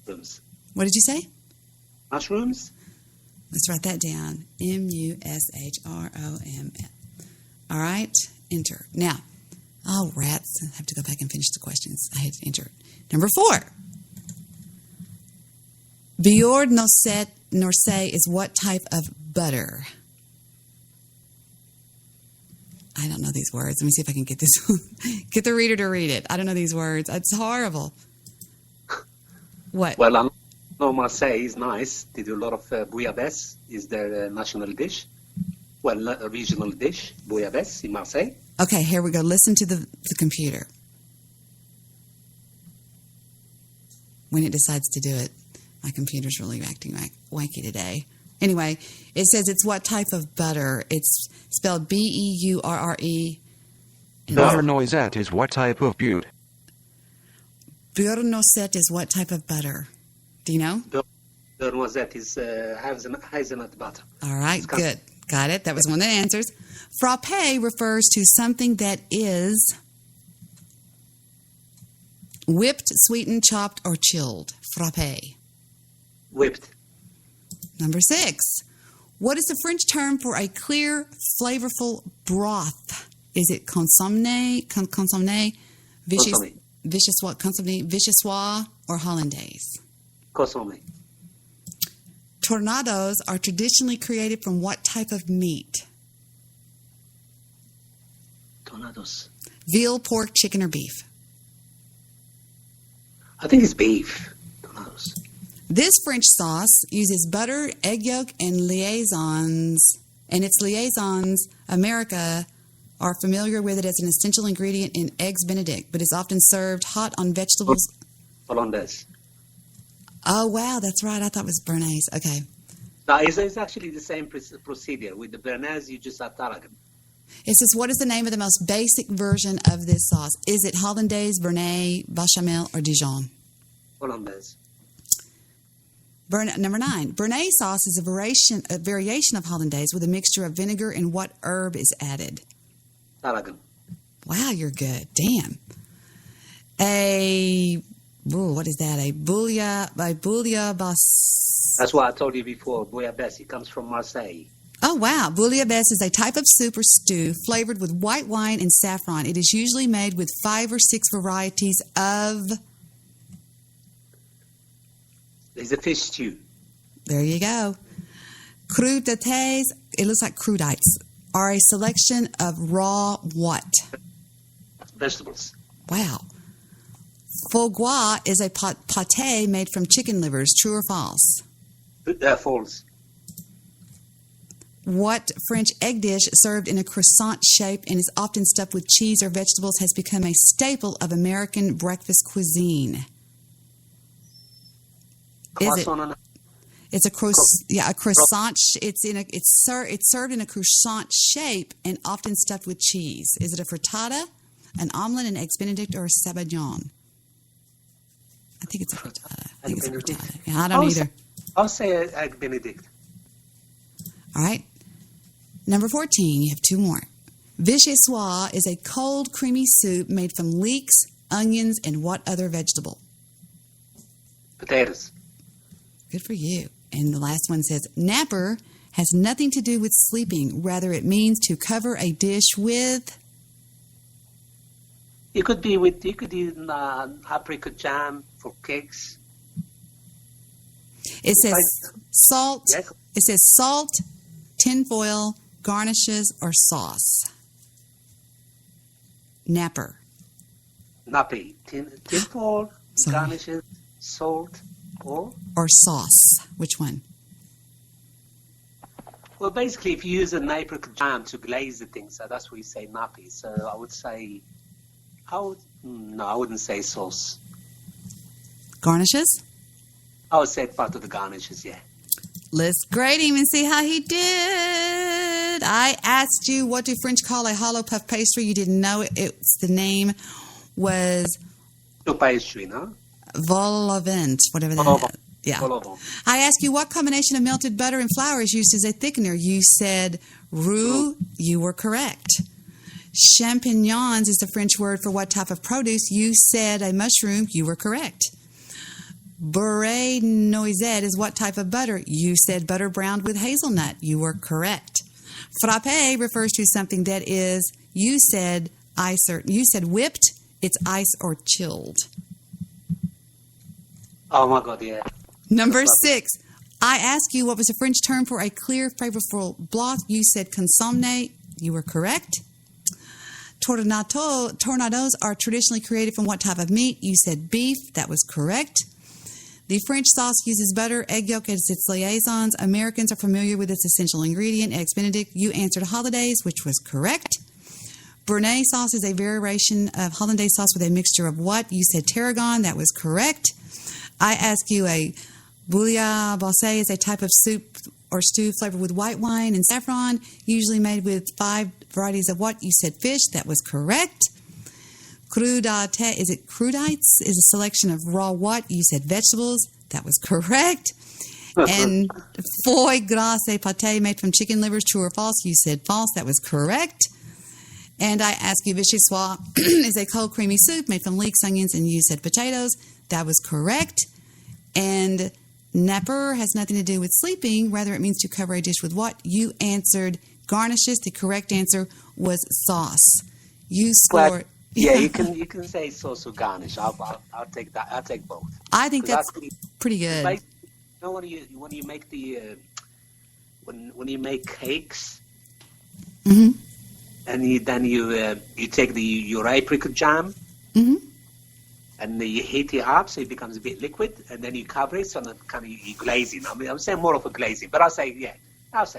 Mushrooms. What did you say? Mushrooms? Let's write that down. M-U-S-H-R-O-M. All right. Enter. Now, rats. I have to go back and finish the questions. I had to enter it. Number 4. Beurre noisette is what type of butter? I don't know these words. Let me see if I can get this. Get the reader to read it. I don't know these words. It's horrible. What? Well, I know Marseille is nice. They do a lot of bouillabaisse. Is their national dish. Well, not a regional dish. Bouillabaisse in Marseille. Okay, here we go. Listen to the computer. When it decides to do it. My computer's really acting wanky today. Anyway, it says it's what type of butter. It's spelled B-E-U-R-R-E. Beurre noisette is what type of butte? Beurre noisette is what type of butter? Do you know? Beurre noisette is hazelnut butter. All right, good. Got it. That was one of the answers. Frappé refers to something that is whipped, sweetened, chopped, or chilled. Frappé. Whipped. Number 6. What is the French term for a clear, flavorful broth? Is it consommé, vichyssoise, or hollandaise? Consommé. Tornados are traditionally created from what type of meat? Tornados. Veal, pork, chicken, or beef? I think it's beef. Tornados. This French sauce uses butter, egg yolk, and liaisons. And its liaisons, America, are familiar with it as an essential ingredient in eggs Benedict, but is often served hot on vegetables. Hollandaise. Oh, wow, that's right. I thought it was béarnaise. Okay. No, it's actually the same procedure. With the béarnaise, you just add tarragon. It says, what is the name of the most basic version of this sauce? Is it hollandaise, béarnaise, bechamel, or Dijon? Hollandaise. Number 9. Béarnaise sauce is a variation of hollandaise with a mixture of vinegar and what herb is added? Tarragon. Wow, you're good. Damn. What is that? A bouillabaisse. That's what I told you before. Bouillabaisse. It comes from Marseille. Oh, wow. Bouillabaisse is a type of soup or stew flavored with white wine and saffron. It is usually made with 5 or 6 varieties of... It's a fish stew. There you go. Crudités, it looks like crudites, are a selection of raw what? Vegetables. Wow. Foie gras is a pâté made from chicken livers. True or false? False. What French egg dish served in a croissant shape and is often stuffed with cheese or vegetables has become a staple of American breakfast cuisine? It's a croissant. It's served in a croissant shape and often stuffed with cheese. Is it a frittata, an omelet, an eggs Benedict, or a sabayon? I think it's a frittata. Yeah, I don't either. I'll say egg Benedict. All right. Number 14. You have 2 more. Vichyssoise is a cold, creamy soup made from leeks, onions, and what other vegetable? Potatoes. Good for you. And the last one says, napper has nothing to do with sleeping. Rather, it means to cover a dish with... You could use apricot jam for cakes. It says salt. Yes. It says salt, tinfoil, garnishes, or sauce. Napper. Nappy. Tinfoil, garnishes, salt, or sauce. Which one? Well, basically, if you use an apricot jam to glaze the thing, so that's what you say nappy. So I would say, I wouldn't say sauce. Garnishes? I would say part of the garnishes, yeah. Let's grade him and see how he did. I asked you, what do French call a hollow puff pastry? You didn't know it. The name was... Pastry, no? Vol au vent, whatever that is. Yeah. I asked you what combination of melted butter and flour is used as a thickener. You said roux. You were correct. Champignons is the French word for what type of produce. You said a mushroom. You were correct. Beurre noisette is what type of butter. You said butter browned with hazelnut. You were correct. Frappé refers to something that is, you said ice or, you said whipped. It's ice or chilled. Oh my God, yeah. Number 6. I asked you what was the French term for a clear, flavorful broth. You said consommé. You were correct. Tornadoes are traditionally created from what type of meat? You said beef. That was correct. The French sauce uses butter, egg yolk as its liaisons. Americans are familiar with its essential ingredient, eggs Benedict. You answered hollandaise, which was correct. Béarnaise sauce is a variation of hollandaise sauce with a mixture of what? You said tarragon. That was correct. I asked you a bouillabaisse is a type of soup or stew flavored with white wine and saffron, usually made with 5 varieties of what? You said fish. That was correct. Crudité, is it crudites? Is a selection of raw what? You said vegetables. That was correct. And foie gras et pâté made from chicken livers. True or false? You said false. That was correct. And I asked you, vichyssoise is a cold, creamy soup made from leeks, onions, and you said potatoes. That was correct. And napper has nothing to do with sleeping. Rather, it means to cover a dish with what? You answered garnishes. The correct answer was sauce. You scored... Yeah, you can say sauce or garnish. I'll take that. I'll take both. I think that's pretty good. You know, when you make the when you make cakes, mm-hmm. and you take your apricot jam, mm-hmm. and you heat it up so it becomes a bit liquid, and then you cover it so that kind of you glazing. I mean, I'm saying more of a glazing, but I'll say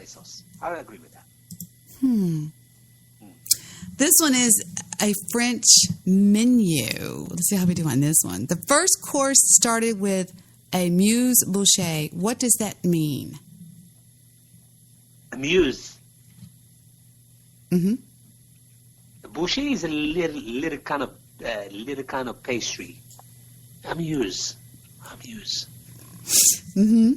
sauce. I agree with that. This one is a French menu. Let's see how we do on this one. The first course started with amuse-bouche. What does that mean? Amuse. Mm-hmm. Boucher is a little kind of pastry. Amuse. Mm-hmm.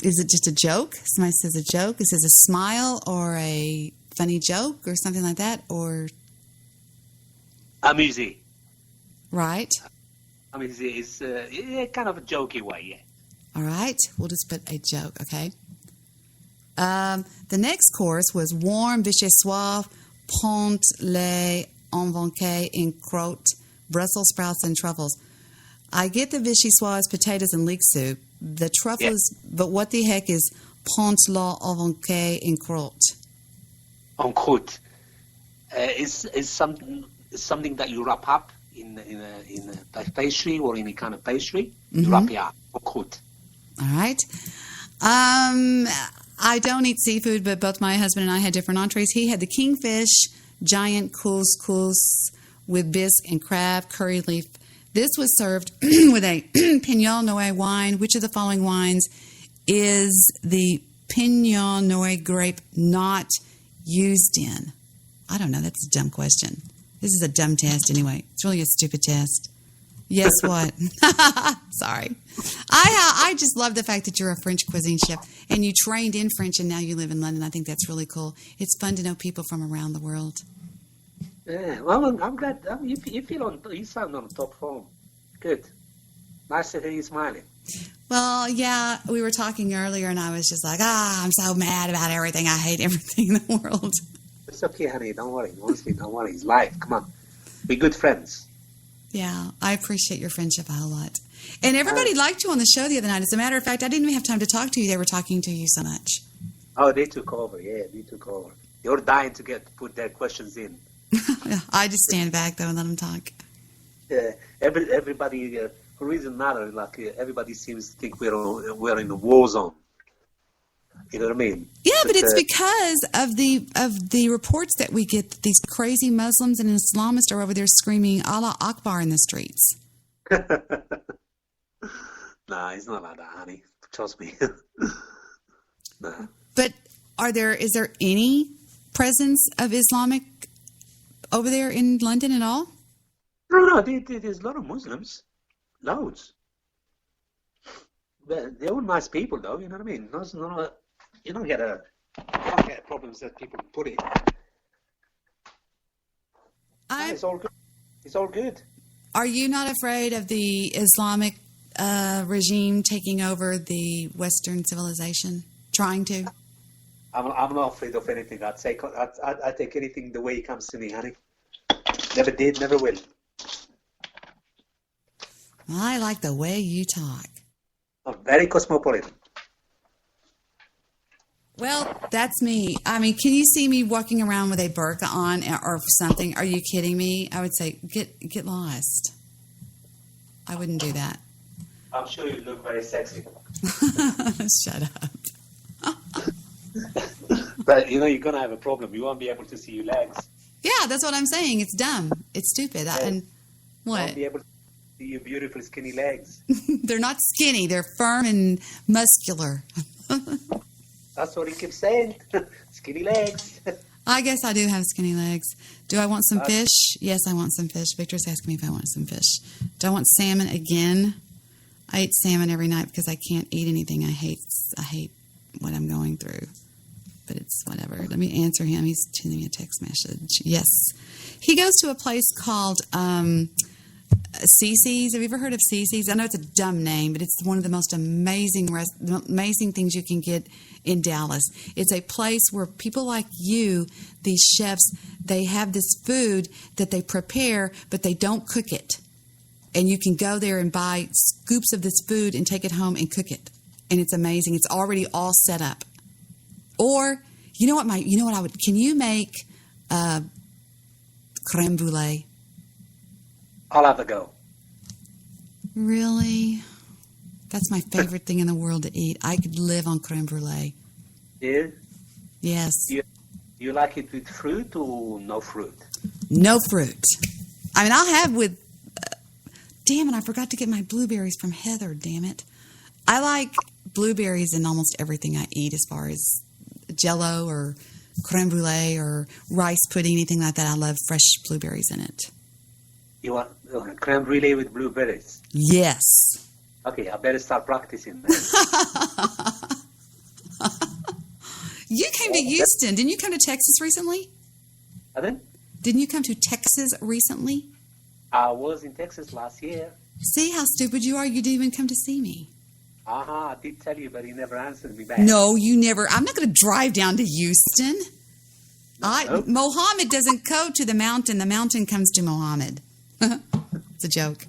Is it just a joke? Somebody says a joke. Is it a smile or a funny joke or something like that? Or Amuse. right? Amuse is kind of a jokey way, yeah. All right. We'll just put a joke, okay? The next course was warm vichyssoise, pont lait envanqué in crotte, Brussels sprouts and truffles. I get the vichyssoise, potatoes, and leek soup. The truffles, but what the heck is pont lait envanqué in crotte? En croûte is something that you wrap up in a pastry or in a kind of pastry. You wrap it up. En croûte. All right. I don't eat seafood, but both my husband and I had different entrees. He had the kingfish, giant couscous with bisque and crab, curry leaf. This was served with a Pinot Noir wine. Which of the following wines is the Pinot Noir grape not used in? I don't know. That's a dumb question. This is a dumb test anyway. It's really a stupid test. Yes, what? Sorry. I just love the fact that you're a French cuisine chef and you trained in French and now you live in London. I think that's really cool. It's fun to know people from around the world. Yeah, well, I'm glad. You sound on top form. Good. Nice to hear you smiling. Well, yeah, we were talking earlier and I was just like, I'm so mad about everything. I hate everything in the world. It's okay, honey. Don't worry. Honestly, don't worry. It's life. Come on. We're good friends. Yeah, I appreciate your friendship a whole lot. And everybody liked you on the show the other night. As a matter of fact, I didn't even have time to talk to you. They were talking to you so much. Oh, they took over. Yeah, they took over. They were dying to put their questions in. I just stand back, though, and let them talk. Yeah, everybody, for reason matter, like everybody seems to think we're in a war zone. You know what I mean? Yeah, but it's because of the reports that we get that these crazy Muslims and Islamists are over there screaming Allah Akbar in the streets. Nah, it's not like that, honey. Trust me. Nah. But is there any presence of Islamic over there in London at all? No, there's a lot of Muslims. Loads. But they're all nice people, though, you know what I mean? You don't get problems that people put it. It's all good. It's all good. Are you not afraid of the Islamic regime taking over the Western civilization? Trying to? I'm not afraid of anything. I take anything the way it comes to me, honey. Never did, never will. I like the way you talk. I'm very cosmopolitan. Well, that's me. I mean, can you see me walking around with a burqa on or something? Are you kidding me? I would say, get lost. I wouldn't do that. I'm sure you look very sexy. Shut up. But, you're going to have a problem. You won't be able to see your legs. Yeah, that's what I'm saying. It's dumb. It's stupid. And what? You won't be able to see your beautiful skinny legs. They're not skinny. They're firm and muscular. That's what he keeps saying. Skinny legs. I guess I do have skinny legs. Do I want some fish? Yes, I want some fish. Victor's asking me if I want some fish. Do I want salmon again? I eat salmon every night because I can't eat anything. I hate what I'm going through. But it's whatever. Let me answer him. He's sending me a text message. Yes. He goes to a place called Cece's. Have you ever heard of Cece's? I know it's a dumb name, but it's one of the most amazing things you can get in Dallas. It's a place where people like you, these chefs, they have this food that they prepare, but they don't cook it. And you can go there and buy scoops of this food and take it home and cook it. And it's amazing. It's already all set up. Or, can you make creme brulee? I'll have a go. Really? That's my favorite thing in the world to eat. I could live on creme brulee. Yeah? Yes. You like it with fruit or no fruit? No fruit. I mean, I'll have with damn it, I forgot to get my blueberries from Heather, damn it. I like blueberries in almost everything I eat as far as Jell-O or creme brulee or rice pudding, anything like that. I love fresh blueberries in it. You want creme brulee with blueberries? Yes. Okay, I better start practicing. You came to Houston. Didn't you come to Texas recently? Pardon? Didn't you come to Texas recently? I was in Texas last year. See how stupid you are? You didn't even come to see me. I did tell you, but you never answered me back. No, you never. I'm not going to drive down to Houston. Nope. Mohammed doesn't go to the mountain. The mountain comes to Mohammed. It's a joke.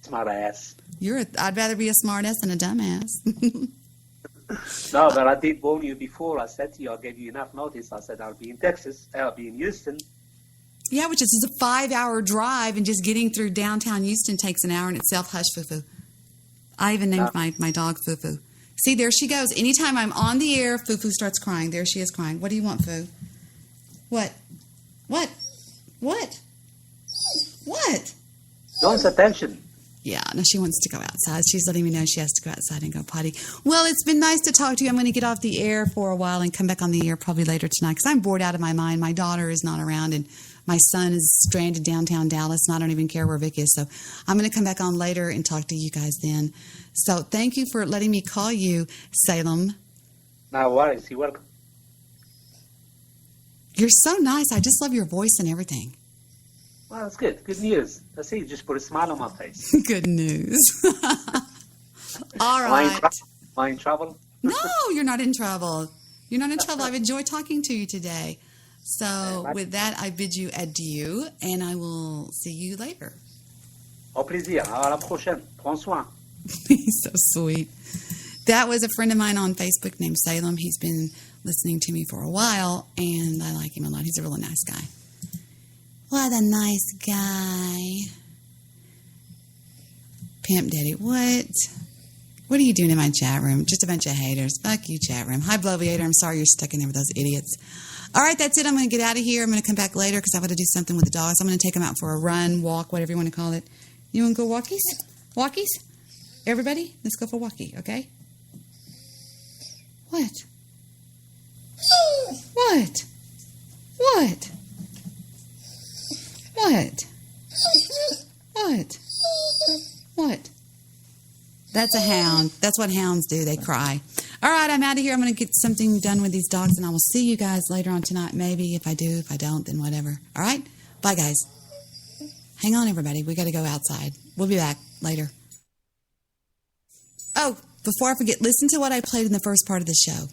Smart ass. I'd rather be a smart ass than a dumbass. No, but I did warn you before. I said to you, I'll give you enough notice. I said, I'll be in Texas. I'll be in Houston. Yeah, which is a 5-hour drive, and just getting through downtown Houston takes an hour in itself. Hush, Fufu. I even named my dog Fufu. See, there she goes. Anytime I'm on the air, Fufu starts crying. There she is crying. What do you want, Fu? What? What? What? What? Don't attention. Yeah, no, she wants to go outside. She's letting me know she has to go outside and go potty. Well, it's been nice to talk to you. I'm going to get off the air for a while and come back on the air probably later tonight because I'm bored out of my mind. My daughter is not around and my son is stranded downtown Dallas and I don't even care where Vic is. So I'm going to come back on later and talk to you guys then. So thank you for letting me call you, Salem. No worries. You're welcome. You're so nice. I just love your voice and everything. Well, that's good. Good news. I see you just put a smile on my face. Good news. All Am I right. in trouble? No, you're not in trouble. You're not in trouble. I've enjoyed talking to you today. So with that, I bid you adieu, and I will see you later. Au plaisir. À la prochaine. Prends soin. He's so sweet. That was a friend of mine on Facebook named Salem. He's been listening to me for a while, and I like him a lot. He's a really nice guy. What a nice guy. Pimp Daddy, what? What are you doing in my chat room? Just a bunch of haters. Fuck you, chat room. Hi, Bloviator. I'm sorry you're stuck in there with those idiots. All right, that's it. I'm going to get out of here. I'm going to come back later because I've got to do something with the dogs. I'm going to take them out for a run, walk, whatever you want to call it. You want to go walkies? Walkies? Everybody, let's go for walkie, okay? What? What? What? What? What? What? That's a hound. That's what hounds do. They cry. All right, I'm out of here. I'm going to get something done with these dogs, and I will see you guys later on tonight. Maybe if I do. If I don't, then whatever. All right? Bye, guys. Hang on, everybody. We got to go outside. We'll be back later. Oh, before I forget, listen to what I played in the first part of the show.